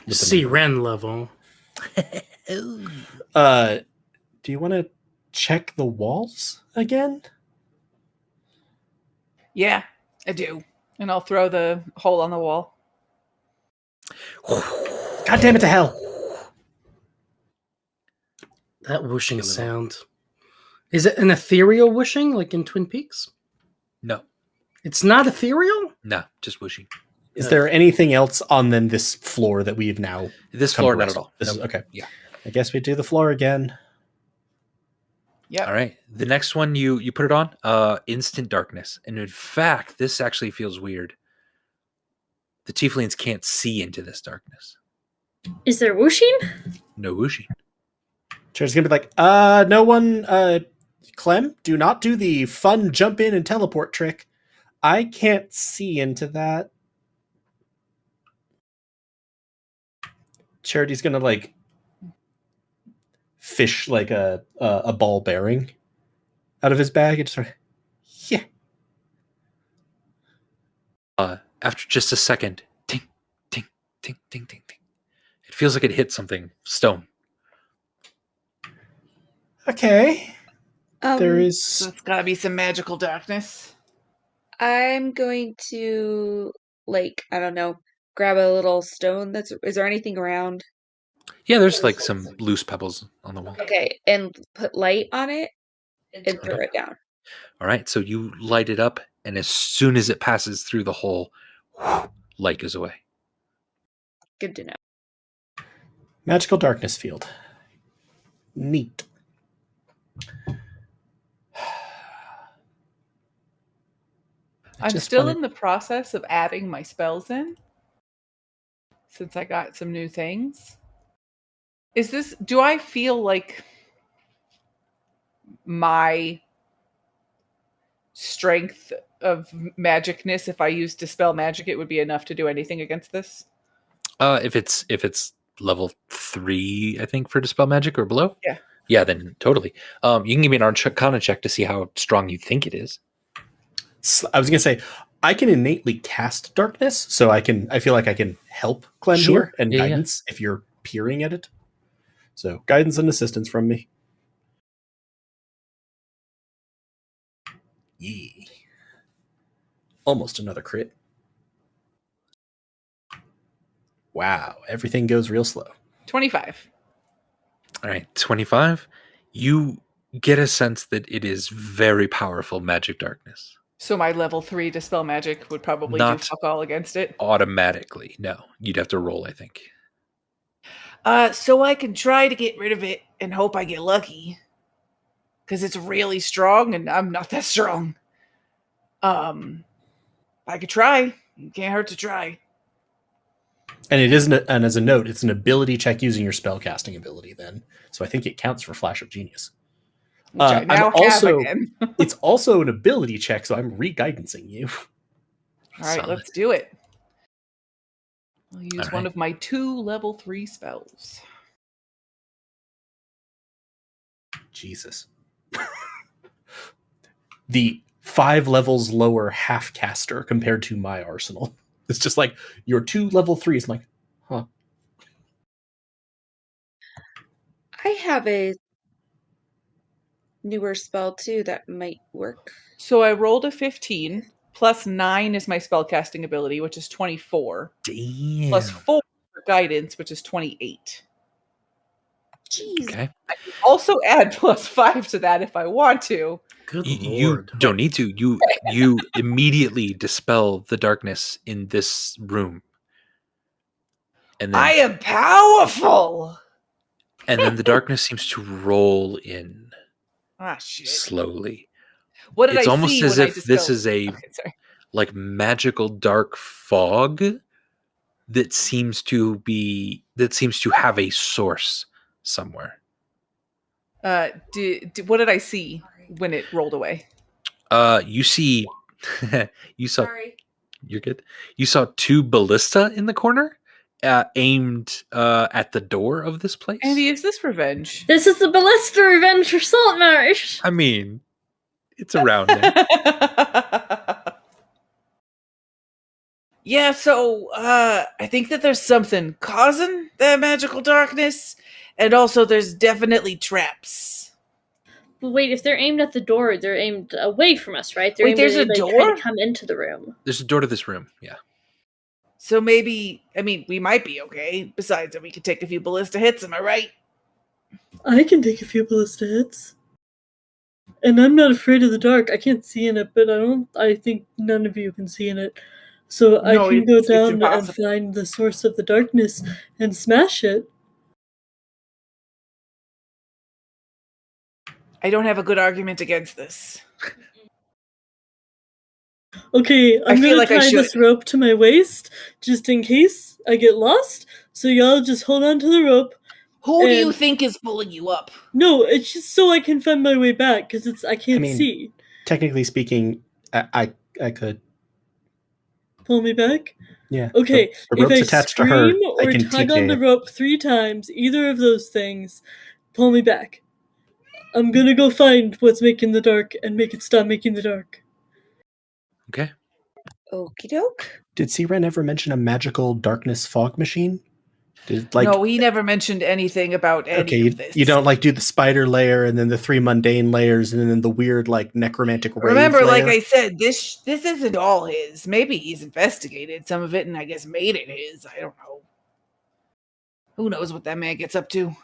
Siren level. Do you want to check the walls again? Yeah, I do. And I'll throw the hole on the wall. God damn it to hell. That whooshing sound. Is it an ethereal whooshing like in Twin Peaks? No. It's not ethereal? No, just whooshing. Is there anything else on then this floor that we've now... This floor, not at all. This is, Nope. okay. Yeah. I guess we do the floor again. Yeah. All right. The next one you put it on, instant darkness. And in fact, this actually feels weird. The tieflings can't see into this darkness. Is there whooshing? No whooshing. Chair's gonna be like, no one, Clem, do not do the fun jump in and teleport trick. I can't see into that. Charity's gonna like fish like a ball bearing out of his bag and just sort of, yeah. After just a second, ting, ting, ting, ting, ting, ting. It feels like it hit something stone. Okay. There is. So it's gotta be some magical darkness. I'm going to, like, I don't know, grab a little stone that's... Is there anything around? Yeah, there's like some loose pebbles on the wall. Okay, and put light on it and throw it down. All right, so you light it up, and as soon as it passes through the hole, light goes away. Good to know. Magical darkness field. Neat. I'm still in the process of adding my spells in. Since I got some new things. Do I feel like my strength of magicness, if I use Dispel Magic, it would be enough to do anything against this? If it's level 3, I think, for Dispel Magic or below. Yeah. Yeah, then totally. You can give me an Arcana check to see how strong you think it is. I was gonna say I can innately cast darkness, so I feel like I can help Clem here and guidance if you're peering at it. So guidance and assistance from me. Yee. Almost another crit. Wow, everything goes real slow. 25. All right, 25. You get a sense that it is very powerful magic darkness. So my level 3 Dispel Magic would probably do fuck all against it? Automatically, no. You'd have to roll, I think. So I can try to get rid of it and hope I get lucky. Because it's really strong and I'm not that strong. I could try. Can't hurt to try. And it isn't. And as a note, it's an ability check using your spellcasting ability. Then, so I think it counts for Flash of Genius. Which I now have again. It's also an ability check, so I'm re-guidancing you. All right, Solid. let's do it. I'll use All one right. of my 2 level 3 spells. Jesus. The 5 levels lower half caster compared to my arsenal. It's just like your 2 level 3s. I'm like, huh. I have a newer spell too that might work. So I rolled a 15, plus 9 is my spellcasting ability, which is 24, Damn. plus 4 for guidance, which is 28. Jeez. Okay. I can also add plus 5 to that if I want to. Good You lord. don't need to. You immediately dispel the darkness in this room. And then I am powerful! and then the darkness seems to roll in Ah, shit. slowly. What did It's I almost see as when I if this dispelled- is a Okay, sorry. like magical dark fog that seems to have a source somewhere. What did I see when it rolled away? You see you saw Sorry. you're good. You saw 2 ballista in the corner, aimed at the door of this place. Andy, is this revenge? This is the Ballista Revenge for Saltmarsh. I mean, it's around there. Yeah, so I think that there's something causing that magical darkness, and also there's definitely traps. But wait, if they're aimed at the door, they're aimed away from us, right? They're Wait, aimed there's at a anybody door? trying to come into the room. There's a door to this room. Yeah. So maybe, I mean, we might be okay. Besides, we could take a few ballista hits, am I right? I can take a few ballista hits. And I'm not afraid of the dark. I can't see in it, but I think none of you can see in it. So I No, can go it's down and impossible. find the source of the darkness and smash it. I don't have a good argument against this. Okay, I I'm feel gonna like I tie this should. rope to my waist just in case I get lost. So y'all just hold on to the rope. Who do you And- think is pulling you up? No, it's just so I can find my way back because I can't mean- see. Technically speaking, I could. Pull me back. Yeah. Okay, The rope's if I attached to her. scream I or can tug on TK the it. rope 3 times, either of those things, pull me back. I'm gonna go find what's making the dark and make it stop making the dark. Okay. Okie doke. Did Siren ever mention a magical darkness fog machine? Did No, he never mentioned anything about any okay, of this. you don't do the spider layer and then the 3 mundane layers and then the weird necromantic rave Remember, like layer? I said, this isn't all his. Maybe he's investigated some of it and I guess made it his. I don't know. Who knows what that man gets up to?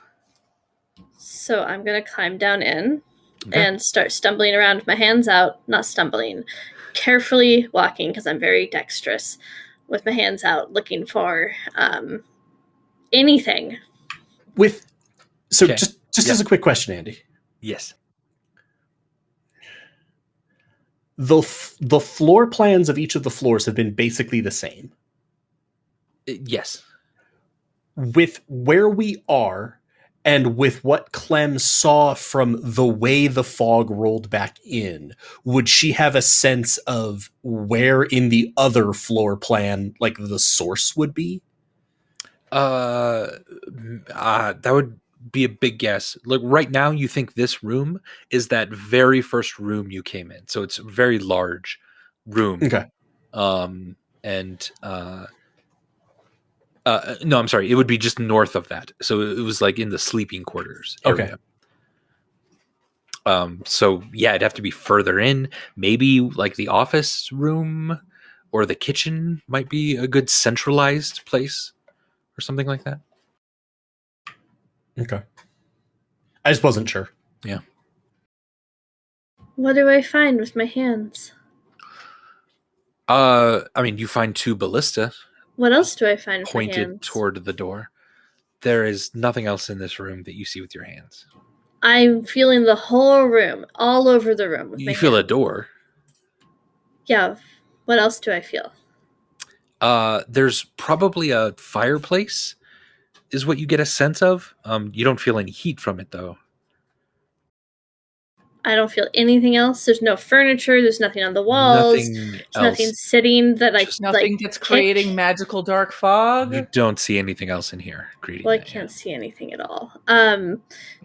So I'm gonna climb down in Okay. and start stumbling around with my hands out, not stumbling, carefully walking because I'm very dexterous with my hands out, looking for anything. So Okay. just Yeah. as a quick question, Andy. Yes. The floor plans of each of the floors have been basically the same. Yes. With where we are and with what Clem saw from the way the fog rolled back in, would she have a sense of where in the other floor plan the source would be? That would be a big guess. Look, right now you think this room is that very first room you came in. So it's a very large room. Okay. No, I'm sorry. It would be just north of that. So it was in the sleeping quarters area. So yeah, it'd have to be further in. Maybe the office room or the kitchen might be a good centralized place or something like that. Okay. I just wasn't sure. Yeah. What do I find with my hands? I mean, you find 2 ballista What else do I find with my pointed hands? toward the door. there is nothing else in this room that you see with your hands. I'm feeling the whole room, all over the room. With You my feel a hand. door. Yeah. What else do I feel? There's probably a fireplace, is what you get a sense of. You don't feel any heat from it, though. I don't feel anything else. There's no furniture. There's nothing on the walls. Nothing There's else. nothing sitting that Just Nothing that's creating magical dark fog. You don't see anything else in here creating Well, I that, can't yeah. see anything at all. We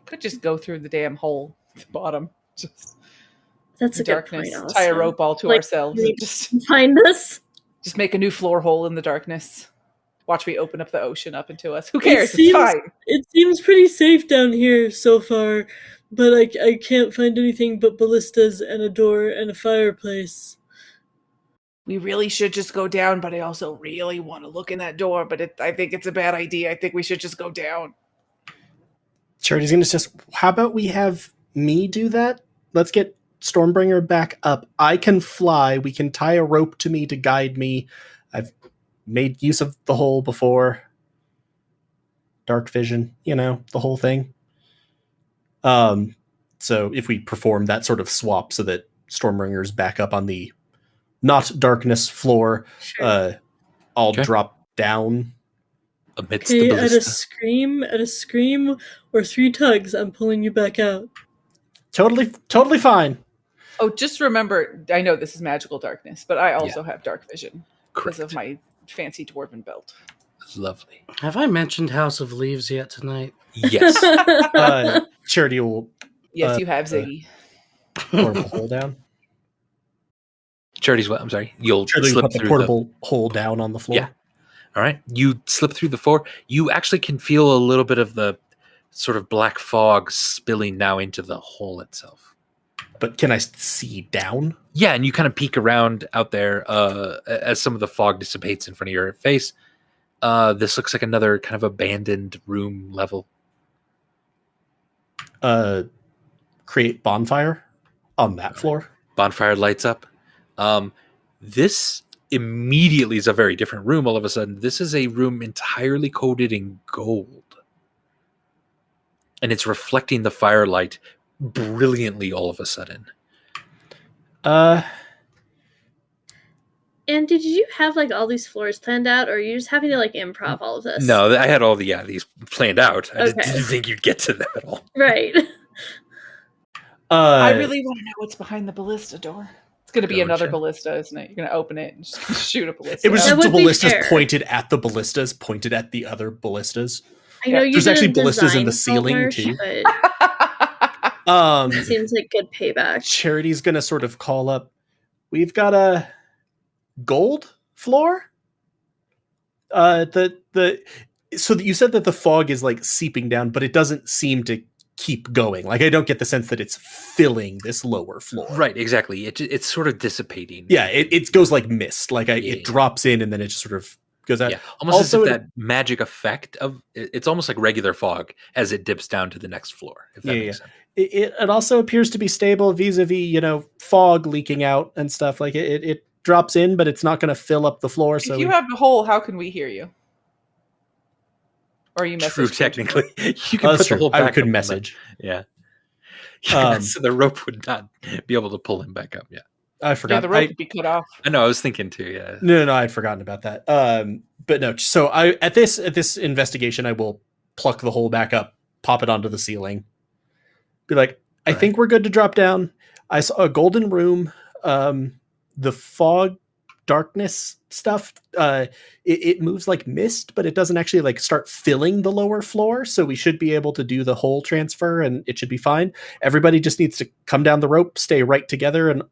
could just go through the damn hole at the bottom. Just That's a darkness. good point. Tie a Also. rope all to Like, ourselves. we And need just Find us. make a new floor hole in the darkness. Watch me open up the ocean up into us. Who It cares? It's seems- fine. It seems pretty safe down here so far, but I can't find anything but ballistas and a door and a fireplace. We really should just go down, but I also really want to look in that door. But I think it's a bad idea. I think we should just go down. Charity's gonna just. How about we have me do that? Let's get Stormbringer back up. I can fly. We can tie a rope to me to guide me. I've made use of the hole before. Dark vision, the whole thing. So if we perform that sort of swap so that Stormbringer's back up on the not darkness floor, Sure. I'll Okay. drop down. Amidst the Okay, at a ballista. scream, or 3 tugs, I'm pulling you back out. Totally fine. Oh, just remember, I know this is magical darkness, but I also have dark vision because of my fancy dwarven belt. Lovely. Have I mentioned House of Leaves yet tonight? Yes. Charity will Yes, you have, Ziggy. portable hole down. Charity's what? I'm sorry. You'll Charity will slip put the through portable hole down on the floor. Yeah. All right. You slip through the floor. You actually can feel a little bit of the sort of black fog spilling now into the hole itself. But can I see down? Yeah, and you kind of peek around out there as some of the fog dissipates in front of your face. This looks like another kind of abandoned room level. Create bonfire on that floor. Bonfire lights up. This immediately is a very different room. All of a sudden, this is a room entirely coated in gold, and it's reflecting the firelight brilliantly. All of a sudden, And did you have like all these floors planned out, or are you just having to like improv all of this? no, I had all these planned out. I Okay. didn't think you'd get to them at all. Right. I really want to know what's behind the ballista door. It's going to be Gotcha. another ballista, isn't it? You're going to open it and just shoot a ballista. It was That just the would be ballistas fair. pointed at the ballistas, pointed at the other ballistas. I know you There's actually didn't ballistas in the design ceiling, Saltmarsh, too. but it seems like good payback. Charity's gonna sort of call up. We've got a gold floor. So that you said that the fog is like seeping down, but it doesn't seem to keep going. Like I don't get the sense that it's filling this lower floor. Right, exactly. It's sort of dissipating. Yeah, it goes like mist. Like Yeah. it drops in and then it just sort of goes out. Yeah, almost Also, as if that magic effect of it's almost like regular fog as it dips down to the next floor. If that makes sense. It also appears to be stable vis-a-vis, fog leaking out and stuff. Like it drops in, but it's not going to fill up the floor. So if you have the hole, how can we hear you? Or you message? True, technically, you can that's put true. the whole I back could up on message. Yeah. Um, So the rope would not be able to pull him back up. Yeah. I forgot. Yeah, the rope would be cut off. I know. I was thinking too. Yeah. No, I'd forgotten about that. But no. So at this investigation, I will pluck the hole back up, pop it onto the ceiling, be like, I think we're good to drop down. I saw a golden room. The fog, darkness stuff. It moves like mist, but it doesn't actually like start filling the lower floor. So we should be able to do the whole transfer, and it should be fine. Everybody just needs to come down the rope, stay right together, and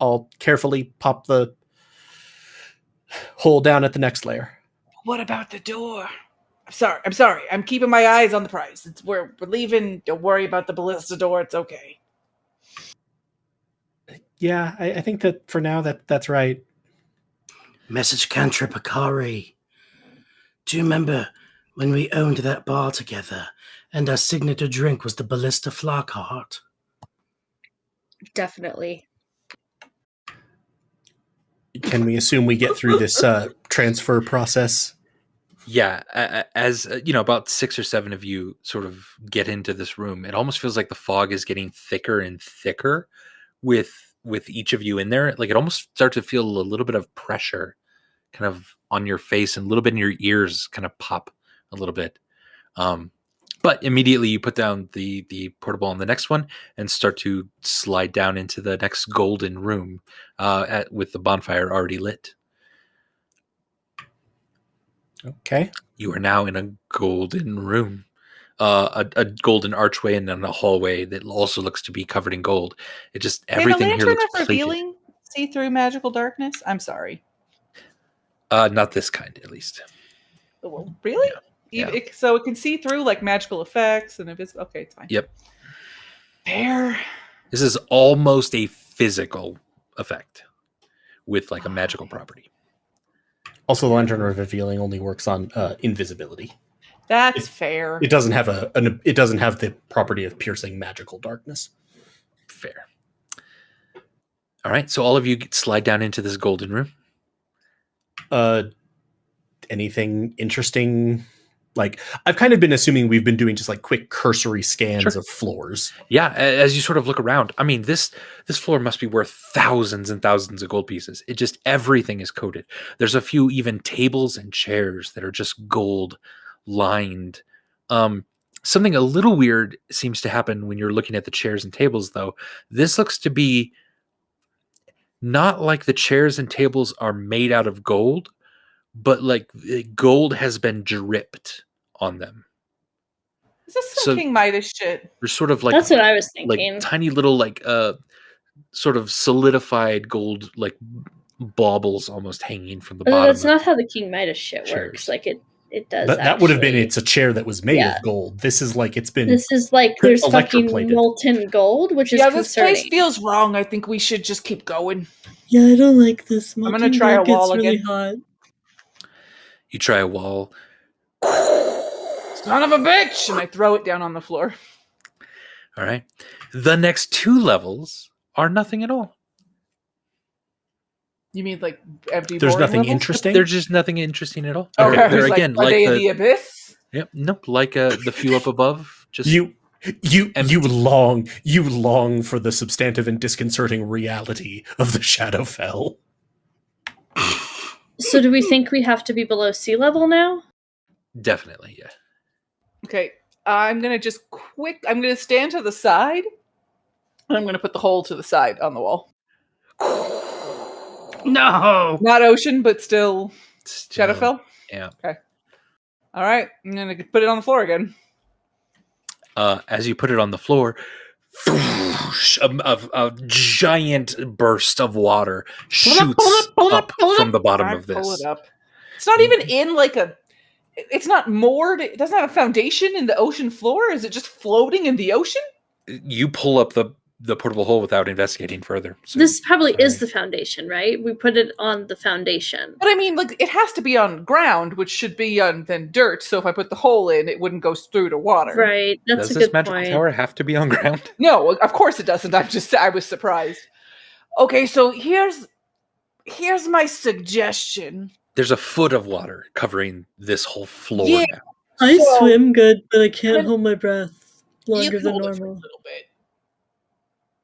I'll carefully pop the hole down at the next layer. What about the door? I'm sorry. I'm keeping my eyes on the prize. We're leaving. Don't worry about the ballista door. It's okay. Yeah, I think that for now that's right. Message cantrip Akari. Do you remember when we owned that bar together and our signature drink was the Ballista Flockheart? Definitely. Can we assume we get through this transfer process? Yeah, as about 6 or 7 of you sort of get into this room, it almost feels like the fog is getting thicker and thicker with each of you in there. Like it almost starts to feel a little bit of pressure kind of on your face, and a little bit in your ears kind of pop a little bit. But immediately you put down the portable on the next one and start to slide down into the next golden room with the bonfire already lit. Okay. You are now in a golden room, a golden archway, and then a hallway that also looks to be covered in gold. It just everything here looks plated. revealing see-through magical darkness? I'm sorry. Not this kind, at least. Well, really? Yeah. So it can see through like magical effects and if it's okay, it's fine. Yep. Fair. This is almost a physical effect with like a magical property. Also, the lantern of revealing only works on invisibility. That's fair. It doesn't have it doesn't have the property of piercing magical darkness. Fair. All right, so all of you slide down into this golden room. Anything interesting? Like, I've kind of been assuming we've been doing just like quick cursory scans of floors. Yeah, as you sort of look around, I mean, this floor must be worth thousands and thousands of gold pieces. It just, everything is coated. There's a few even tables and chairs that are just gold lined. Something a little weird seems to happen when you're looking at the chairs and tables, though. This looks to be not like the chairs and tables are made out of gold, but like gold has been dripped on them. Is this some King Midas shit? There's sort of like, that's what I was thinking. Like tiny little like sort of solidified gold like baubles almost hanging from the bottom. That's not how the King Midas shit works. Like it does. That would have been it's a chair that was made of gold. This is like it's been. This is like there's fucking molten gold, which is concerning. This place feels wrong. I think we should just keep going. Yeah, I don't like this. I'm gonna try a wall again. Really hot. You try a wall. Son of a bitch! And I throw it down on the floor. All right. The next 2 levels are nothing at all. You mean like empty? There's nothing levels? interesting. There's just nothing interesting at all. Okay. They're again like the abyss. Yep. Nope. Like the few up above. Just you long for the substantive and disconcerting reality of the Shadowfell. So do we think we have to be below sea level now? Definitely, yeah. Okay, I'm going to stand to the side, and I'm going to put the hole to the side on the wall. No! Not ocean, but still Shadowfell? Yeah. Okay. All right, I'm going to put it on the floor again. As you put it on the floor, a giant burst of water shoots up from the bottom of this. Pull it up. It's not even in like it's not moored. It doesn't have a foundation in the ocean floor. Is it just floating in the ocean? You pull up the portable hole without investigating further. So, this probably is the foundation, right? We put it on the foundation. But I mean, like, it has to be on ground, which should be on then dirt. So if I put the hole in, it wouldn't go through to water. Right. That's Does a this good magical point. tower have to be on ground? No, of course it doesn't. I was surprised. Okay, so here's my suggestion. There's a foot of water covering this whole floor now. I swim good, but I can't hold my breath longer than normal. A little bit.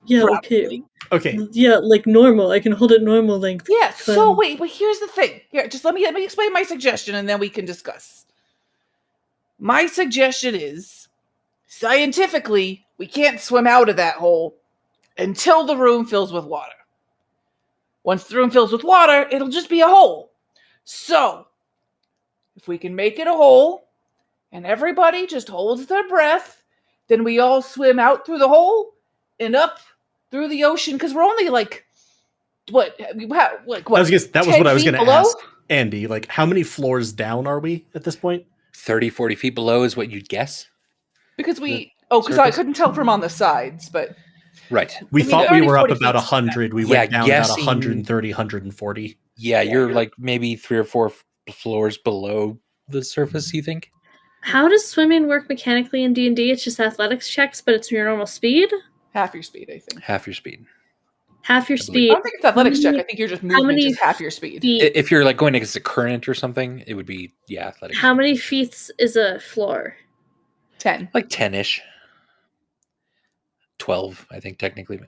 Yeah, Probably. okay. Yeah, like normal. I can hold it normal length. Yeah, so wait, but here's the thing. Here, just let me explain my suggestion and then we can discuss. My suggestion is, scientifically, we can't swim out of that hole until the room fills with water. Once the room fills with water, it'll just be a hole. So, if we can make it a hole, and everybody just holds their breath, then we all swim out through the hole and up through the ocean, because we're only like, what? That was what I was going to ask, Andy. Like, how many floors down are we at this point? 30, 40 feet below is what you'd guess. Because I couldn't tell from on the sides, but... Right. We thought we were up about 100. We went down about 130, 140. Yeah, you're like maybe 3 or 4 floors below the surface, you think? How does swimming work mechanically in D&D? It's just athletics checks, but it's your normal speed? Half your speed, I think. Half your speed. Half your I believe. speed. I don't think it's athletics check. I many- think you're just how moving many just half your speed. feet? If you're like going against a current or something, it would be athletics. How many feet is a floor? 10. Like 10-ish. 12, I think technically.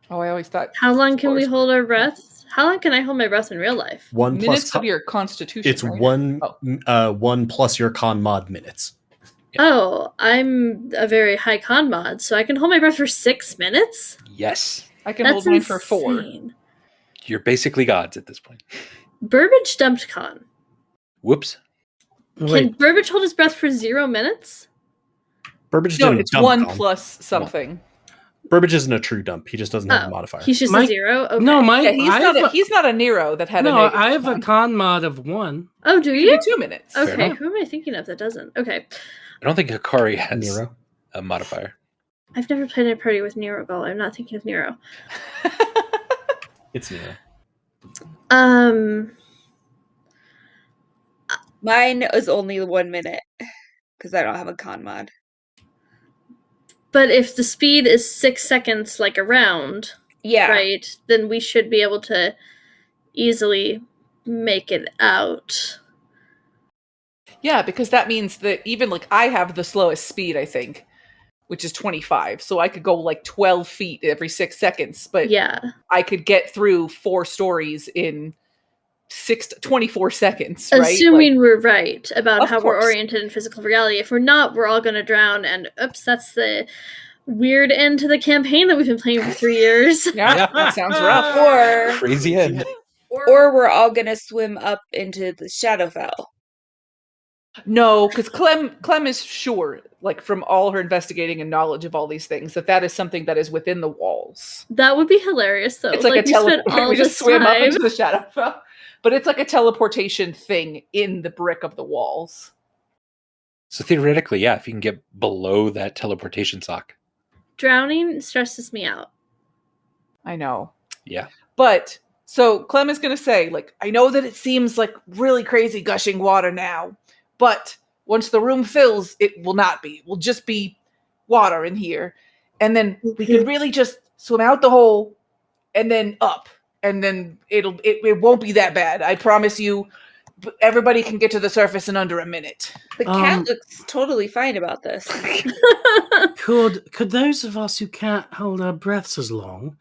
Oh, I always thought. How long can we floors were- hold our breath? How long can I hold my breath in real life? 1 plus Minutes con- of your constitution. it's right? one plus your con mod minutes. Yeah. Oh, I'm a very high con mod, so I can hold my breath for 6 minutes? Yes. I can That's hold mine for 4. insane. You're basically gods at this point. Burbage dumped con. Whoops. Can Wait, Burbage hold his breath for 0 minutes? Burbage No, didn't it's dump 1 con. plus something. Burbage isn't a true dump. He just doesn't have a Oh, modifier. he's just Mike- a 0? Okay. no, my Yeah, he's not a Nero that had a no, negative I have a con. con mod of 1. Oh, do It you? could be 2 minutes. Fair Okay, enough. who am I thinking of that doesn't? Okay. I don't think Hikari has Nero. a modifier. I've never played a party with Nero Ball. I'm not thinking of Nero. It's Nero. Mine is only 1 minute because I don't have a con mod. But if the speed is 6 seconds, like a round, Yeah. right, then we should be able to easily make it out. Yeah, because that means that even like I have the slowest speed, I think, which is 25. So I could go like 12 feet every 6 seconds, but Yeah. I could get through 4 stories in 24 seconds, right? Assuming we're right about Of how we're course. oriented in physical reality. If we're not, we're all going to drown. And oops, that's the weird end to the campaign that we've been playing for 3 years. Yeah, that sounds rough. Or Crazy end. or we're all gonna swim up into the Shadowfell. No, because Clem is sure, like from all her investigating and knowledge of all these things, that is something that is within the walls. That would be hilarious, though. It's like a we spent teleport. all We this just swim up time. into the Shadowfell, but it's like a teleportation thing in the brick of the walls. So theoretically, yeah, if you can get below that teleportation sock. Drowning stresses me out. I know. Yeah. But so Clem is going to say, like, I know that it seems like really crazy gushing water now, but once the room fills, it will not be. It will just be water in here. And then we can really just swim out the hole and then up. And then it won't be that bad. I promise you, everybody can get to the surface in under a minute. The cat looks totally fine about this. Could those of us who can't hold our breaths as long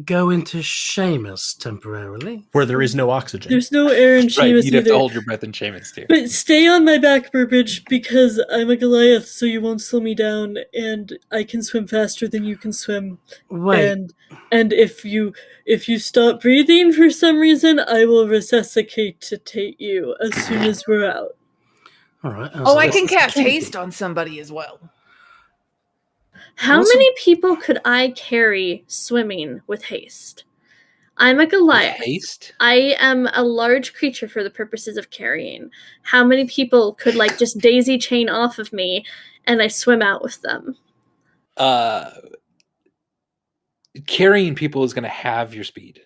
go into Seamus temporarily? Where there is no oxygen. There's no air in Right, Seamus you'd have either. to hold your breath in Seamus too. But stay on my back, Burbage, because I'm a Goliath, so you won't slow me down, and I can swim faster than you can swim. Wait, And if you stop breathing for some reason, I will resuscitate you as soon as we're out. all right. Oh, I can cast haste on somebody as well. How What's- many people could I carry swimming with haste? I'm a Goliath. Haste? I am a large creature for the purposes of carrying. How many people could like just daisy chain off of me and I swim out with them? Carrying people is going to have your speed.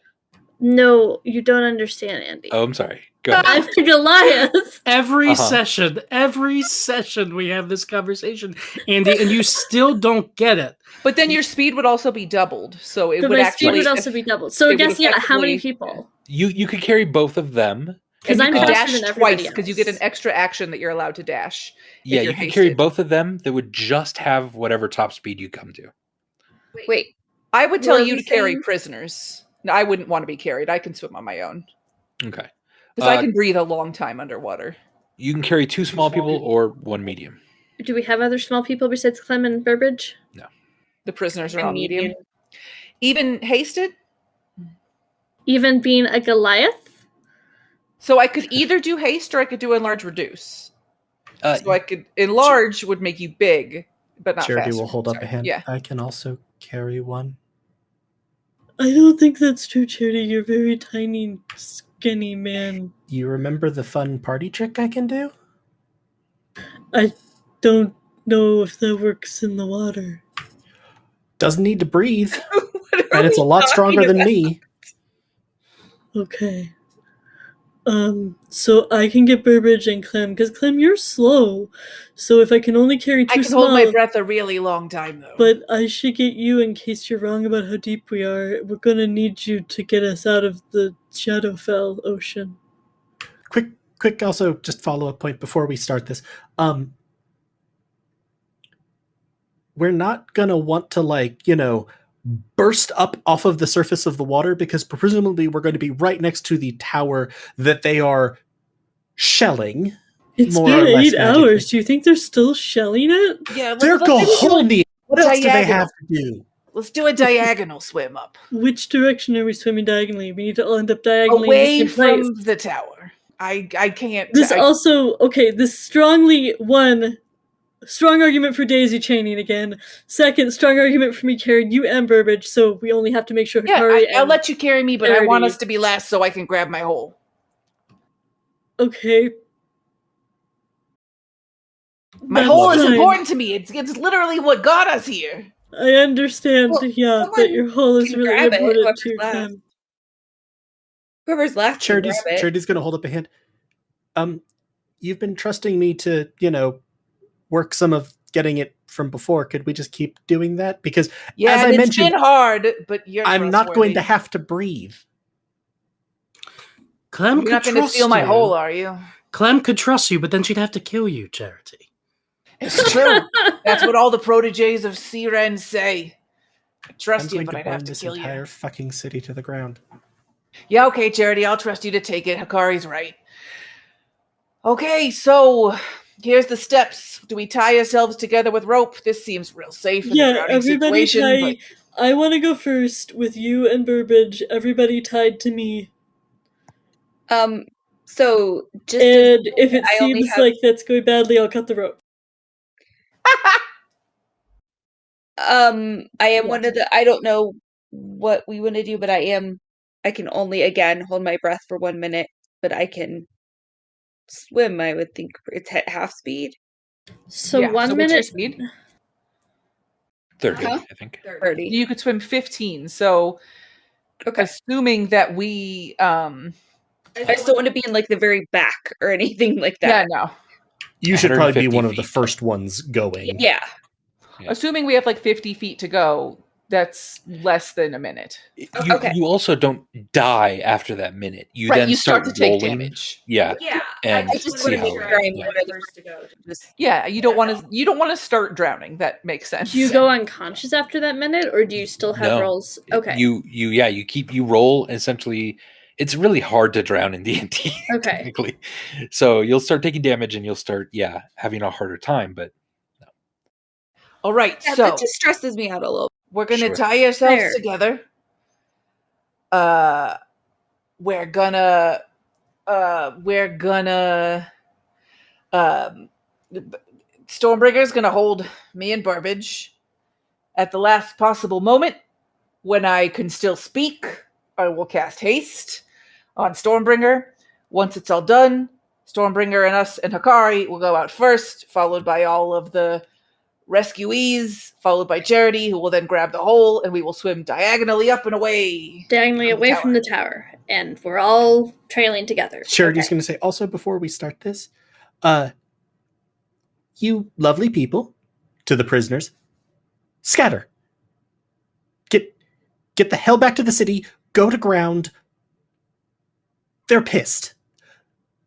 No, you don't understand, Andy. Oh, I'm sorry. Go ahead. I'm a Goliath. Every session we have this conversation, Andy, and you still don't get it. But then your speed would also be doubled. So it But would my actually speed would also be doubled. So it I would guess, yeah, how many effectively- people? You could carry both of them. Because and I'm you can faster dash than everybody twice because you get an else. extra action that you're allowed to dash. Yeah, you're you could carry hasted. both of them. That would just have whatever top speed you come to. Wait, I would What tell are you we to carry saying? prisoners. No, I wouldn't want to be carried. I can swim on my own Okay. because I Uh, can breathe a long time underwater. You can carry two small people or one medium. Do we have other small people besides Clem and Burbage? The prisoners are I'm all medium. medium. Even hasted. Even being a Goliath? So I could either do haste or I could do enlarge reduce. So I could enlarge would make you big, but not Charity faster. will hold up Sorry. a hand. Yeah. I can also carry one. I don't think that's true, Charity. You're a very tiny, skinny man. You remember the fun party trick I can do? I don't know if that works in the water. Doesn't need to breathe, what are and it's a we lot talking stronger than about? me. Okay. So I can get Burbage and Clem, because Clem, you're slow. So if I can only carry two I can small, hold my breath a really long time, though. but I should get you in case you're wrong about how deep we are. We're gonna need you to get us out of the Shadowfell ocean. Quick also just follow-up point before we start this. We're not gonna want to burst up off of the surface of the water, because presumably we're going to be right next to the tower that they are shelling. It's More or been less 8 magically. hours. Do you think they're still shelling it? Yeah, They're let's maybe do Gohoni! What else do they diagonal. have to do? Let's do a diagonal swim up. Which direction are we swimming diagonally? We need to all end up diagonally Away in the same place. from the tower. I can't. This I- also, okay, this strong argument for daisy chaining again. Second, strong argument for me carrying you and Burbage, so we only have to make sure yeah, Hikari I'll and- let you carry me, but I want Charity. us to be last so I can grab my hole. Okay. My That's hole is fine. important to me. It's literally what got us here. I understand, Well, yeah, that someone your hole is can really grab it, important whoever's to last. Clem. Whoever's last can grab it. Charity's going to hold up a hand. You've been trusting me to, work some of getting it from before. Could we just keep doing that? Because Yeah, as I and it's mentioned, been hard, but you're I'm not going to trustworthy. have to breathe. Clem You're could not going to trust steal my you. hole, are you? Clem could trust you, but then she'd have to kill you, Charity. It's true. That's what all the proteges of Siren say. I I'm trust you, going but to I'd have burn to this kill entire you. fucking city to the ground. Yeah, okay, Charity, I'll trust you to take it. Hikari's right. Okay, so here's the steps. Do we tie ourselves together with rope? This seems real safe in a Yeah, drowning everybody situation. tie. I want to go first with you and Burbage. Everybody tied to me. So just And if it I only seems have- like that's going badly, I'll cut the rope. I am one of the. I don't know what we want to do, but I can only again hold my breath for 1 minute, but I can swim. I would think it's at half speed. So Yeah, one so what's your minute. speed? 30, Huh? I think. 30. You could swim 15. So Okay. assuming that we I just don't want to be in like the very back or anything like yeah, that. no. You should probably be 150 one of the feet. first ones going. Yeah. Yeah. Assuming we have like 50 feet to go, that's less than a minute. Okay. You also don't die after that minute. You Right, then you start to take rolling. damage. Yeah. Yeah, And I just see want to how make it sure I'm yeah. one of the first to go. Just Yeah, you don't want to start drowning. That makes sense. Do you go unconscious after that minute, or do you still have No. rolls? Okay. You roll essentially. It's really hard to drown in D&D. Okay. Technically. So you'll start taking damage and you'll start having a harder time, but All right, yeah, so that just stresses me out a little. we're gonna Sure. tie ourselves Fair. together. We're gonna Stormbringer's gonna hold me and Burbage. At the last possible moment, when I can still speak, I will cast haste on Stormbringer. Once it's all done, Stormbringer and us and Hikari will go out first, followed by all of the rescuees, followed by Charity, who will then grab the hole, and we will swim diagonally up and away. Diagonally From the away tower. from the tower, and we're all trailing together. Charity's Okay. going to say, also before we start this, you lovely people, to the prisoners, scatter. Get the hell back to the city, go to ground. They're pissed.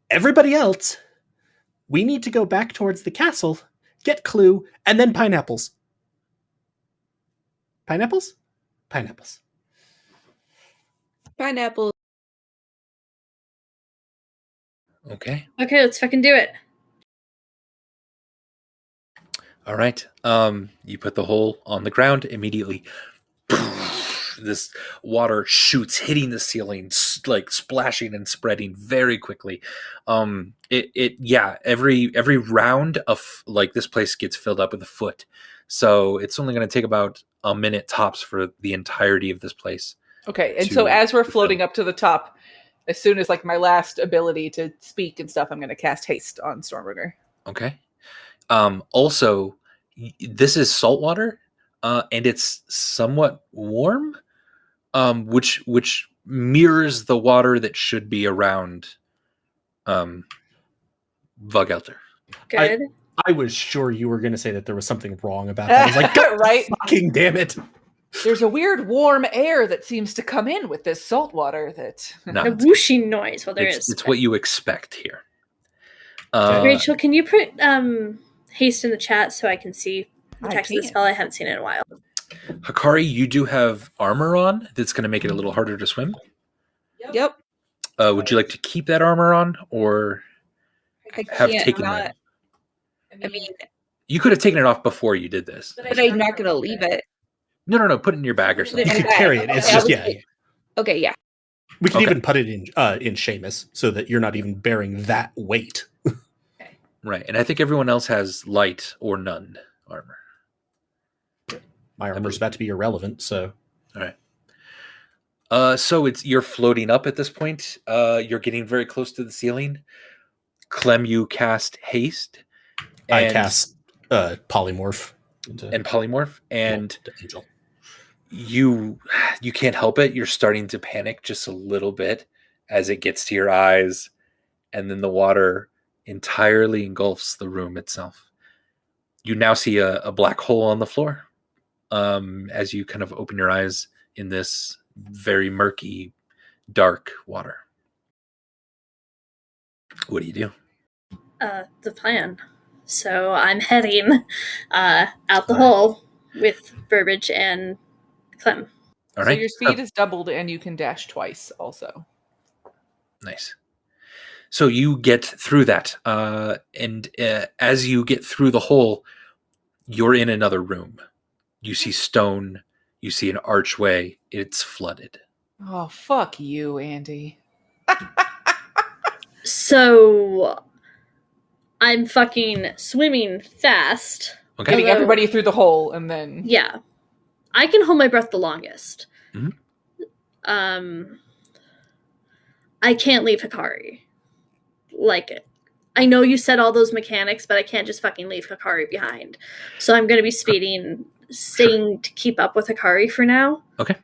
Everybody else, we need to go back towards the castle, get Clue, and then pineapples. Pineapples? Pineapples. Pineapple. okay. Okay, let's fucking do it. All right. You put the hole on the ground immediately. This water shoots, hitting the ceiling, like splashing and spreading very quickly. Every round of like this place gets filled up with a foot, so it's only going to take about a minute tops for the entirety of this place. Okay, and so to as we're fill. floating up to the top, as soon as like my last ability to speak and stuff, I'm going to cast haste on Stormbringer. Okay. Also, this is salt water, and it's somewhat warm, which mirrors the water that should be around Vugelter. Good. I was sure you were going to say that there was something wrong about that. I was like, God, Right? fucking damn it. There's a weird warm air that seems to come in with this salt water that No, A whooshing noise. Well, there is. it's what you expect here. Rachel, can you put haste in the chat so I can see the I text of the can. spell? I haven't seen it in a while. Hikari, you do have armor on. That's going to make it a little harder to swim. Yep. Would you like to keep that armor on, or I have can't taken not. that? I mean, You could have taken it off before you did this. but I'm not gonna leave it. No. Put it in your bag or Put it something. You in could bag. carry it. It's Okay, just, I yeah. was- Okay, yeah. We can Okay. even put it in Seamus so that you're not even bearing that weight. Right, and I think everyone else has light or none armor. My armor's about to be irrelevant, so. All right. So you're floating up at this point. You're getting very close to the ceiling. Clem, you cast haste. I cast polymorph. And polymorph, and to Angel. you can't help it. You're starting to panic just a little bit as it gets to your eyes, and then the water entirely engulfs the room itself. You now see a black hole on the floor as you kind of open your eyes in this very murky, dark water. What do? The plan. So I'm heading out the hole with Burbage and Clem. All So right. your speed is doubled and you can dash twice also. Nice. So you get through that, and as you get through the hole, you're in another room. You see stone. You see an archway. It's flooded. Oh, fuck you, Andy. So I'm fucking swimming fast. Okay. Getting Although- everybody through the hole and then... Yeah. I can hold my breath the longest. Mhm. I can't leave Hikari. Like, I know you said all those mechanics, but I can't just fucking leave Hikari behind. So I'm going to be speeding, staying to keep up with Hikari for now. Okay.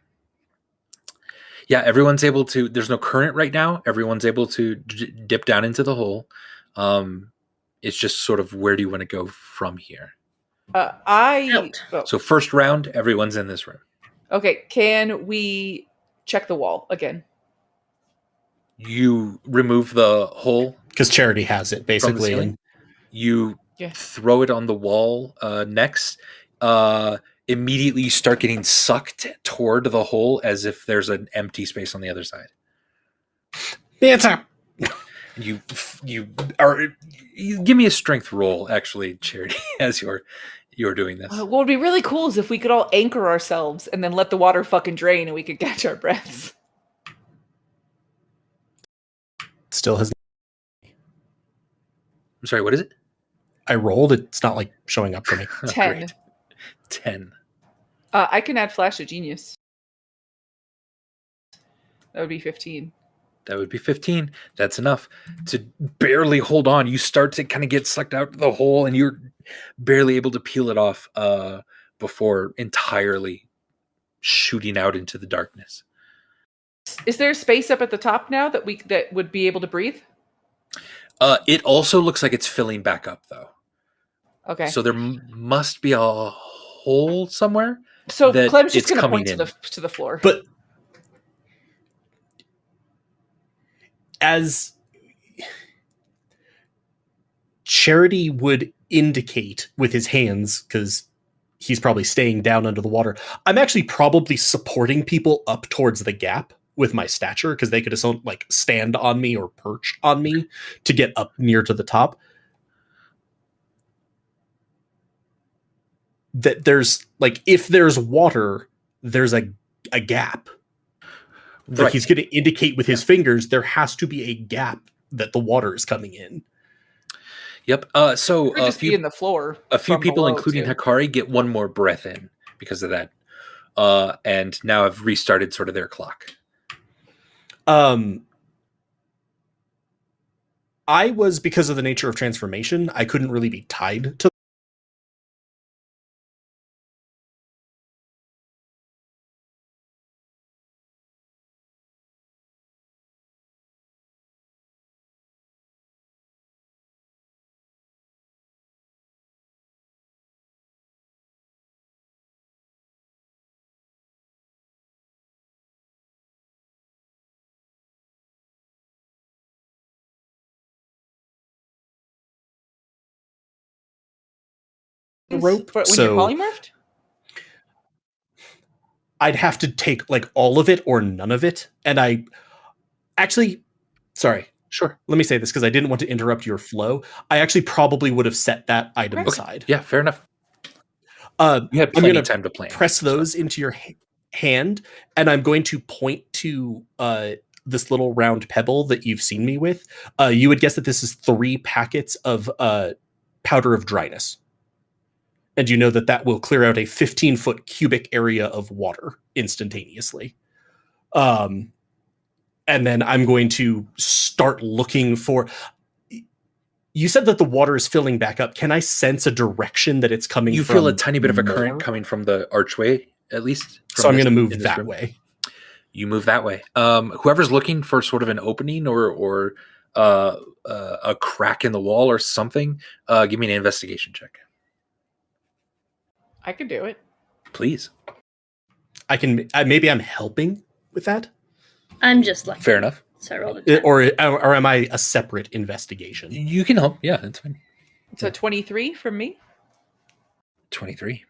Yeah, everyone's able to. There's no current right now. Everyone's able to dip down into the hole. It's just sort of where do you want to go from here? Out. So first round, everyone's in this room. Okay, can we check the wall again? You remove the hole. Because Charity has it, From the basically. ceiling? And You Yeah. throw it on the wall next. Immediately you start getting sucked toward the hole as if there's an empty space on the other side. You give me a strength roll, actually, Charity, as you're doing this. What would be really cool is if we could all anchor ourselves and then let the water fucking drain and we could catch our breaths. still has. I'm sorry, what is it? I rolled. It's not like showing up for me. 10. Great. 10. I can add Flash of Genius. That would be 15. That would be 15. That's enough to barely hold on. You start to kind of get sucked out of the hole and you're barely able to peel it off before entirely shooting out into the darkness. Is there space up at the top now that would be able to breathe? It also looks like it's filling back up, though. Okay. So there must be a hole somewhere. So that Clem's just it's going to coming point in. to the floor. But as Charity would indicate with his hands, because he's probably staying down under the water, I'm actually probably supporting people up towards the gap with my stature, because they could just like stand on me or perch on me to get up near to the top. That there's like, if there's water, there's a gap. Like he's going to indicate with his fingers, there has to be a gap that the water is coming in. Yep. So Could just be in the floor. a few from people, below, including too. Hikari, get one more breath in because of that. And now have restarted sort of their clock. I was, because of the nature of transformation, I couldn't really be tied to rope. When So you're polymorphed? I'd have to take like all of it or none of it. And I actually, sorry, Sure. let me say this because I didn't want to interrupt your flow. I actually probably would have set that item Okay. aside. Yeah, fair enough. You had I'm plenty going of to time to plan. press those into your hand, and I'm going to point to this little round pebble that you've seen me with. You would guess that this is 3 packets of powder of dryness. And you know that that will clear out a 15-foot cubic area of water instantaneously. And then I'm going to start looking for... You said that the water is filling back up. Can I sense a direction that it's coming You from? feel a tiny bit of a current more? coming from the archway, at least. So I'm going to in move this that room. way. You move that way. Whoever's looking for sort of an opening or a crack in the wall or something, give me an investigation check, I could do it. please. I can... maybe I'm helping with that? I'm just lucky. Fair enough. So I rolled a 10. Or am I a separate investigation? You can help. Yeah, that's fine. So 23 from me. 23.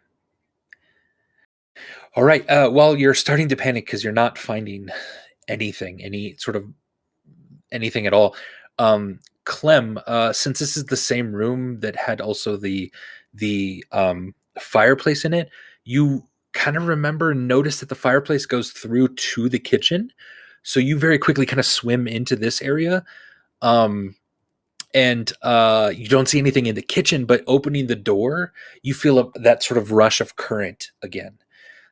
All right. While you're starting to panic because you're not finding anything at all, Clem, since this is the same room that had also the fireplace in it, you kind of remember and notice that the fireplace goes through to the kitchen. So you very quickly kind of swim into this area. And you don't see anything in the kitchen, but opening the door, you feel that sort of rush of current again.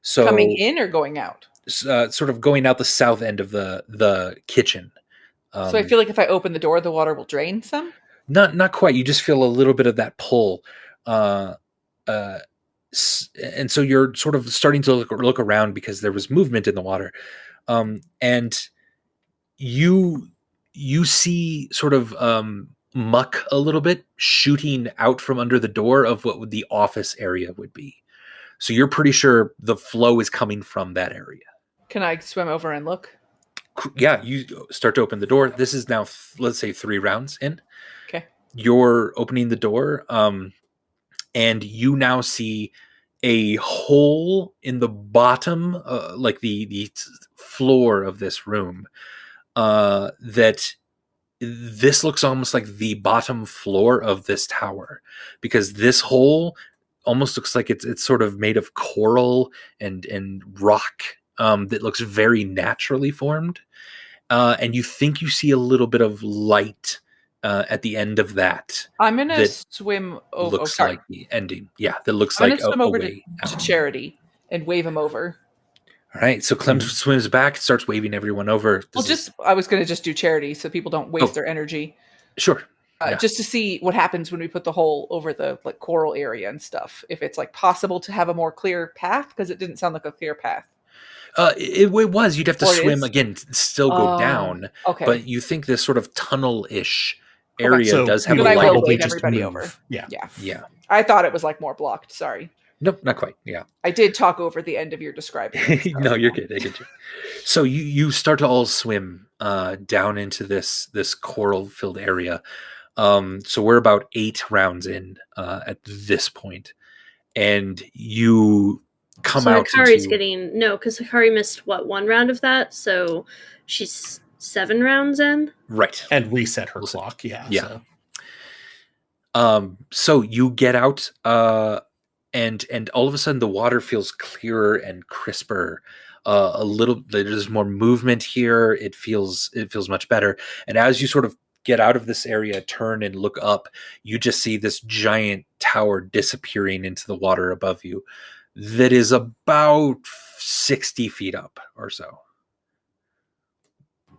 So Coming in or going out? Sort of going out the south end of the kitchen. So I feel like if I open the door, the water will drain some? Not quite. You just feel a little bit of that pull. And so you're sort of starting to look around because there was movement in the water. And you see sort of muck a little bit shooting out from under the door of what the office area would be. So you're pretty sure the flow is coming from that area. Can I swim over and look? Yeah, you start to open the door. This is now, let's say, 3 rounds in. Okay. You're opening the door, and you now see a hole in the bottom, like the floor of this room, that this looks almost like the bottom floor of this tower, because this hole almost looks like it's sort of made of coral and rock, that looks very naturally formed. And you think you see a little bit of light at the end of that. I'm going to swim over. Looks like the ending. Yeah, that looks I'm like going to swim a over way to out. Charity and wave him over. All right, so Clem swims back, starts waving everyone over. I was going to just do Charity so people don't waste their energy. Sure. Yeah. Just to see what happens when we put the hole over the like coral area and stuff. If it's like possible to have a more clear path, because it didn't sound like a clear path. It was. You'd have to Or it swim is? again, still go down. Okay. But you think this sort of tunnel-ish area So does have we a But I would will light. probably wave just everybody move. over. Yeah. Yeah. Yeah. I thought it was like more blocked. Sorry. Nope, not quite. Yeah. I did talk over the end of your describing. it, so. No, you're good. I get you. So you start to all swim down into this coral-filled area. So we're about 8 rounds in at this point, and you come out. Hikari's getting because Hikari missed 1 round of that, so she's 7 rounds in. Right, And reset her clock. Yeah. Yeah. So. So you get out, and all of a sudden the water feels clearer and crisper. There's more movement here. It feels much better. And as you sort of get out of this area, turn and look up, you just see this giant tower disappearing into the water above you. That is about 60 feet up or so.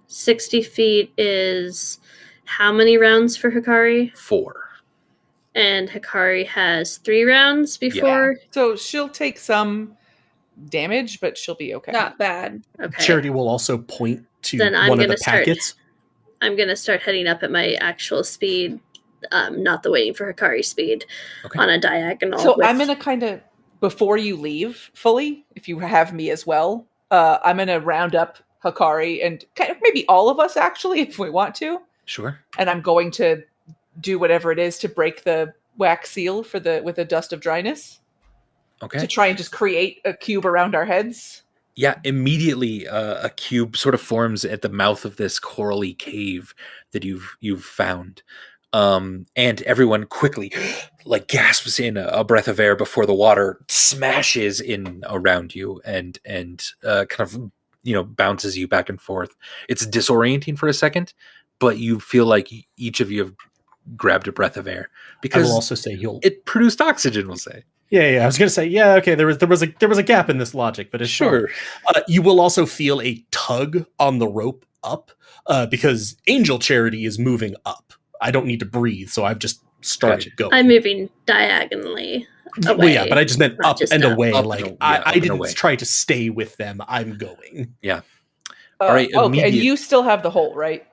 60 feet is how many rounds for Hikari? 4. And Hikari has 3 rounds before. So she'll take some damage, but she'll be okay. Not bad. Okay. Charity will also point to Then I'm one of the gonna start- packets. I'm going to start heading up at my actual speed, not the waiting for Hikari speed, Okay. on a diagonal. So with- I'm going to kind of, before you leave fully, if you have me as well, I'm going to round up Hikari and kind of maybe all of us actually, if we want to. Sure. And I'm going to do whatever it is to break the wax seal with a dust of dryness Okay. to try and just create a cube around our heads. Yeah, immediately a cube sort of forms at the mouth of this corally cave that you've found. And everyone quickly like gasps in a breath of air before the water smashes in around you and kind of bounces you back and forth. It's disorienting for a second, but you feel like each of you have grabbed a breath of air because I will also say it produced oxygen. We'll say. Yeah. I was gonna say, yeah, okay. There was a gap in this logic, but it's Sure. You will also feel a tug on the rope up because Angel Charity is moving up. I don't need to breathe, so I've just started going. I'm moving diagonally away. Well, yeah, but I just meant not up just and up. away. Up Like and- I up and didn't away. try to stay with them. I'm going. Yeah. All right. Okay, and immediate- you still have the hole, right?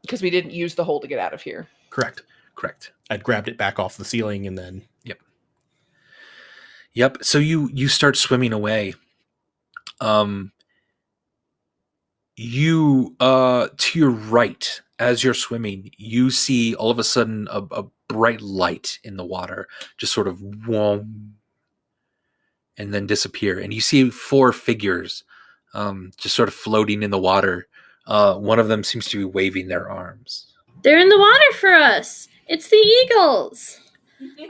Because we didn't use the hole to get out of here. Correct. I'd grabbed it back off the ceiling and then. Yep. So you start swimming away. You to your right as you're swimming, you see all of a sudden a bright light in the water, just sort of whoom, and then disappear. And you see 4 figures, just sort of floating in the water. One of them seems to be waving their arms. They're in the water for us. It's the eagles.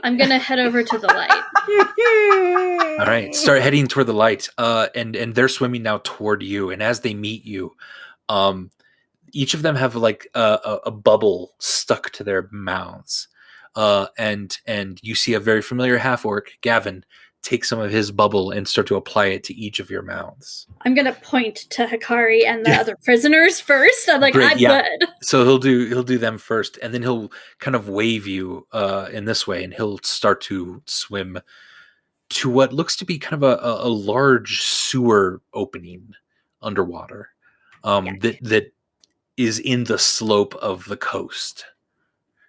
I'm gonna head over to the light. All right, start heading toward the light, and they're swimming now toward you. And as they meet you, each of them have like a bubble stuck to their mouths, and you see a very familiar half orc, Gavin, take some of his bubble and start to apply it to each of your mouths. I'm gonna point to Hikari and the other prisoners first. I'm like, Great, I'm yeah. good. So he'll do them first, and then he'll kind of wave you in this way, and he'll start to swim to what looks to be kind of a large sewer opening underwater that is in the slope of the coast.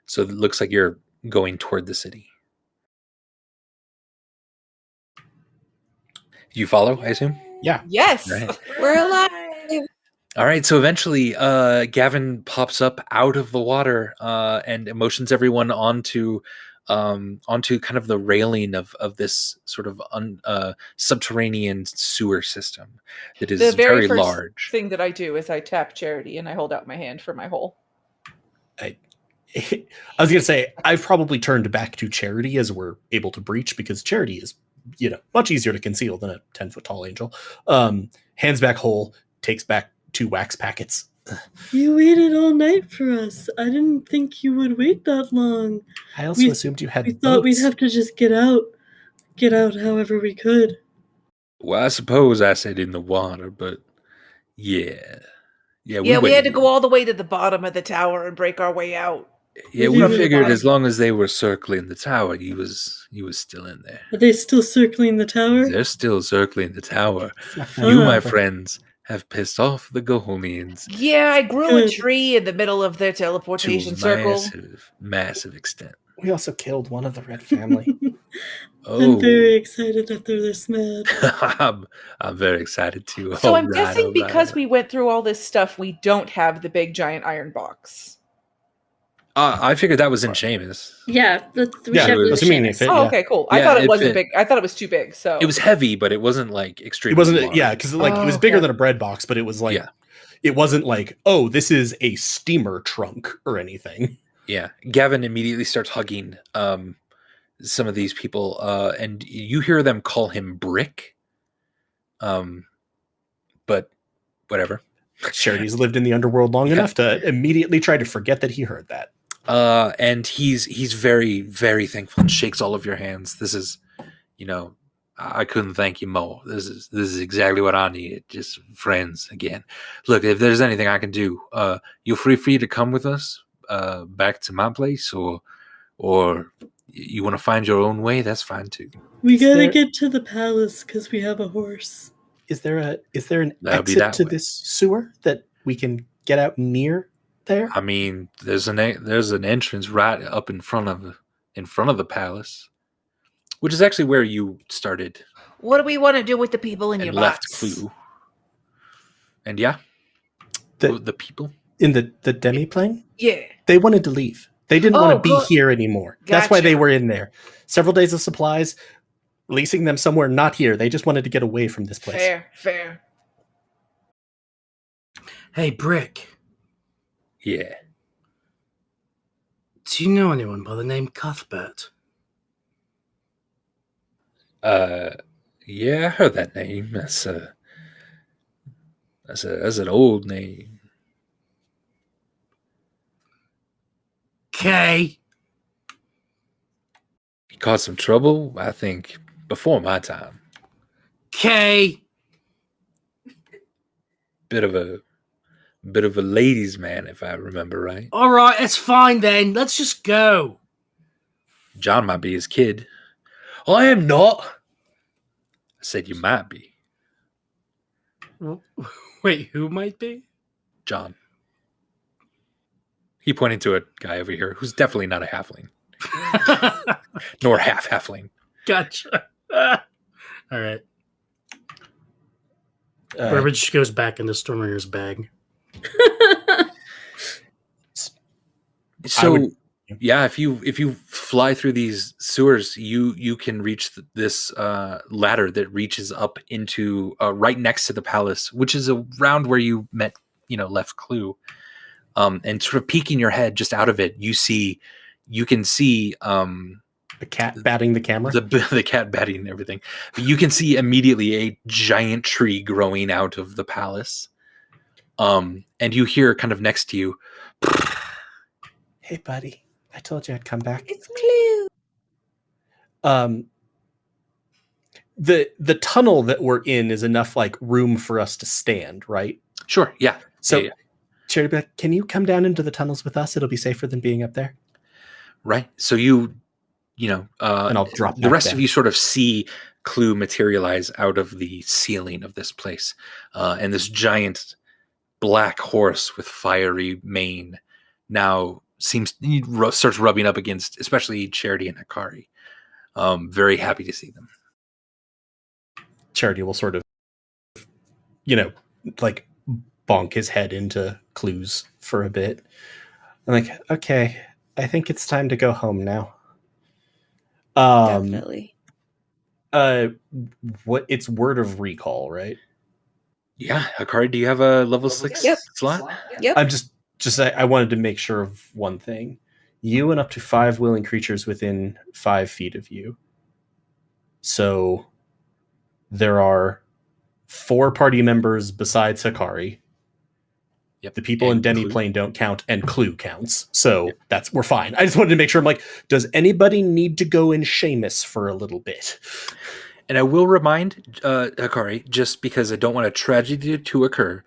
So it looks like you're going toward the city. You follow, I assume? Yeah. Yes. Right. We're alive. All right, so eventually Gavin pops up out of the water and motions everyone onto kind of the railing of this sort of subterranean sewer system that is The very, very first large. thing that I do is I tap Charity and I hold out my hand for my hole. I was gonna say I've probably turned back to Charity as we're able to breach because Charity is much easier to conceal than a 10-foot tall angel. Hands back hole, takes back 2 wax packets. You waited all night for us. I didn't think you would wait that long. I also assumed you had We thought we'd boats. have to just get out however we could. Well, I suppose I said in the water, but yeah, Yeah, we had waited. to go all the way to the bottom of the tower and break our way out. Yeah, We we did. figured as long as they were circling the tower, he was still in there. Are they still circling the tower? They're still circling the tower. Oh. You, my friends, have pissed off the Gohonians Yeah, I grew a Good. tree in the middle of their to teleportation a circle. massive extent. We also killed one of the Red family. Oh, I'm very excited that they're this mad. I'm very excited too. So I'm Alright, guessing because alright. we went through all this stuff, we don't have the big giant iron box. I figured that was in Seamus. Yeah, we Yeah, should that's what I mean, if it- Oh, yeah. okay, cool. I Yeah, thought it it wasn't fit. big. I thought it was too big. So It was heavy, but it wasn't like extremely. It wasn't, large. yeah, because like it was Oh, bigger okay. than a bread box, but it was like, Yeah. it wasn't like, oh, this is a steamer trunk or anything. Yeah, Gavin immediately starts hugging some of these people, and you hear them call him Brick. But whatever. Charity's lived in the underworld long Yeah. enough to immediately try to forget that he heard that. And he's very, very thankful and shakes all of your hands. This is, I couldn't thank you more. This is exactly what I needed. Just friends again. Look, if there's anything I can do, you're free to come with us back to my place, or you want to find your own way. That's fine too. We Is gotta there- get to the palace because we have a horse. Is there an That'll be exit that to way. this sewer that we can get out near there? I mean, there's an entrance right up in front of the palace, which is actually where you started what do we want to do with the people in and your left box? Clue. And yeah, The- the people. In the demiplane? Yeah. They wanted to leave. They didn't want to be good. here anymore. That's why Gotcha. they were in there. Several days of supplies, releasing them somewhere not here. They just wanted to get away from this place. Fair. Hey, Brick. Yeah. Do you know anyone by the name Cuthbert? Yeah, I heard that name. That's an old name. Okay. He caused some trouble, I think, before my time. Okay. Bit of a ladies' man, if I remember right. All right, it's fine then. Let's just go. John might be his kid. I am not. I said you might be. Wait, who might be? John. He pointed to a guy over here who's definitely not a halfling. Nor half halfling. Gotcha. All right. Burbage goes back into Stormringer's bag. So yeah, if you fly through these sewers, you can reach this ladder that reaches up into right next to the palace, which is around where you left Clue. And sort of peeking your head just out of it, you can see the cat batting the camera. The cat batting and everything. But you can see immediately a giant tree growing out of the palace. And you hear kind of next to you, Hey, buddy, I told you I'd come back. It's Clue. The tunnel that we're in is enough like room for us to stand, right? Sure, yeah. So, yeah. Charity, can you come down into the tunnels with us? It'll be safer than being up there. Right. So and I'll drop the rest down. of you sort of see Clue materialize out of the ceiling of this place, and this giant black horse with fiery mane now starts rubbing up against, especially Charity and Hikari. Very happy to see them. Charity will sort of, like bonk his head into Clue's for a bit. I'm like, okay, I think it's time to go home now. Definitely. What? It's word of recall, right? Yeah, Hikari, do you have a level 6 Yep. slot? Yep. I'm just I wanted to make sure of one thing. You and up to 5 willing creatures within 5 feet of you. So there are 4 party members besides Hikari. Yep. The people in Denny Clue. Plain don't count, and Clue counts. So we're fine. I just wanted to make sure. I'm like, does anybody need to go in Seamus for a little bit? And I will remind Hikari, just because I don't want a tragedy to occur,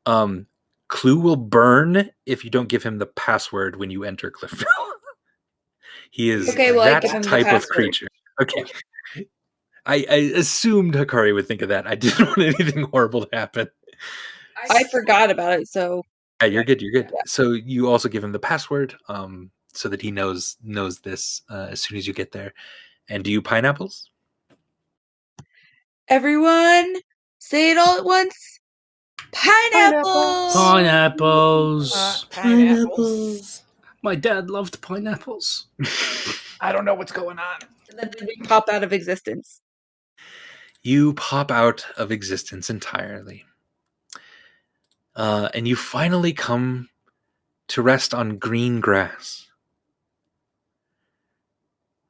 Clue will burn if you don't give him the password when you enter Cliffville. He is Okay, well, I that give him the type of password. creature. Okay. I assumed Hikari would think of that. I didn't want anything horrible to happen. I forgot about it, so Yeah, you're good. You're good. Yeah. So you also give him the password, so that he knows this as soon as you get there. And do you pineapples? everyone say it all at once. Pineapples. Pineapples. Pineapples. My dad loved pineapples. I don't know what's going on. And then we pop out of existence. You pop out of existence entirely. And you finally come to rest on green grass.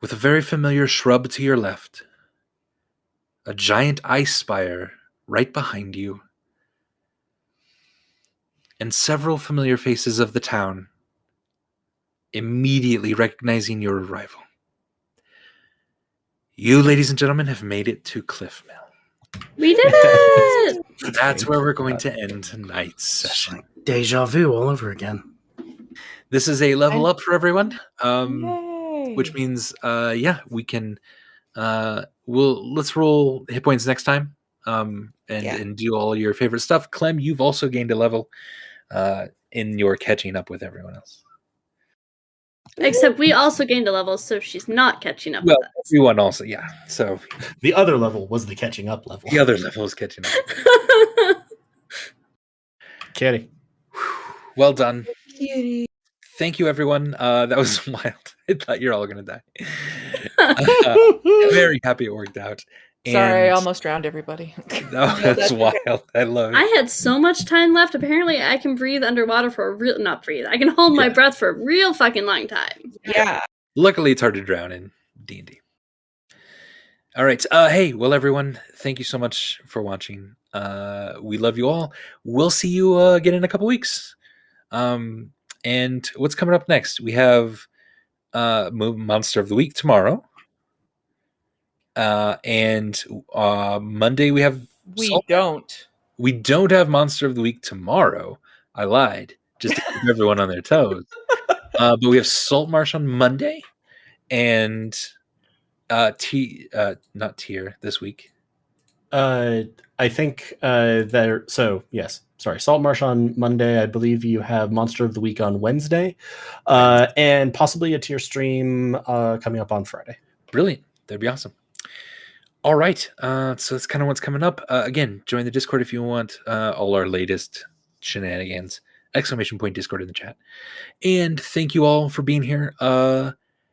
With a very familiar shrub to your left, a giant ice spire right behind you, and several familiar faces of the town immediately recognizing your arrival. You, ladies and gentlemen, have made it to Cliffmill. We did it! That's where we're going to end tonight's session. Deja vu all over again. This is a level up for everyone, Yay. which means, we can. Let's roll hit points next time, and do all your favorite stuff. Clem, you've also gained a level in your catching up with everyone else. Except we also gained a level, so she's not catching up Well, with us. everyone also, yeah. So The other level was the catching up level. the other level is catching up. Kitty. Well done. Cutie. thank you, everyone. That was wild. I thought you're all going to die. Very happy it worked out. Sorry, I And almost drowned everybody. that's wild. I love it. I had so much time left. Apparently, I can breathe underwater for a real not breathe. I can hold my breath for a real fucking long time. Yeah. Luckily, it's hard to drown in D&D. All right. Hey, well, everyone, thank you so much for watching. We love you all. We'll see you again in a couple weeks. And what's coming up next? We have Monster of the Week tomorrow. And Monday we have We don't have Monster of the Week tomorrow. I lied, just to keep everyone on their toes. But we have Salt Marsh on Monday, and not Tier this week. I think there. So yes, sorry. Salt Marsh on Monday. I believe you have Monster of the Week on Wednesday, and possibly a tier stream coming up on Friday. Brilliant. That'd be awesome. All right. So that's kind of what's coming up. Again, join the Discord if you want all our latest shenanigans. ! Discord in the chat. And thank you all for being here.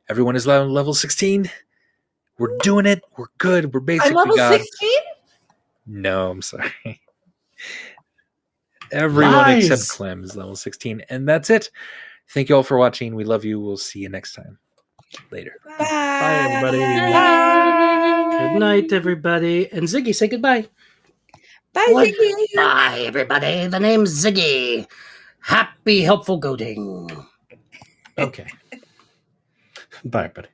Everyone is level 16. We're doing it. We're good. We're basically I'm level gods. 16? No, I'm sorry. Everyone except Clem is level 16. And that's it. Thank you all for watching. We love you. We'll see you next time. Later. Bye, everybody. Good night, everybody. And Ziggy, say goodbye. Bye, Ziggy. Bye, everybody. The name's Ziggy. Happy helpful goating. Okay. Bye, everybody.